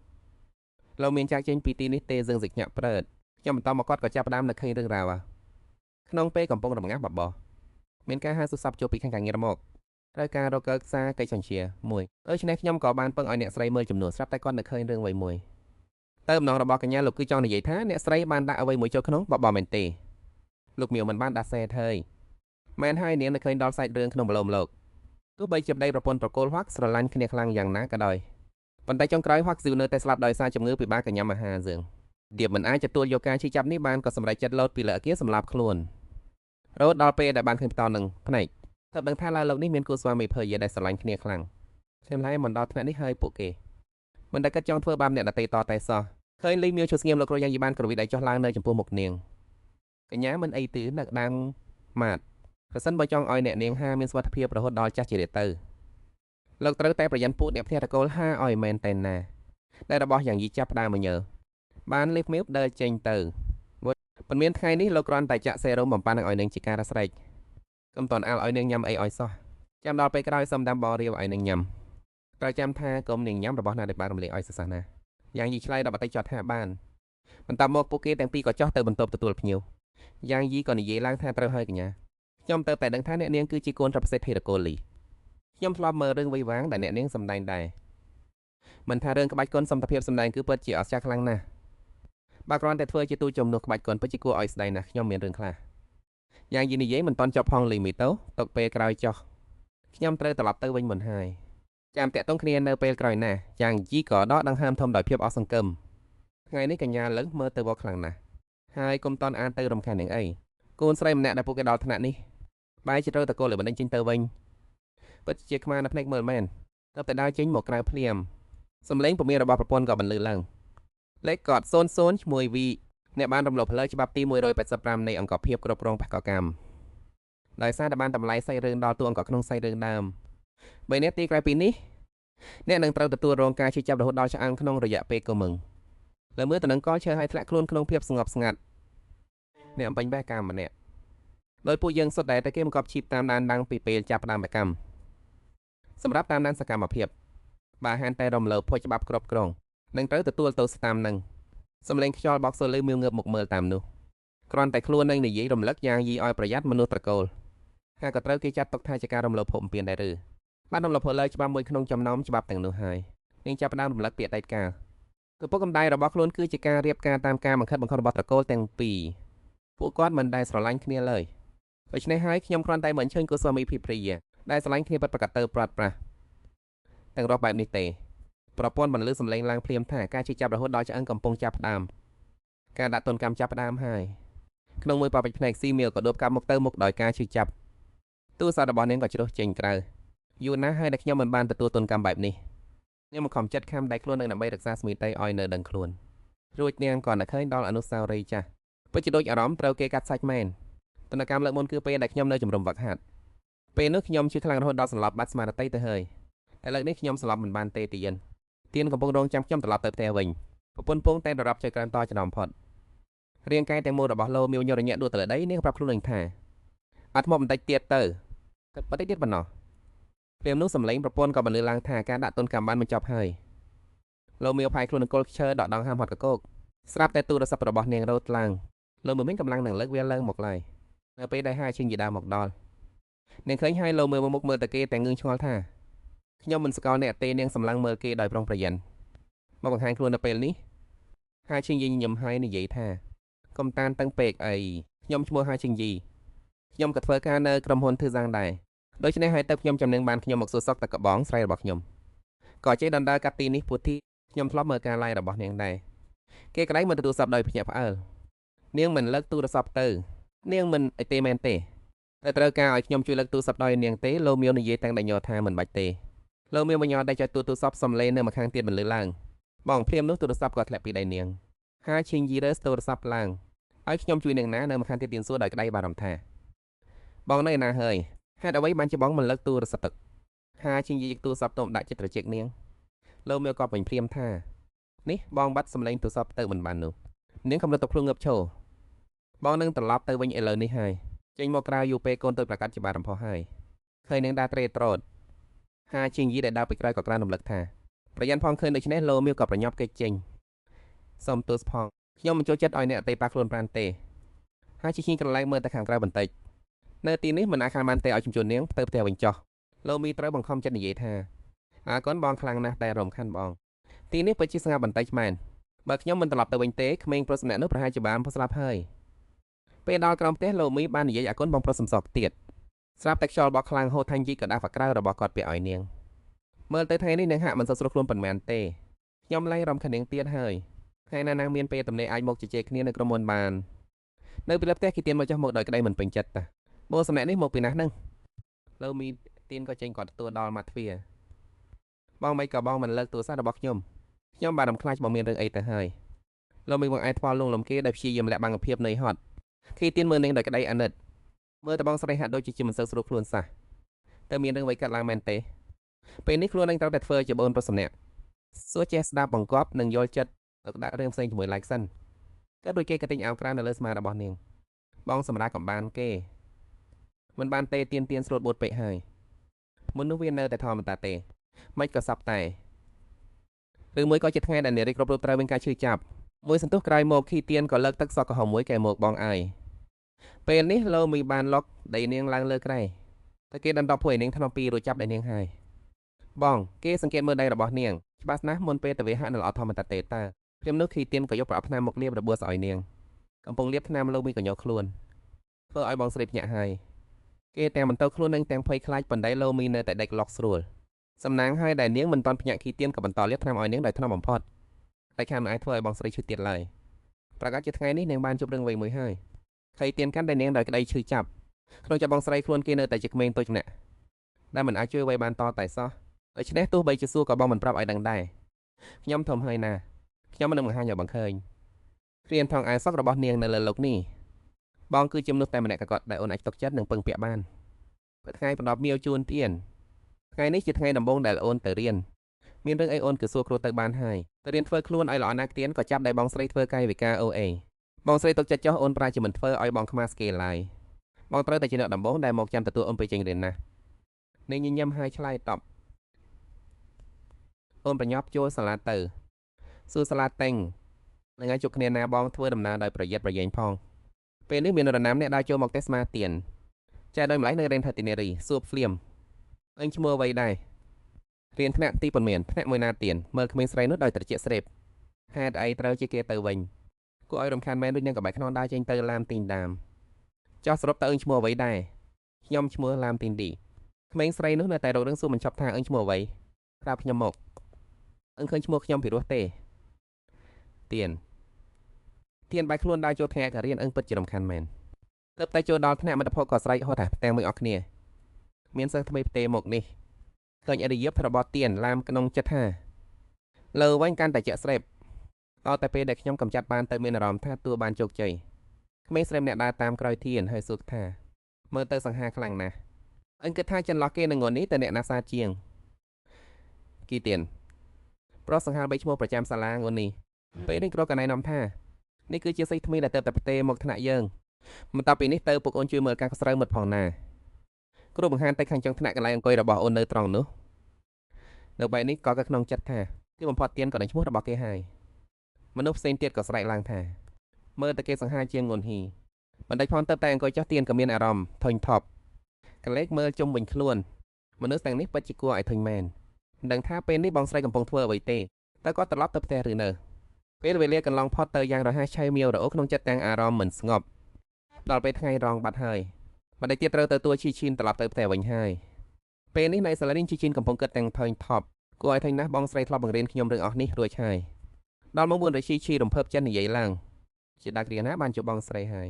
លោកមានចាក់ចេញពីទីនេះទេយើងសិកញាក់ប្រើតខ្ញុំបន្តមកគាត់ក៏ចាប់ផ្ដើមនៅឃើញរឿងរ៉ាវក្នុងពេលកំពុងរងាស់បបោះមានការហៅសុស័ព្ទចូលពីខាងការងារមកត្រូវការរកកើខ្សាកិច្ចសញ្ជាមួយដូច្នេះខ្ញុំក៏បានពឹងឲ្យអ្នកស្រីមើលចំនួនស្រាប់តែគាត់នៅឃើញរឿងអ្វីមួយទៅអំណងរបស់កញ្ញាលោកគឺចង់និយាយថាអ្នកស្រីបានដាក់អ្វីមួយចូលក្នុងបបោះមែនទេលោកមៀវមិនបានដាក់សេថើយមែនហើយនាងនៅឃើញដល់សាច់រឿងក្នុងបលមលោកទោះបីជាប្តីប្រពន្ធប្រកូលហួកស្រឡាញ់គ្នាខ្លាំងយ៉ាងណាក៏ដោយប៉ុន្តែចុងក្រោយហួកស៊ូនៅតែស្លាប់ដោយសារជំងឺពិបាកកញ្ញាមហាយើងឌៀបមិនអាចទទួលយកការឈឺចាប់នេះបានក៏សម្រេចចិត្តលោតពីលើអគារសម្លាប់ខ្លួនរហូតដល់ពេលដែលបានឃើញបន្តនឹងភ្នែកទើបដឹងថាឡើយលោកនេះមានគូស្វាមីភរិយាដែលស្រឡាញ់គ្នាខ្លាំងខ្ញុំឡែមិនដល់ថ្នាក់នេះហើយពួកគេមិនដែលគិតចង់ធ្វើបាបអ្នកដតីតតែសោះឃើញលីមៀវឈឺស្ងៀមលោករយ៉ាងយីបានក្រវីដៃចុះឡើងនៅចំពោះមុខនាងកញ្ញាមិនអីទេនឹកដាំម៉ាតប្រសិនបើចង់ឲ្យអ្នកនាងហាមានសុខភាពរហូតដល់ចាស់ជារៀតទៅលោកត្រូវតែប្រយ័ត្នពូតអ្នកផ្ទះតកូលហាឲ្យមែនតែណាដែលរបស់យ៉ាងយីចាប់ផ្ដើមមកញើបានលីមៀវដើរចេញទៅមិនមានថ្ងៃនេះលោកគ្រាន់តែចាក់សេរ៉ូមបំប៉ានឹងឲ្យនាងជាការរស្រែកកុំតន់អាល់ឲ្យនាងញ៉ាំអីឲ្យសោះចាំដល់ពេលក្រោយសុំដាំបរិយាឲ្យនាងញ៉ាំត្រូវចាំថាកុំនាងញ៉ាំរបស់ណាដែលបានរំលាយឲ្យសសាណាយ៉ាងយីឆ្លៃដល់បតិចចត់ថាបានបន្ទាប់មកពួកគេទាំងពីរក៏ចោះទៅបន្ទប់ទទួលភ្ញៀវយ៉ាងយីក៏និយាយឡើងថាត្រូវហើយកញ្ញាខ្ញុំទៅតែដឹងថាអ្នកនាងគឺជាកូនរបស់សេដ្ឋីតកូលីខ្ញុំធ្លាប់មើលរឿងវៃវាងដែលអ្នកនាងសម្ដែងដែរមិនថារឿងក្បាច់គុនសមត្ថភាពសម្ដែងគឺពិតជាអស្ចារ្យខ្លាំងណាស់បើគ្រាន់តែធ្វើជាទូជំនួសក្បាច់គុនពិតជាគួរឲ្យស្ដាយណាស់ខ្ញុំមានរឿងខ្លះយ៉ាងយីនិយាយមិនតន់ចប់ផងលីមីតូទុកពេលក្រោយចោះខ្ញុំត្រូវត្រឡប់ទៅវិញមុនហើយចាំតាក់ទងគ្នានៅពេលក្រោយណាយ៉ាងយីក៏ដកដង្ហើមធំដោយភាពអស់សង្ឃឹមថ្ងៃនេះកញ្ញាលើមើលទៅវល់ខ្លាំងណាស់ហើយកុំតន់អានទៅរំខាននឹងអីកូនស្រីម្នាក់ដែលពួកគេដល់ថ្នាក់នេះបែរជាត្រូវតកូលឲ្យបណ្ដេញចេញទៅវិញពិតជាខ្មាស់នៅភ្នែកមើលមែនទើបតែដើរចេញមកក្រៅភ្លាមសំឡេងពមៀរបស់ប្រពន្ធក៏បន្លឺឡើងលេខកត00ឈ្មោះវីអ្នកបានរំលោភផ្លូវច្បាប់ទី185នៃអង្គភាពគ្រប់គ្រងបេក្ខកម្មដោយសារតែបានតម្លៃសាច់រឿងដល់តួអង្គក្នុងសាច់រឿងដើម3នាទីក្រោយពីនេះអ្នកនឹងត្រូវទទួលរងការជិះចាប់រហូតដល់ឆ្អឹងក្នុងរយៈពេលកុម្មុងលើមើលទៅនឹងកលឈើឲ្យធ្លាក់ខ្លួនក្នុងភាពស្ងប់ស្ងាត់អ្នកអំបញ្ញបេក្ខកម្មម្នាក់ដោយពួកយើងសុទ្ធតែគេមកកប់ឈីបតាមដានដាំងពីពេលចាប់ផ្ដើមបេក្ខកម្មសម្រាប់តាមដានសកម្មភាពបើហានតែរំលោភភ័យច្បាប់គ្រប់គ្រងនឹងត្រូវទទួលទោសតាមនឹងសំឡេងខ្យល់បោកសូលឺមៀវងើបមកមើលតាមនោះគ្រាន់តែខ្លួននឹងនិយាយរំលឹកយ៉ាងយីឲ្យប្រយ័ត្នមនុស្សត្រកូលហើយក៏ត្រូវគេចាត់ទុកថាជាការរំលោភភពអំពានដែរឬបានរំលោភលើច្បាប់មួយក្នុងចំណោមច្បាប់ទាំងនោះហើយនាងចាប់ផ្ដើមរំលឹកពីអតីតកាលគឺពុកកំដៅរបស់ខ្លួនគឺជាការរៀបការតាមការបង្ខិតបង្ខំរបស់ត្រកូលទាំងពីរពួកគាត់មិនដែលស្រឡាញ់គ្នាឡើយដូច្នេះហើយខ្ញុំគ្រាន់តែមិនអញ្ជើញគូស្វាមីភរិយាដែលស្រឡាញ់គ្នាពិតប្រាកដទៅប្រាត់ប្រាស់ទាំងរស់បែបនេះទេប្រពន្ធបានលើសំឡេងឡើងភ្លាមថាការជិះចាប់រហូតដល់ឆ្អឹងកំពុងចាប់ផ្ដើមការដាក់ទណ្ឌកម្មចាប់ផ្ដើមហើយក្នុងមួយប៉ាពេចភ្នែកស៊ីមៀលក៏ដួបកាប់មកទៅមុខដោយការជិះចាប់ទូរស័ព្ទរបស់នាងក៏ជ្រុះចេញក្រៅយូរណាស់ហើយដែលខ្ញុំមិនបានទទួលទណ្ឌកម្មបែបនេះនាងមកខំចិត្តខំដៃខ្លួននឹងដើម្បីរក្សាស្មីតៃឲ្យនៅដឹងខ្លួនរួចនាងក៏នឹកឃើញដល់អនុស្សាវរីយ៍ចាស់ពិតជាដូចអារម្មណ៍ត្រូវគេកាត់សាច់មែនទណ្ឌកម្មលើកមុនគឺពេលដែលខ្ញុំនៅជំរំវឹកហាត់ពេលនោះខ្ញុំជឿខ្លាំងរហូតដល់សន្លប់បាត់ស្មារតីទៅហើយតែលើកនេះខ្ញុំសន្លប់មិនបានទេទៀនកំពុងរងចាំខ្ញុំត្រឡប់ទៅផ្ទះវិញប្រពន្ធពងតែដរាប់ជួយក្រានតចំណោមផុតរាងកាយទាំងមូលរបស់លោមៀវញរញ៉ាក់ដួលទៅលើដីនាងប្រាប់ខ្លួននឹងថាអត់មកបន្តិចទៀតទៅបន្តិចទៀតប៉ុណ្ណោះព្រាមនោះសំឡេងប្រពន្ធក៏បន្លឺឡើងថាការដាក់ទណ្ឌកម្មបានបញ្ចប់ហើយលោមៀវផាយខ្លួននឹងគល់ឈើដកដង្ហើមហត់កកោកស្រាប់តែទូរស័ព្ទរបស់នាងរោទឡើងលោមៀវវិញកំឡុងនឹងលើកវាឡើងមកឡើយនៅពេលដែលហាឈិញយីដាមកដល់នាងឃើញហើយលោមៀវមុខមើលទៅគេទាំងងឿងឆ្ងល់ថាខ្ញុំមិនស្គាល់អ្នកទេនាងសម្លឹងមើលគេដោយប្រុងប្រយ័ត្នមកបង្ហាញខ្លួននៅពេលនេះហាឈិងយីញញឹមហើយនិយាយថាកុំតានតឹងពេកអីខ្ញុំឈ្មោះហាឈិងយីខ្ញុំក៏ធ្វើការនៅក្រុមហ៊ុនធឺសាំងដែរដូច្នេះហើយទៅខ្ញុំចំណេញបានខ្ញុំមកសួរសុខតែកបងស្រីរបស់ខ្ញុំក៏ចេះដណ្ដើរកាត់ទីនេះពុធីខ្ញុំធ្លាប់មើលការ live របស់នាងដែរគេក្តីមិនទទួលស័ព្ទដោយភ្ញាក់ផ្អើលនាងមិនលើកទូរស័ព្ទទៅនាងមិនអីទេមែនទេតែត្រូវការឲ្យខ្ញុំជួយលើកទូរស័ព្ទដោយនាងទេលោមៀវនិយាយទាំងដេញញ័រថាមិនបាច់ទេលោមៀវមិនញ័រតែចុចទូរស័ព្ទសំឡេងនៅម្ខាងទៀតបន្លឺឡើងបងព្រាមនោះទូរស័ព្ទក៏ធ្លាក់ពីដៃនាងហាឈិងយីរើសទូរស័ព្ទឡើងឲ្យខ្ញុំជួយនាងណានៅម្ខាងទៀតទៀនសួរដោយក្តីបារម្ភថាបងនៅឯណាហើយហេតុអ្វីបានជាបងមិនលើកទូរស័ព្ទទឹកហាឈិងយីទូរស័ព្ទទុំដាក់ចិត្តត្រជាក់នាងលោមៀវក៏វិញព្រាមថានេះបងបាត់សំឡេងទូរស័ព្ទទៅមិនបាននោះនាងកំឡុងទៅខ្លួនងើបឈរបងនឹងត្រឡប់ទៅវិញឥឡូវនេះហើយ ចេញមកក្រៅយូពេលកូនទៅប្រកាសជាបានរំផុសហើយឃើញនឹងដាត្រេត្រោតហាជាងយីដែលដើរពីក្រៅក៏ក្រានរំលឹកថាប្រយ័ត្នផងឃើញដូច្នេះលោមីវក៏ប្រញាប់គេចចេញសូមទោសផងខ្ញុំមិនចូលចិត្តឲ្យអ្នកអតីប៉ាខ្លួនប្រានទេហើយជាឈីក្រឡែងមើលទៅខាងក្រៅបន្តិចនៅទីនេះមិនអាចខានបានទេឲ្យជំជួននាងទៅផ្ទះវិញចោះលោមីត្រូវបង្ខំចិត្តនិយាយថាកូនបងខ្លាំងណាស់តែរំខានបងទីនេះពិតជាស្ងាត់បន្តិចមែនបើខ្ញុំមិនត្រឡប់ទៅវិញទេក្មេងប្រុសម្នាក់នោះប្រហែលជាបានស្លាប់ហើយពេលដល់ក្រោមផ្ទះលោមីបាននិយាយឲ្យកូនបងប្រុសសំសកទៀតស្រាប់តែខ្យល់បក់ខ្លាំងហូរថាញ់ជីកដាស់ក្រៅរបស់គាត់ពាក់ឲ្យនាងមើលទៅថ្ងៃនេះនាងហាក់មិនសូវស្រួលខ្លួនប៉ុន្មានទេខ្ញុំឡើងរំខាននាងទៀតហើយថ្ងៃណានាងមានពេលទំនេរអាចមកជជែកគ្នានៅក្រុមមុនបាននៅពីលើផ្ទះគេទៀនមកចុះមកដោយក្តីមិនពេញចិត្តតាមើលសម្នាក់នេះមកពីណាស់ហ្នឹងលោមីទៀនក៏ចេញគាត់ទទួលដល់មាត់ទ្វារបងមិនក៏បងមិនលើកទូរស័ព្ទរបស់ខ្ញុំបានរំខ្លាចបងមានរឿងអីទៅហើយលោមីបងឯងថ្វាល់លងលំគេដែលព្យាយាមលាក់បាំងភាពនៃហត់គេទៀនមើលនាងដោយក្តីអាណិតមើលតបងស្រីហាក់ដូចជាមិនសូវស្រួលខ្លួនសោះតែមានរឿងអ្វីកើតឡើងមែនទេពេលនេះខ្លួនឯងត្រូវតែធ្វើជាបូនប្រុសម្នាក់សួរចេះស្ដាប់បង្គាប់និងយល់ចិត្តទៅដាក់រឿងផ្សេងជាមួយឡៃសិនក៏ដូចគេក៏ទិញអោក្រៅនៅលើស្មារបស់នាងបងសម្រាប់កំបានគេមិនបានទេទៀនស្រួលបួតពេកហើយមុននោះវានៅតែធម្មតាទេមិនក៏សັບតែឬមួយក៏ជាថ្ងៃដែលនារីគ្រប់រូបត្រូវមានការឈឺចាប់មួយសន្ទុះក្រោយមកខីទៀនក៏លើកទឹកសក់ក្រហមមួយកែមកបងអាយពេលនេះលោមីបានលុកដៃនាងឡើងលើក្រែតែគេដណ្ដប់ភួយនាងថ្នមពីរួចចាប់ដៃនាងហើយបងគេសង្កេតមើលដៃរបស់នាងច្បាស់ណាស់មុនពេលទៅវាហាក់នៅល្អធម្មតាទេតើព្រាមនោះខីទៀនក៏យកប្រអប់ថ្នាំមកលាបរបួសឲ្យនាងកំពុងលាបថ្នាំលោមីក៏ញោខ្លួនធ្វើឲ្យបងស្រីភ្ញាក់ហើយគេទាំងមិនទៅខ្លួននឹងទាំងភ័យខ្លាចប៉ុន្តែលោមីនៅតែដេកឡុកស្រួលសំណាងហើយដែលនាងមិនតាន់ភ្ញាក់ខីទៀនក៏បន្តលាបថ្នាំឲ្យនាងដោយថ្នមបំផុតតែខានមិនអាចធ្វើឲ្យបងស្រីឈឺទៀតឡើយប្រកាសជាថ្ងៃនេះនាងបានជួបរឿងអ្វីមួយហើយខីទៀនកាន់តែនាងដោយក្តីឈឺចាប់ក្នុងចិត្តបងស្រីខ្លួនគេនៅតែជាក្មេងតូចម្នាក់ដែលមិនអាចជួយអ្វីបានតតែសោះដូច្នេះទោះបីជាសួរក៏បងមិនប្រាប់ឲ្យដឹងដែរខ្ញុំធំហើយណាខ្ញុំមិននឹងបង្ហាញឲ្យបងឃើញរៀនថងអាយសក់របស់នាងនៅលើលោកនេះបងគឺជាមនុស្សតែម្នាក់ក៏គាត់ដែលអូនអាចទុកចិត្តនិងពឹងពាក់បានពេលថ្ងៃបន្ទាប់មៀវជូនទៀនថ្ងៃនេះជាថ្ងៃដំបូងដែលអូនទៅរៀនមានរឿងអីអូនគឺសួរគ្រូទៅបានហើយទៅរៀនធ្វើខ្លួនឲ្យល្អណាស់ទៀនក៏ចាប់ដៃបងស្រីធ្វើកាយវិការអូអេបងស្រីទុកចិត្តចោះអូនប្រាជាមិនធ្វើឲ្យបងខ្មាស់ស្គេឡើយបងត្រូវតែជាអ្នកដំបូងដែលមកចាំទទួលអូនពេលចេញរៀនណានាងញញឹមហើយឆ្លើយតបអូនប្រញាប់ចូលសាលាទៅសួរសាលាតេងនឹងឲ្យជួបគ្នាណាបងធ្វើដំណើរដោយប្រយ័ត្នប្រយែងផងពេលនេះមាននរណាម្នាក់ដើរចូលមកទេសមាទៀនចែកដោយម្លេះនៅរេនថាទីនេរីសួរភ្លាមអញឈ្មោះអ្វីដែររៀនថ្នាក់ទីប៉ុន្មានថ្នាក់មួយណាទៀនមើលក្មេងស្រីនោះដោយត្រជាក់ស្រេបហេតុអីត្រូវជាគេទៅវិញគួរឲ្យរំខានមែនដូចនឹងកបែកខ្នងដើរចេញទៅឡាមទីងដាមចោះសរុបតើអញឈ្មោះអ្វីដែរខ្ញុំឈ្មោះឡាមទីងឌីក្មេងស្រីនោះនៅតែរករឿងសួរមិនចប់ថាអញឈ្មោះអ្វីប្រាប់ខ្ញុំមកអញឃើញឈ្មោះខ្ញុំពីរោះទេទៀនបែកខ្លួនដើរចូលថ្ងៃក៏រៀនអឹងពិតជារំខានមែនទើបតែចូលដល់ថ្នាក់មិត្តភ័ក្តិក៏ស្រែកហត់ថាផ្ទាំងមួយអស់គ្នាមានសិស្សថ្មីផ្ទេមកនេះឃើញអរិយភាពរបស់ទៀនឡាមក្នុងចិត្តថាលើវិញកាន់តែជាក់ស្រេបដល់តែពេលដែលខ្ញុំកំចាត់បានទៅមានអារម្មណ៍ថាតួបានជោគជ័យក្មេងស្រីម្នាក់ដើរតាមក្រោយទៀនហើយសួរថាមើលទៅសង្ហាខ្លាំងណាស់អញគិតថាចន្លោះគេនឹងងន់នេះតែអ្នកណាសាជាងគីទៀនប្រុសសង្ហាបីឈ្មោះប្រចាំសាលាងន់នេះពេលនេះគ្រូកណៃនាំថានេះគឺជាសិស្សថ្មីដែលទៅតែផ្ទេមកថ្នាក់យើងបន្ទាប់ពីនេះទៅពុកអូនជួយមើលការស្រូវមិត្តផងណាគ្រូបង្ហាញទៅខាងចុងថ្នាក់កន្លែងអង្គុយរបស់អូននៅត្រង់នោះនៅបែបនេះក៏ក្នុងចិត្តថាទីបំផុតទៀនក៏នឹងឈ្មោះរបស់គេហើយមនុស្សផ្សេងទៀតក៏ស្រែកឡើងថាមើលតែគេសង្ហាជាងងុនហ៊ីបណ្ឌិតផងទៅតែអង្គុយចោះទៀនក៏មានអារម្មណ៍ធុញថប់កលេចមើលជុំវិញខ្លួនមនុស្សទាំងនេះពិតជាគួរឲ្យធុញមែនមិនដឹងថាពេលនេះបងស្រីកំពុងធ្វើអ្វីទេតើគាត់ត្រឡប់ទៅផ្ទះឬនៅពេលវេលាកន្លងផុតទៅយ៉ាងរហ័សឆាយមៀវរអូក្នុងចិត្តទាំងអារម្មណ៍មិនស្ងប់ដល់ពេលថ្ងៃរងបាត់ហើយបណ្ឌិតទៀតត្រូវទៅទួឈីឈីនត្រឡប់ទៅផ្ទះវិញហើយពេលនេះនៅសាលារៀនឈីឈីនកំពុងគិតទាំងធុញថប់គួរឲ្យធុញណាស់បងស្រីធ្លាប់បង្រៀនខ្ញុំរឿងអស់នេះរួចហើយដល់មក4រឈីឈីរំភើបចិត្តនិយាយឡើងជាដាច់រៀនណាបានជួបបងស្រីហើយ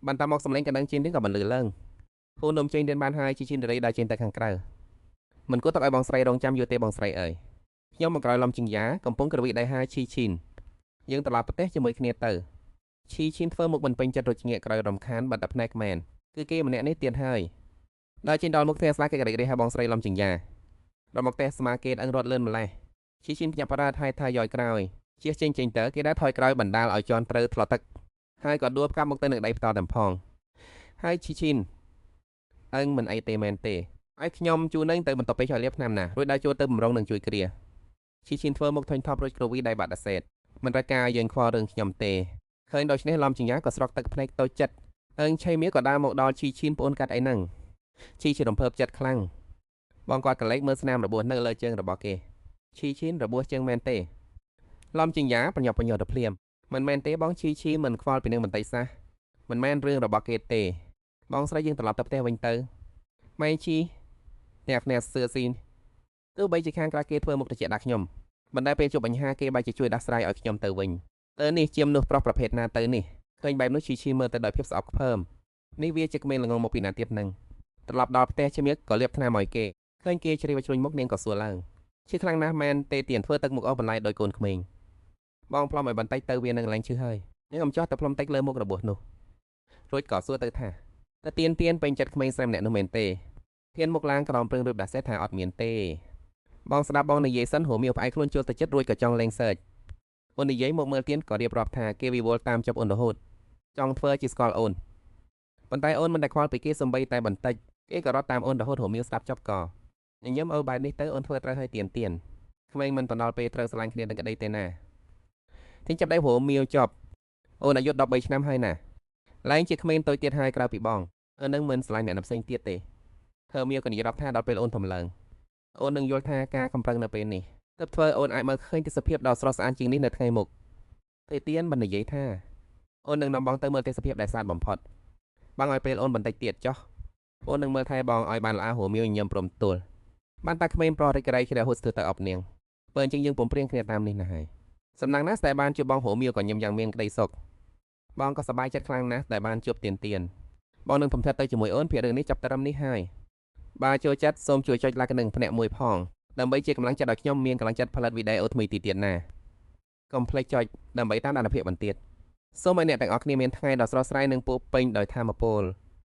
បានតាមមកសម្លេងកណ្ដឹងជិននេះក៏បន្លឺឡើងពូនំចេញរៀនបានហើយឈីឈីនរីដើរចេញទៅខាងក្រៅមិនគួរទុកឲ្យបងស្រីរងចាំយូរទេបងស្រីអើយខ្ញុំមកក្រោយលំជិងយ៉ាកំពុងក្រវីដៃហាឈីឈីនយើងត្រឡប់ប្រទេសជាមួយគ្នាទៅឈីឈីនធ្វើមុខមិនពេញចិត្តរត់ជ្ងាកក្រោយរំខានបាត់តែភ្នែកមែនគឺគេម្នាក់នេះទៀតហើយដល់ចេញដល់មុខផ្ទះស្លាគេក៏រីករាយហៅបងស្រីលំជិងយ៉ាដល់មកផ្ទះស្មាគេអឹងរត់លឿនម្លេះឈីឈីនភ្ញាក់ផ្អើលថយយ៉យក្រោយជិះចេញទៅគេដែរថយក្រោយបណ្ដាលឲ្យជន់ត្រូវថ្លត់ទឹកហើយក៏ដួលផ្កាប់មកទៅនឹងដៃផ្ទាល់តែផងហ ហើយឈីឈីនអឹងមិនអីទេមែនទេឲ្យខ្ញុំជួននឹងទៅបន្តពេកឲ្យលាបថ្នាំណារួចដល់ចូលទៅបំរុងនឹងជួយគ្រាឈីឈីនធ្វើមុខធុញថប់រួចគ្រូវីដៃបាត់អាសេតមិនរកការយើងខ្វល់រឿងខ្ញុំទេឃើញដូច្នេះឡំចង្យ៉ាក៏ស្រក់ទឹកភ្នែកតូចចិត្តអឹងឆេមៀក៏ដើរមកដល់ឈីឈីនប្អូនកាត់អីហ្នឹងឈីឈីនរំភើបចិត្តខ្លាំងបងគាត់ក៏លេចមើលស្នាមរបួសនៅលើជើងរបស់គេឈីឈីនរបួសជើងមែនទេឡំចង្យ៉ាប្រញាប់ប្រញាល់ទៅភ្លាមមិនមែនទេបងឈីឈីមិនខ្វល់ពីនឹងបន្តិចសោះមិនមែនរឿងរបស់គេទេបងស្រីយើងត្រឡប់ទៅផ្ទះវិញទៅម៉ៃឈីអ្នកសឿស៊ីនទោះបីជាខាងក្រៅគេធ្វើមុខត្រជាក់ដាក់ខ្ញុំបណ្តែពេលជួបបញ្ហាគេបែរជាជួយដោះស្រាយឲ្យខ្ញុំទៅវិញទៅនេះជាមនុស្សប្រុសប្រភេទណាទៅនេះឃើញបែបនោះឈីឈីមើលទៅដោយភាពស្អប់ខ្ពើមនេះវាជាក្មេងល្ងងមកពីណាទៀតនឹងត្រឡប់ដល់ផ្ទះជំរាបក៏លាបថ្នាំឲ្យគេឃើញគេជ្រាបជ្រួញមុខនាងក៏សួរឡើងឈឺខ្លាំងណាស់មែនទេទៀនធ្វើទឹកមុខអស់បន្លាយដោយកូនក្មេងបងផ្លុំឲ្យបន្តិចទៅវានឹងឡើងឈឺហើយនាងអំចោះទៅផ្លុំតិចលើមុខរបួសនោះរួចក៏សួរទៅថាតើទៀនពេញចិត្តក្មេងស្រីម្នាក់នោះមែនទេធានមុខឡើងក្រោមព្រឹងរឹបដាសេថាអត់មានទេបងស្ដាប់បងនិយាយសិនហូមៀវផ្អែកខ្លួនចូលទៅចិត្តរួចក៏ចង់លេងសើចអូននិយាយមកមើលទៀនក៏រៀបរាប់ថាគេវិវល់តាមចាប់អូនរហូតចង់ធ្វើជាស្គាល់អូនប៉ុន្តែអូនមិនដែលខ្វល់ពីគេសំបីតែបន្តិចគេក៏រត់តាមអូនរហូតហូមៀវស្ដាប់ចប់ក៏ញញឹមអូបែបនេះទៅអូនធ្វើត្រូវឲ្យទៀនក្មេងមិនទៅដល់ពេលត្រូវស្រឡាញ់គ្នានឹងក្តីទេណាទីចាប់ដៃហូមៀវចប់អូនអាយុ13ឆ្នាំហើយណាឡើងជាក្មេងតូចទៀតហើយក្រៅពីបងអូននឹងមិនស្រឡាញ់អ្នកណាផ្សេងទៀតទេហូមៀវក៏និយាយរាប់ថាដល់ពេលអូនធំឡើងអូននឹងយល់ថាការកំប្រឹងនៅពេលនេះទើបធ្វើអូនអាចមើលឃើញទេសភាពដ៏ស្រស់ស្អាតជាងនេះនៅថ្ងៃមុខទេទៀនបាននិយាយថាអូននឹងនាំបងទៅមើលទេសភាពដែលស្អាតបំផុតបងឲ្យពេលអូនបន្តិចទៀតចុះអូននឹងមើលថែបងឲ្យបានល្អហូមៀវញញឹមព្រមទល់បានតាក្មេងប្រុសរិចរៃជ្រះហួតស្ទើរទៅអប់នាងបើអញ្ចឹងយើងពុំព្រៀងគ្នាតាមនេះណាហើយសំណាងណាស់តែបានជួបបងហូមៀវក៏ញឹមយ៉ាងមានក្តីសុខបងក៏សប្បាយចិត្តខ្លាំងណាស់តែបានជួបទៀនបងនឹងពំធាត់ទៅជាមួយអូនភាគរឿងនេះចាប់ត្រឹមនេះហើយបើចូលចិត្តសូមជួយចុច like និងភ្នាក់មួយផងដើម្បីជាកម្លាំងចិត្តឲ្យខ្ញុំមានកម្លាំងចិត្តផលិតវីដេអូថ្មីទៀតណាកុំភ្លេចចុចដើម្បីតាមដានភាពបន្ទាប់សូមឲ្យអ្នកទាំងអស់គ្នាមានថ្ងៃដ៏ស្រស់ស្រាយនិងពោរពេញដោយថាមពល